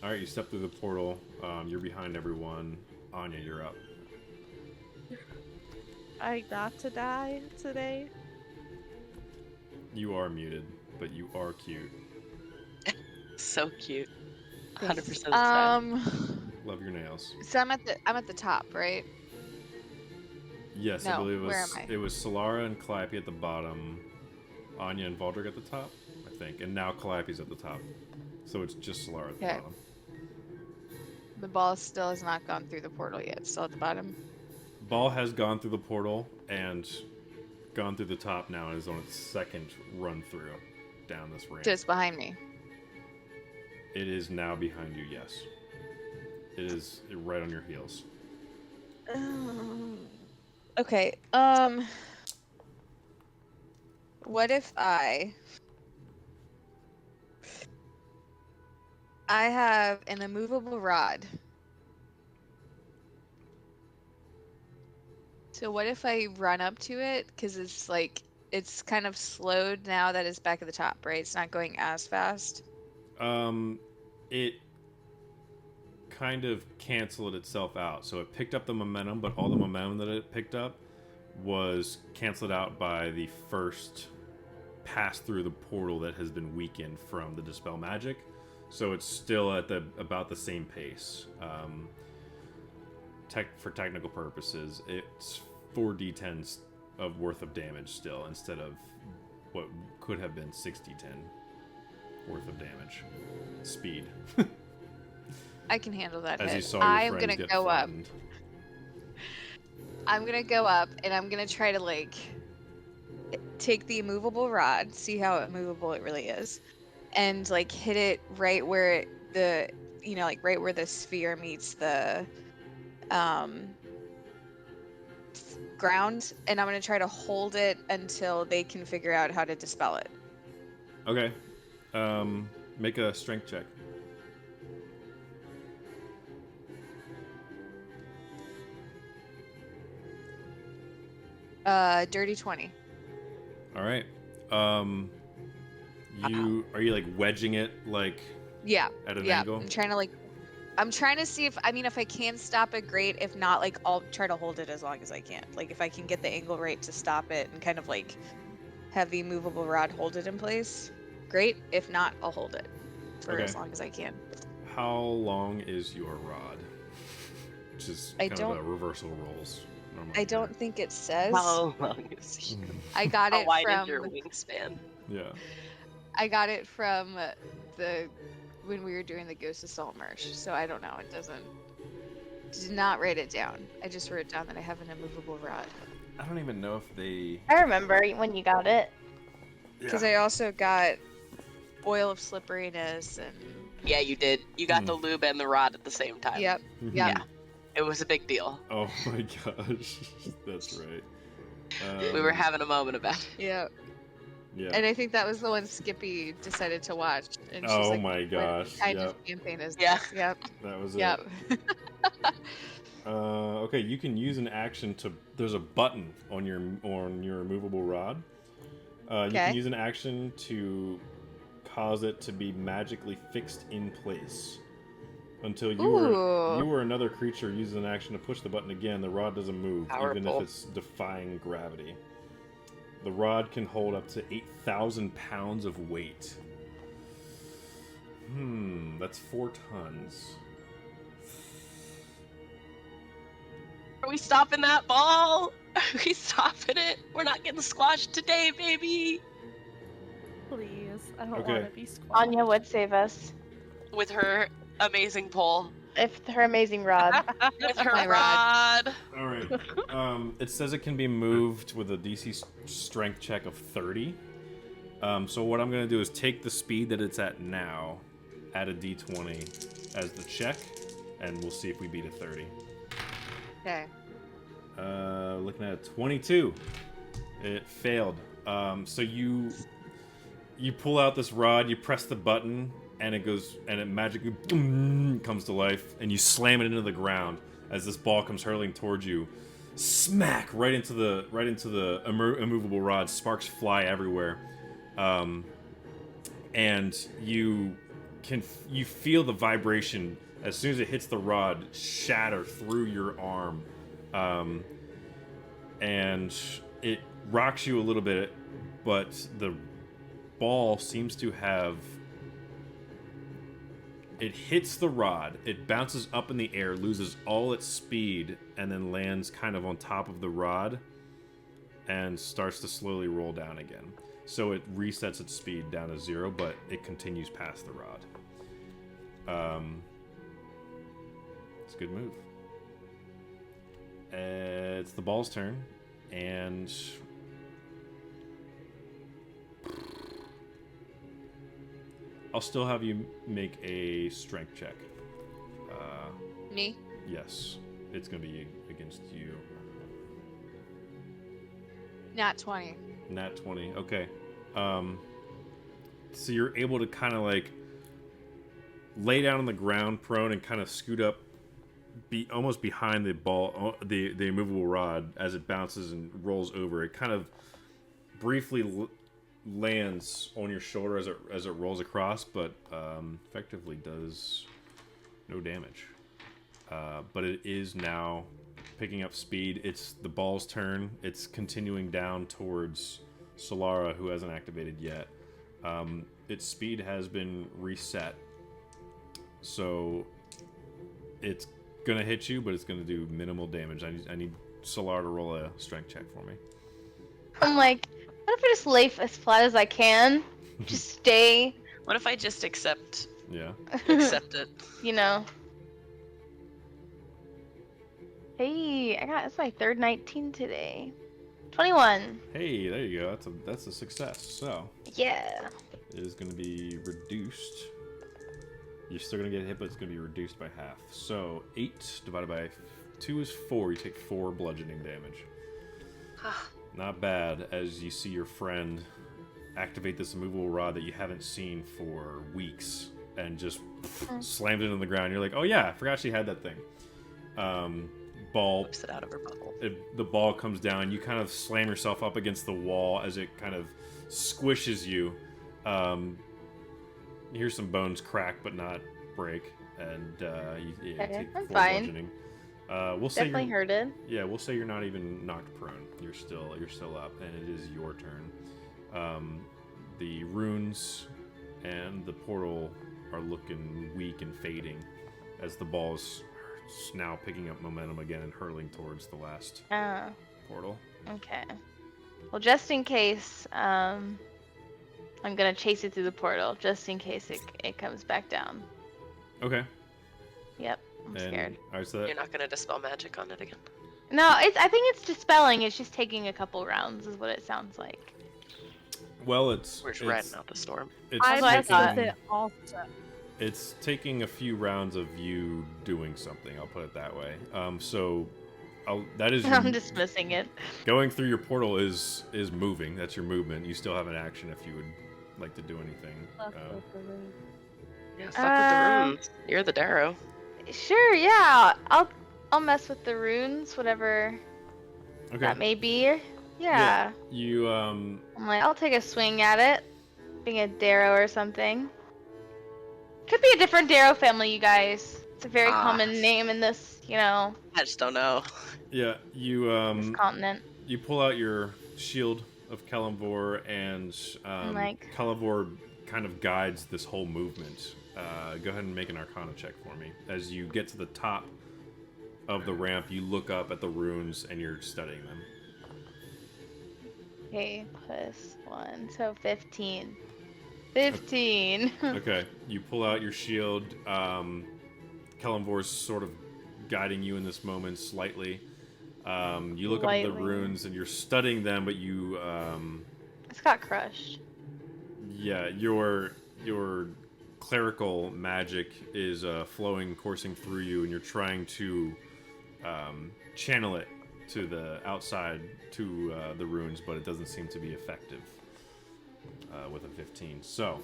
Alright, you step through the portal. You're behind everyone. Anya, you're up. I got to die today. You are muted, but you are cute. So cute. 100% of the time. Love your nails. So I'm at the top, right? Yes, No, I believe where am I? it was Solara and Calliope at the bottom, Anya and Valdric at the top, I think, and now Calliope's at the top. So it's just Solara at the bottom. The ball still has not gone through the portal yet. It's still at the bottom. Ball has gone through the portal and gone through the top now and is on its second run through down this ramp. Just behind me. It is now behind you, yes. It is right on your heels. Okay. What if I have an immovable rod So what if I run up to it? Because it's like, it's kind of slowed now that it's back at the top, right? It's not going as fast. It kind of canceled itself out. So it picked up the momentum, but all the momentum that it picked up was canceled out by the first pass through the portal that has been weakened from the Dispel Magic. So it's still at about the same pace. For technical purposes, it's 4d10s of worth of damage still, instead of what could have been 6d10 worth of damage. Speed. I can handle that As hit. you saw your I'm friends gonna get go up. flattened. I'm gonna go up and I'm gonna try to like take the immovable rod, see how immovable it really is, and like hit it right where right where the sphere meets the ground, and I'm gonna try to hold it until they can figure out how to dispel it. Okay. Make a strength check. Dirty 20. All right. Are you like wedging it like Yeah. at an Yeah. angle? I'm trying to see if I can stop it, great. If not, like I'll try to hold it as long as I can. Like if I can get the angle right to stop it and kind of like have the movable rod hold it in place, great. If not, I'll hold it for as long as I can. How long is your rod? Which is kind of a reversal rolls. I don't think it says. How long is he? I got How it wide from is your wingspan? Yeah. I got it from when we were doing the Ghost Assault merch, so I don't know. Did not write it down. I just wrote down that I have an immovable rod. I don't even know if they... I remember when you got it. Because I also got oil of slipperiness and... Yeah, you did. You got the lube and the rod at the same time. Yep. Mhm. Yep. Yeah. It was a big deal. Oh my gosh. That's right. We were having a moment about it. Yeah. Yeah. And I think that was the one Skippy decided to watch. And she's like, my gosh. What kind of campaign is Yeah. this? Yep. That was Yep. it. Okay, you can use an action to... There's a button on your immovable rod. You can use an action to cause it to be magically fixed in place. Until you or another creature uses an action to push the button again, the rod doesn't move, even if it's defying gravity. The rod can hold up to 8,000 pounds of weight. That's 4 tons. Are we stopping that ball? Are we stopping it? We're not getting squashed today, baby. Please, I don't Okay. want to be squashed. Anya would save us With her amazing pole. if her amazing rod. With her My rod. All right. It says it can be moved with a DC strength check of 30. So what I'm going to do is take the speed that it's at now, add a d20 as the check, and we'll see if we beat a 30. Okay. Looking at a 22. It failed. So you pull out this rod, you press the button, and it goes, and it magically boom, comes to life, and you slam it into the ground as this ball comes hurtling towards you. Smack right into the immovable rod. Sparks fly everywhere, and you feel the vibration as soon as it hits the rod shatter through your arm, and it rocks you a little bit, but the ball seems to have... It hits the rod, it bounces up in the air, loses all its speed, and then lands kind of on top of the rod and starts to slowly roll down again. So it resets its speed down to 0, but it continues past the rod. It's a good move. It's the ball's turn, and... I'll still have you make a strength check. Me? Yes. It's going to be against you. Nat 20. Nat 20. Okay. So you're able to kind of like lay down on the ground prone and kind of scoot up almost behind the ball, the immovable rod, as it bounces and rolls over. It kind of briefly lands on your shoulder as it rolls across, but effectively does no damage. But it is now picking up speed. It's the ball's turn. It's continuing down towards Solara, who hasn't activated yet. Its speed has been reset, so it's gonna hit you, but it's gonna do minimal damage. I need Solara to roll a strength check for me. I'm like, what if I just lay as flat as I can? Just stay. What if I just accept Yeah. it? You know. Hey, it's my third 19 today. 21. Hey, there you go. That's a success. So Yeah. it is going to be reduced. You're still going to get hit, but it's going to be reduced by half. So 8 divided by 2 is 4. You take 4 bludgeoning damage. Not bad, as you see your friend activate this immovable rod that you haven't seen for weeks, and just slammed it on the ground. You're like, oh yeah, I forgot she had that thing. Ball Whips it out of her bubble. The ball comes down. You kind of slam yourself up against the wall as it kind of squishes you. You hear some bones crack, but not break, and you take 4 bludgeoning. We'll say Definitely hurted. Yeah, we'll say you're not even knocked prone. You're still up, and it is your turn. The runes and the portal are looking weak and fading as the ball's now picking up momentum again and hurling towards the last portal. Okay. Well, just in case, I'm gonna chase it through the portal, just in case it comes back down. Okay. Yep, I'm scared. Alright, so You're not gonna dispel magic on it again. No, I think it's dispelling. It's just taking a couple rounds, is what it sounds like. well, We're just riding out the storm. I messed with thought. it also. It's taking a few rounds of you doing something. I'll put it that way. That is I'm dismissing it. going through your portal is moving. That's your movement. You still have an action if you would like to do anything. Yeah, fuck with the runes. You're the Darrow. Sure, yeah. I'll mess with the runes, whatever Okay. that may be. Yeah. You I'm like, I'll take a swing at it. Being a Darrow or something. Could be a different Darrow family, you guys. It's a very common name in this, I just don't know. Yeah, this continent. you pull out your shield of Kalimvor, and Kalimvor kind of guides this whole movement. Go ahead and make an Arcana check for me. As you get to the top of the ramp, you look up at the runes and you're studying them. Okay, +1, so 15. 15. Okay, you pull out your shield. Kalimvor's sort of guiding you in this moment slightly. You look up at the runes and you're studying them, but you It's got crushed. yeah, your clerical magic is coursing through you, and you're trying to channel it to the outside to the runes, but it doesn't seem to be effective with a 15. So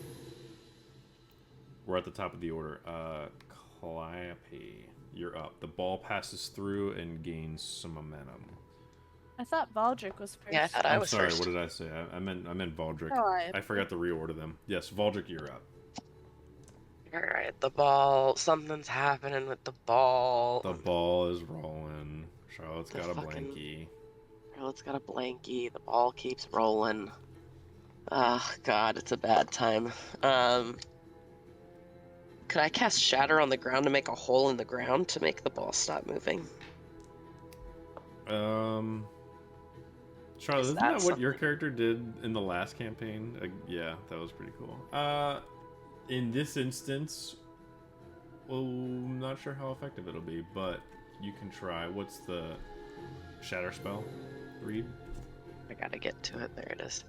we're at the top of the order. Calliope, you're up. The ball passes through and gains some momentum. I thought Valdric was first. Yeah, I thought I I'm was sorry. first. What did I say? I meant Valdric. Oh, I forgot to reorder them. Yes, Valdric, you're up. Alright, the ball. Something's happening with the ball. The ball is rolling. Charlotte's The got a fucking- blankie. Charlotte's got a blankie. The ball keeps rolling. Ah, God, it's a bad time. Could I cast Shatter on the ground to make a hole in the ground to make the ball stop moving? Charlotte, Is isn't that that what your character did in the last campaign? Yeah, that was pretty cool. In this instance, well, I'm not sure how effective it'll be, but you can try. What's the shatter spell? Read. I gotta get to it. There it is.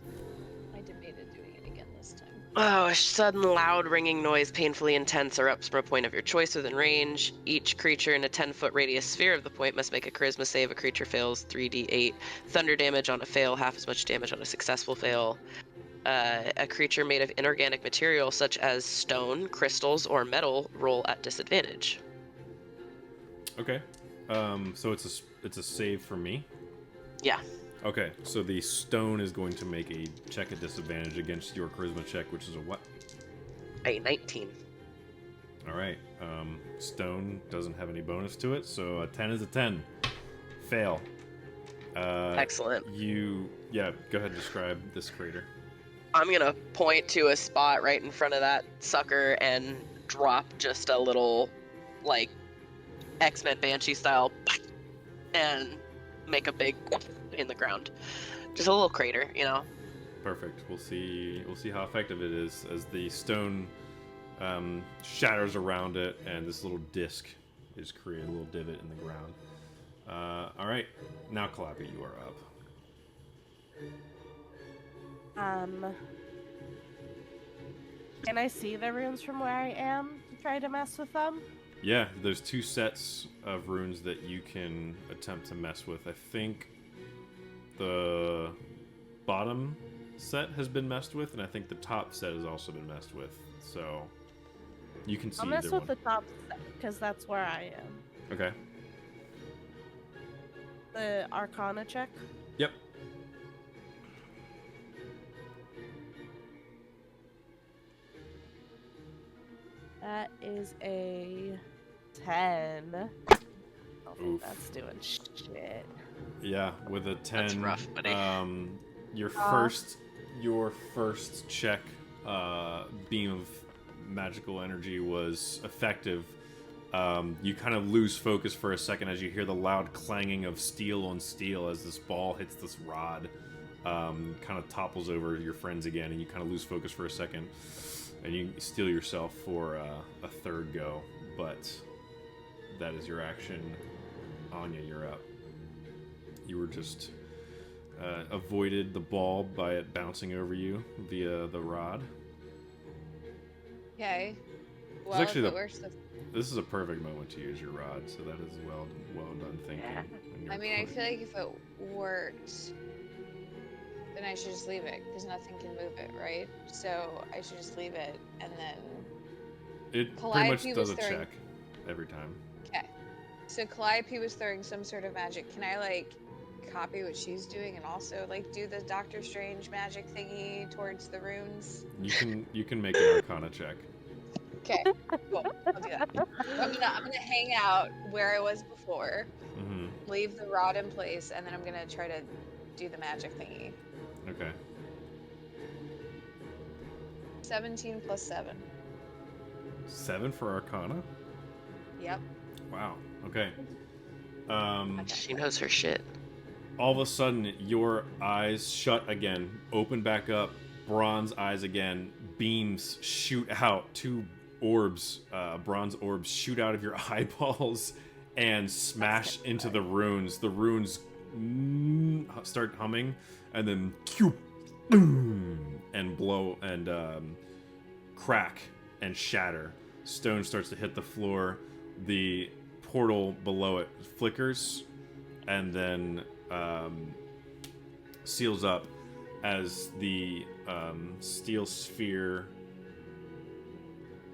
I debated doing it again this time. Oh, a sudden loud ringing noise, painfully intense, erupts from a point of your choice within range. Each creature in a 10-foot radius sphere of the point must make a charisma save. A creature fails 3d8 thunder damage on a fail, half as much damage on a successful fail. A creature made of inorganic material such as stone, crystals, or metal roll at disadvantage. Okay. So it's a save for me. Yeah. Okay, so the stone is going to make a check at disadvantage against your charisma check, which is a what? A 19. All right. Stone doesn't have any bonus to it, so a 10 is a 10. Fail. Excellent. Yeah, go ahead and describe this crater. I'm gonna point to a spot right in front of that sucker and drop just a little, like, X-Men Banshee style, and make a big in the ground. Just a little crater, you know. Perfect. We'll see how effective it is as the stone shatters around it, and this little disc is creating a little divot in the ground. All right, now Calliope, you are up. Can I see the runes from where I am to try to mess with them? Yeah, there's 2 sets of runes that you can attempt to mess with. I think the bottom set has been messed with, and I think the top set has also been messed with. So you can see I'll mess either with one. the top set because that's where I am. Okay. The Arcana check. Yep. That is a 10. I don't think Oof. that's doing shit. Yeah, with a 10. That's rough, buddy. Your first check, beam of magical energy was effective. You kind of lose focus for a second as you hear the loud clanging of steel on steel as this ball hits this rod, kind of topples over your friends again, and you kind of lose focus for a second, and you steel yourself for a third go, but that is your action. Anya, you're up. You were just avoided the ball by it bouncing over you via the rod. Okay. Well, actually if it works, This is a perfect moment to use your rod, so that is well done thinking. Yeah. on your I mean, I part. feel like if it worked, then I should just leave it because nothing can move it, right? So I should just leave it, and then It pretty Calliope much was does a throwing- check every time. okay. So Calliope was throwing some sort of magic. Can I like copy what she's doing and also like do the Doctor Strange magic thingy towards the runes? You can make an Arcana check. Okay, cool. I'll do that. I'm gonna hang out where I was before, Mm-hmm. leave the rod in place, and then I'm gonna try to do the magic thingy. Okay. 17 plus 7. 7 for Arcana. Yep. Wow. Okay. She knows her shit. All of a sudden, your eyes shut again, open back up, bronze eyes again. Beams shoot out. 2 orbs, bronze orbs, shoot out of your eyeballs and smash into the runes. The runes start humming, and then and blow and crack and shatter. Stone starts to hit the floor. The portal below it flickers, and then seals up as the steel sphere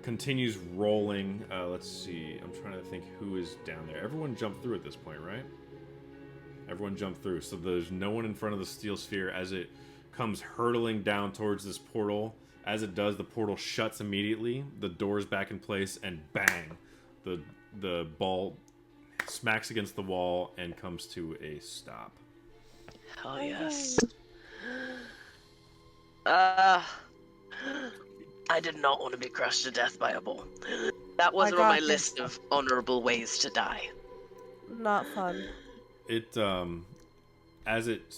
continues rolling. Let's see. I'm trying to think who is down there. Everyone jumped through at this point, right? Everyone jumped through. So there's no one in front of the steel sphere as it comes hurtling down towards this portal. As it does, the portal shuts immediately. The door's back in place, and bang! The ball smacks against the wall and comes to a stop. Hell yes. I did not want to be crushed to death by a bull. That wasn't on my list of honorable ways to die. Not fun. It as it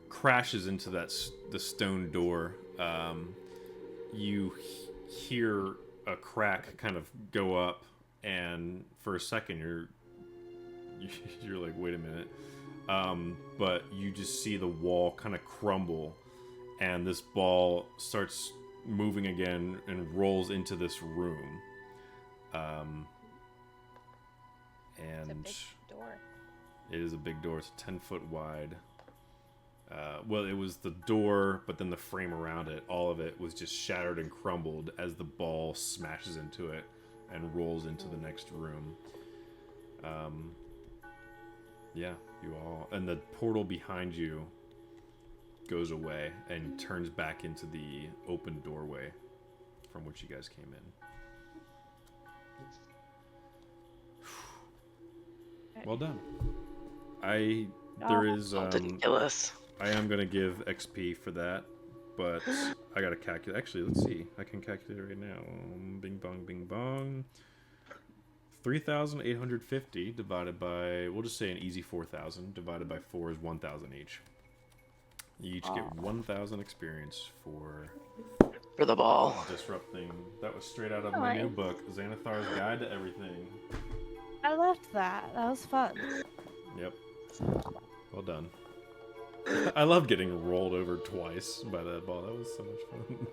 crashes into the stone door, you hear a crack kind of go up, and for a second you're like, wait a minute, but you just see the wall kind of crumble, and this ball starts moving again and rolls into this room, It's a and big door. it is a big door. It's 10 foot wide. Well, it was the door, but then the frame around it, all of it was just shattered and crumbled as the ball smashes into it and rolls into the next room. Yeah, you all, and the portal behind you goes away and turns back into the open doorway from which you guys came in. Well done. There is Didn't kill us. I am gonna give XP for that, but I gotta calculate. Actually, let's see. I can calculate it right now. Bing bong, bing bong. 3,850 divided by, we'll just say an easy 4,000 divided by 4 is 1,000 each. You each get 1,000 experience for the ball. disrupting. That was straight out of my new book, Xanathar's Guide to Everything. I loved that. That was fun. Yep. Well done. I love getting rolled over twice by that ball. That was so much fun.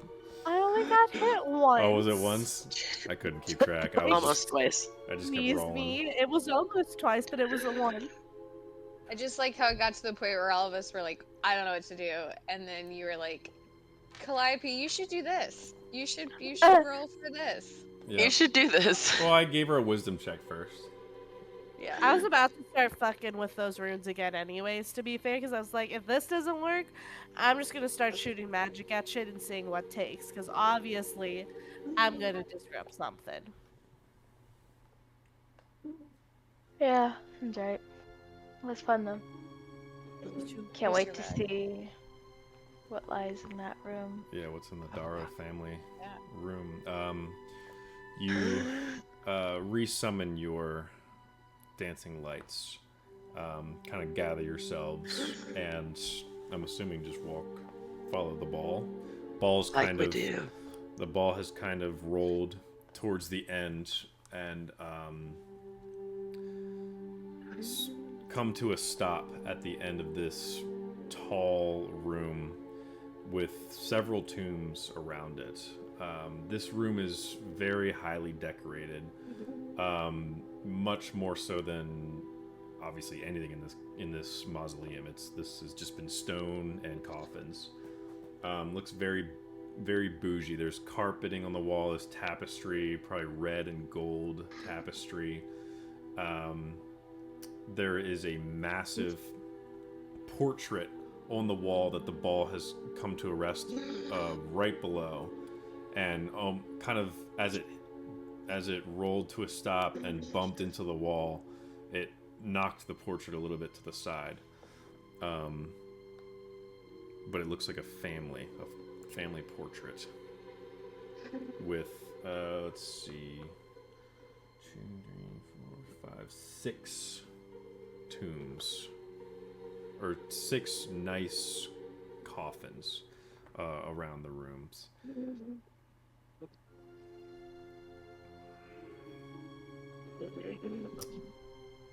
I only got hit once. Oh, was it once? I couldn't keep track. I was Almost twice. I just kept rolling. It was almost twice, but it was a one. I just like how it got to the point where all of us were like, I don't know what to do, and then you were like, Calliope, you should do this. You should roll for this. Yeah. You should do this. Well, I gave her a wisdom check first. Yeah. I was about to start fucking with those runes again anyways, to be fair, because I was like, if this doesn't work, I'm just going to start shooting magic at shit and seeing what takes, because obviously, I'm going to disrupt something. Yeah, that's right. It was fun though. Can't wait to see what lies in that room. Yeah, what's in the Darrow family room. You resummon your dancing lights, kind of gather yourselves, and I'm assuming just follow the ball. The ball has kind of rolled towards the end and come to a stop at the end of this tall room with several tombs around it. This room is very highly decorated, much more so than obviously anything in this mausoleum. This has just been stone and coffins. Looks very, very bougie. There's carpeting on the wall. There's tapestry, probably red and gold tapestry. There is a massive portrait on the wall that the ball has come to a rest right below, and kind of as it rolled to a stop and bumped into the wall, it knocked the portrait a little bit to the side. But it looks like a family portrait with let's see, 2, 3, 4, 5, 6 tombs, or 6 nice coffins around the rooms.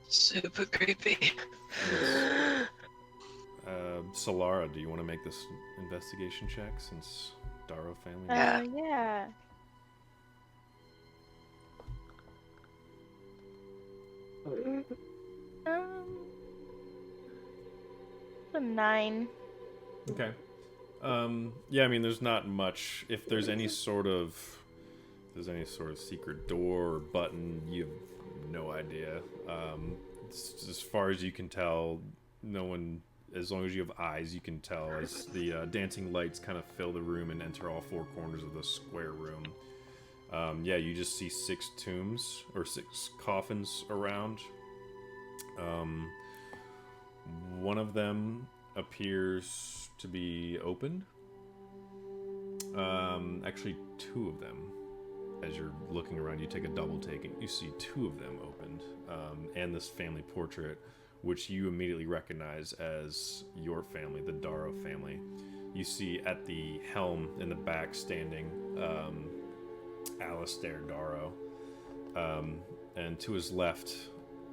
Super creepy. Solara, do you want to make this investigation check since Darrow family? Yeah. A 9. Okay. Yeah, I mean, there's not much. If there's any sort of secret door or button, you have no idea. As far as you can tell, no one. As long as you have eyes, you can tell as the dancing lights kind of fill the room and enter all 4 corners of the square room. Yeah, you just see 6 tombs or 6 coffins around. One of them appears to be opened. Actually, 2 of them. As you're looking around, you take a double take and you see 2 of them opened, and this family portrait, which you immediately recognize as your family, the Darrow family. You see at the helm in the back standing Alistair Darrow, and to his left,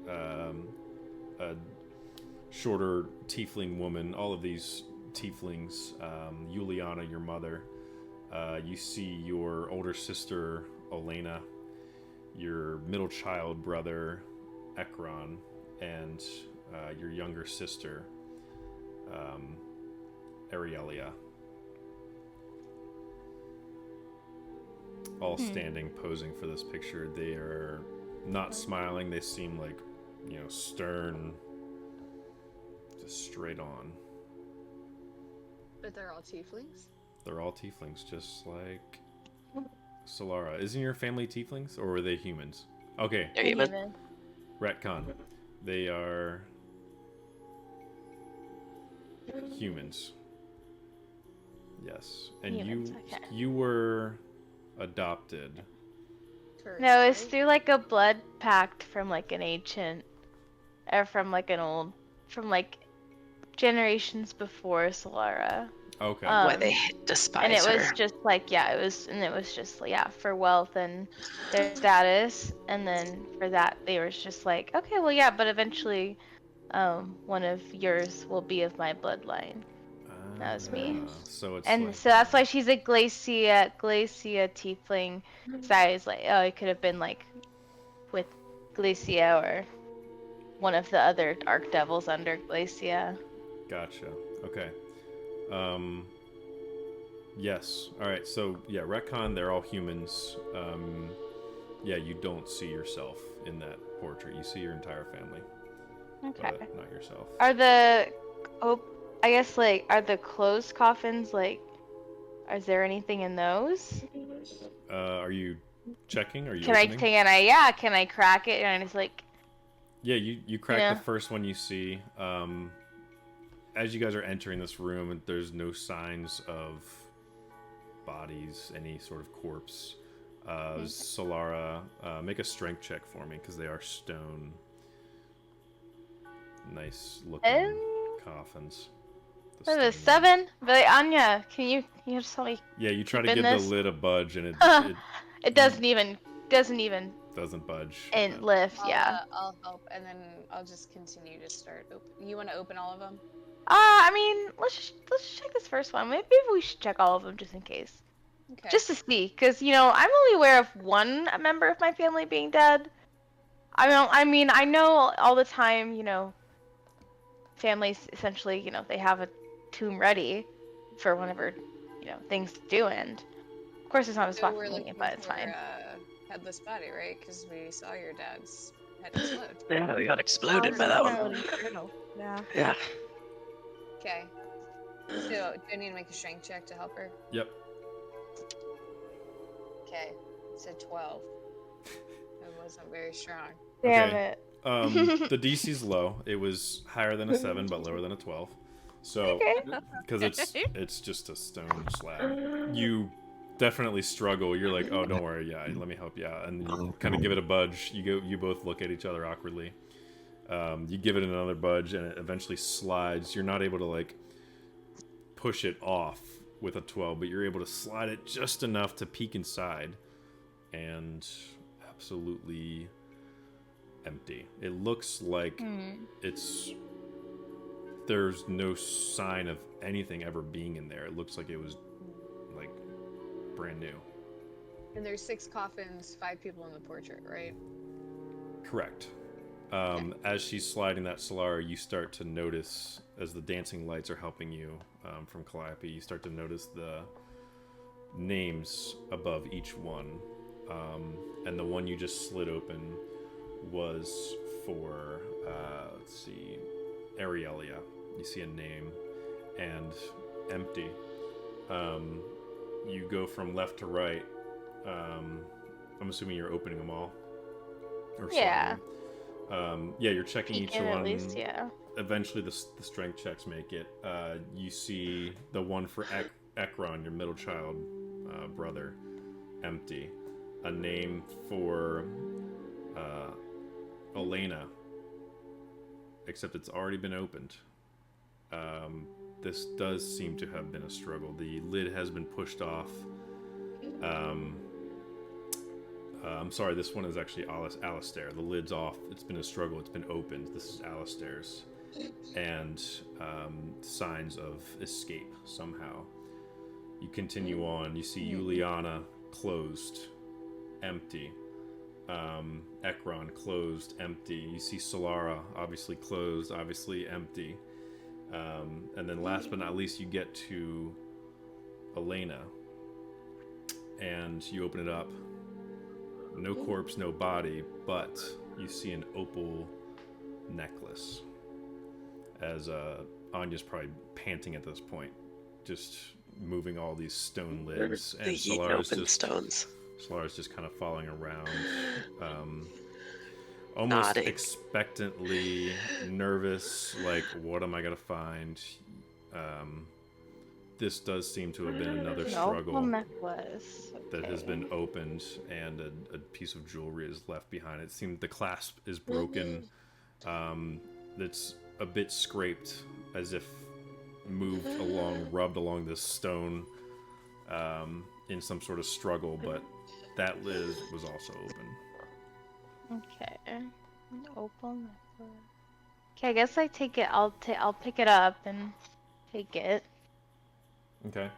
a shorter tiefling woman. All of these tieflings, Juliana, your mother. You see your older sister, Elena, your middle child brother, Ekron, and your younger sister, Arielia. All standing, posing for this picture. They are not smiling. They seem like stern, just straight on. But they're all tieflings? They're all tieflings, just like Solara. Isn't your family tieflings, or were they humans? Okay, They're human. retcon. They are humans. Yes, and Humans, okay. you were adopted. First, No, it's right? through like a blood pact from like an ancient, or from like an old, from like generations before Solara. Okay. Why Um, they and despise it was her. just like, yeah, it was just yeah, for wealth and their status, and then for that they were just like, okay, well yeah, but eventually, one of yours will be of my bloodline. That was me. So it's And like so that's why she's a Glacia tiefling. So I was like, oh, it could have been like with Glacia or one of the other arc devils under Glacia. Gotcha. Okay. Yes. All right. So yeah, retcon. They're all humans. Yeah, you don't see yourself in that portrait. You see your entire family, Okay. but not yourself. Are the, I guess like, are the closed coffins like, is there anything in those? Are you checking? Are you Can I opening? take yeah, can I crack it and it's like, Yeah, you crack Yeah. the first one you see. As you guys are entering this room, there's no signs of bodies, any sort of corpse. Solara, make a strength check for me, because they are stone. Nice looking coffins. The what is it, stone- 7? But Anya, can you just help me? Yeah, you try to keep in give this? the lid a budge, and it It doesn't even doesn't budge. lift, yeah. I'll help, and then I'll just continue to start. You want to open all of them? I mean, let's check this first one. Maybe we should check all of them just in case. Okay. Just to see, because, I'm only aware of one member of my family being dead. I mean, I know all the time, families essentially, they have a tomb ready for whenever, things do end. Of course, it's not as So we're convenient, looking but it's for fine. headless body, right? Because we saw your dad's head explode. Yeah, we got exploded by that one. Yeah. Yeah. Okay. So do I need to make a strength check to help her? Yep. Okay. It's a 12. It wasn't very strong. Damn Okay. it. The DC's low. It was higher than a 7, but lower than a 12. So, Okay. because it's just a stone slab. You definitely struggle. You're like, oh, don't worry, yeah, let me help you out, and you kind of give it a budge. You both look at each other awkwardly. You give it another budge, and it eventually slides. You're not able to like push it off with a 12, but you're able to slide it just enough to peek inside, and absolutely empty. It looks like there's no sign of anything ever being in there. It looks like it was like brand new. And there's 6 coffins, 5 people in the portrait, right? Correct. As she's sliding that Solara, you start to notice, as the dancing lights are helping you from Calliope, you start to notice the names above each one. And the one you just slid open was for, let's see, Arielia. You see a name, and empty. You go from left to right. I'm assuming you're opening them all. Or Yeah. Yeah, you're checking each Peeking one. at least, yeah. Eventually, the strength checks make it. You see the one for Ekron, your middle child brother, empty. A name for Elena, except it's already been opened. This does seem to have been a struggle. The lid has been pushed off. I'm sorry, this one is actually Alistair. The lid's off. It's been a struggle. It's been opened. This is Alistair's. And signs of escape somehow. You continue on. You see Juliana closed, empty. Ekron closed, empty. You see Solara obviously closed, obviously empty. And then last but not least, you get to Elena. And you open it up. No corpse, no body, but you see an opal necklace. As Anya's probably panting at this point, just moving all these stone lids, and Solara's just kind of following around, almost Nodding. expectantly nervous, like, what am I gonna find? This does seem to have been another struggle necklace. that has been opened, and a piece of jewelry is left behind. It seems the clasp is broken. It's a bit scraped, as if moved along, rubbed along this stone in some sort of struggle, but that lid was also open. Okay. Opal necklace. Okay, I guess I take it. I'll pick it up and take it. Okay.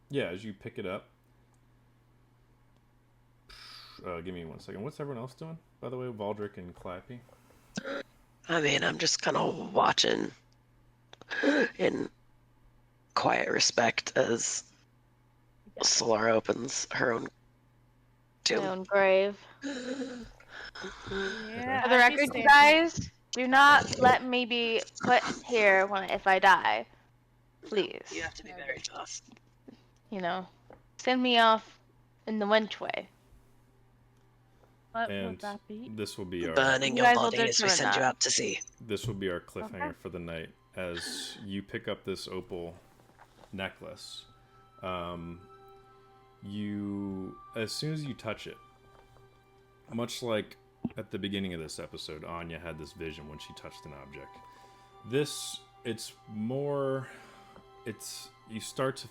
Yeah, as you pick it up. Give me 1 second. What's everyone else doing, by the way, Valdrick and Clappy? I mean, I'm just kind of watching in quiet respect as Solara opens her own tomb. My own grave. Yeah, For the record, you guys, do not let me be put here if I die. Please. You have to be very tough. You know, send me off in the wench way. What And would that be? this will be our Burning You your guys will body as we determine send you that. out to sea. This will be our cliffhanger for the night. As you pick up this opal necklace, as soon as you touch it, much like at the beginning of this episode, Anya had this vision when she touched an object. You start to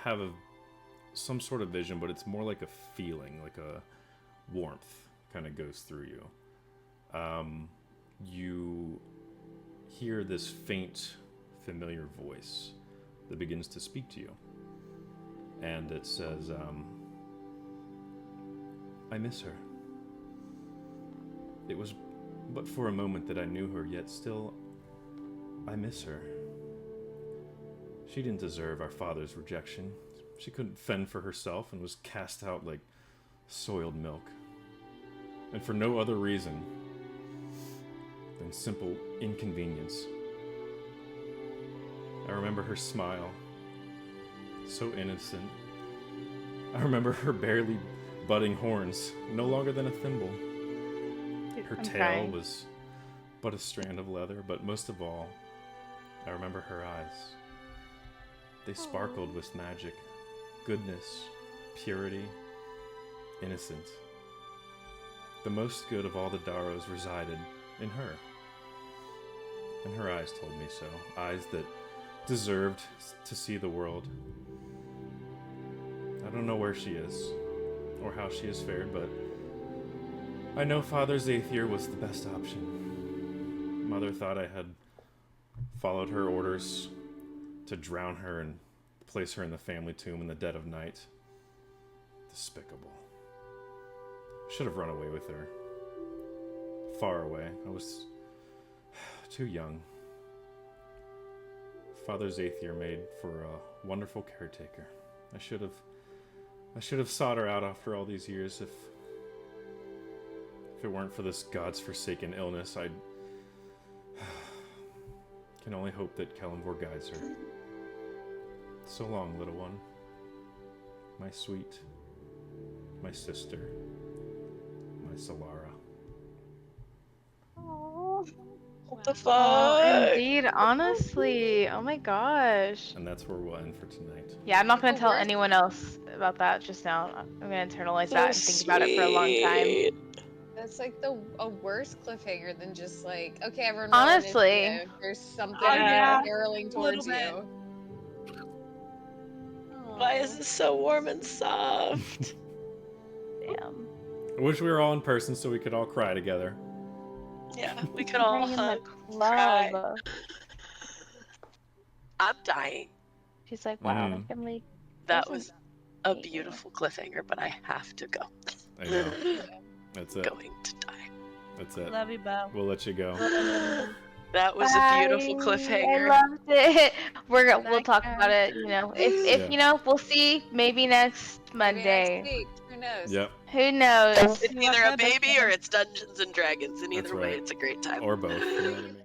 have some sort of vision, but it's more like a feeling, like a warmth kind of goes through you. You hear this faint, familiar voice that begins to speak to you. And it says, I miss her. It was but for a moment that I knew her, yet still, I miss her. She didn't deserve our father's rejection. She couldn't fend for herself and was cast out like soiled milk. And for no other reason than simple inconvenience. I remember her smile, so innocent. I remember her barely budding horns, no longer than a thimble. Her tail was but a strand of leather, but most of all, I remember her eyes. They sparkled with magic, goodness, purity, innocence. The most good of all the Daros resided in her. And her eyes told me so. Eyes that deserved to see the world. I don't know where she is, or how she has fared, but I know Father Zathir was the best option. Mother thought I had followed her orders to drown her and place her in the family tomb in the dead of night. Despicable. Should have run away with her. Far away. I was too young. Father Zathir made for a wonderful caretaker. I should have sought her out after all these years. If it weren't for this God's forsaken illness, I can only hope that Kalimvor guides her. So long, little one. My sweet, my sister, my Solara. What the fuck? Oh, indeed, honestly. Oh my gosh. And that's where we'll end for tonight. Yeah, I'm not gonna tell anyone else about that just now. I'm gonna internalize that and think about it for a long time. That's like a worse cliffhanger than just like, okay, everyone. Honestly. Run into you. There's something Yeah. barreling towards you. Why is this so warm and soft? Damn. I wish we were all in person so we could all cry together. Yeah, we could all Crying in the hug. club. I'm dying. She's like, wow, Mhm. I can leave. That was a beautiful cliffhanger, but I have to go. I know. That's it. Going to die. That's it. Love you, Bo. We'll let you go. That was a beautiful Bye. cliffhanger. I loved it. We'll Bye, talk guys. about it, if Yeah. we'll see maybe next Maybe Monday. next week. Who knows? Yep. Who knows? It's either a baby or it's Dungeons and Dragons, and either That's way, right. it's a great time. Or both. You know what I mean?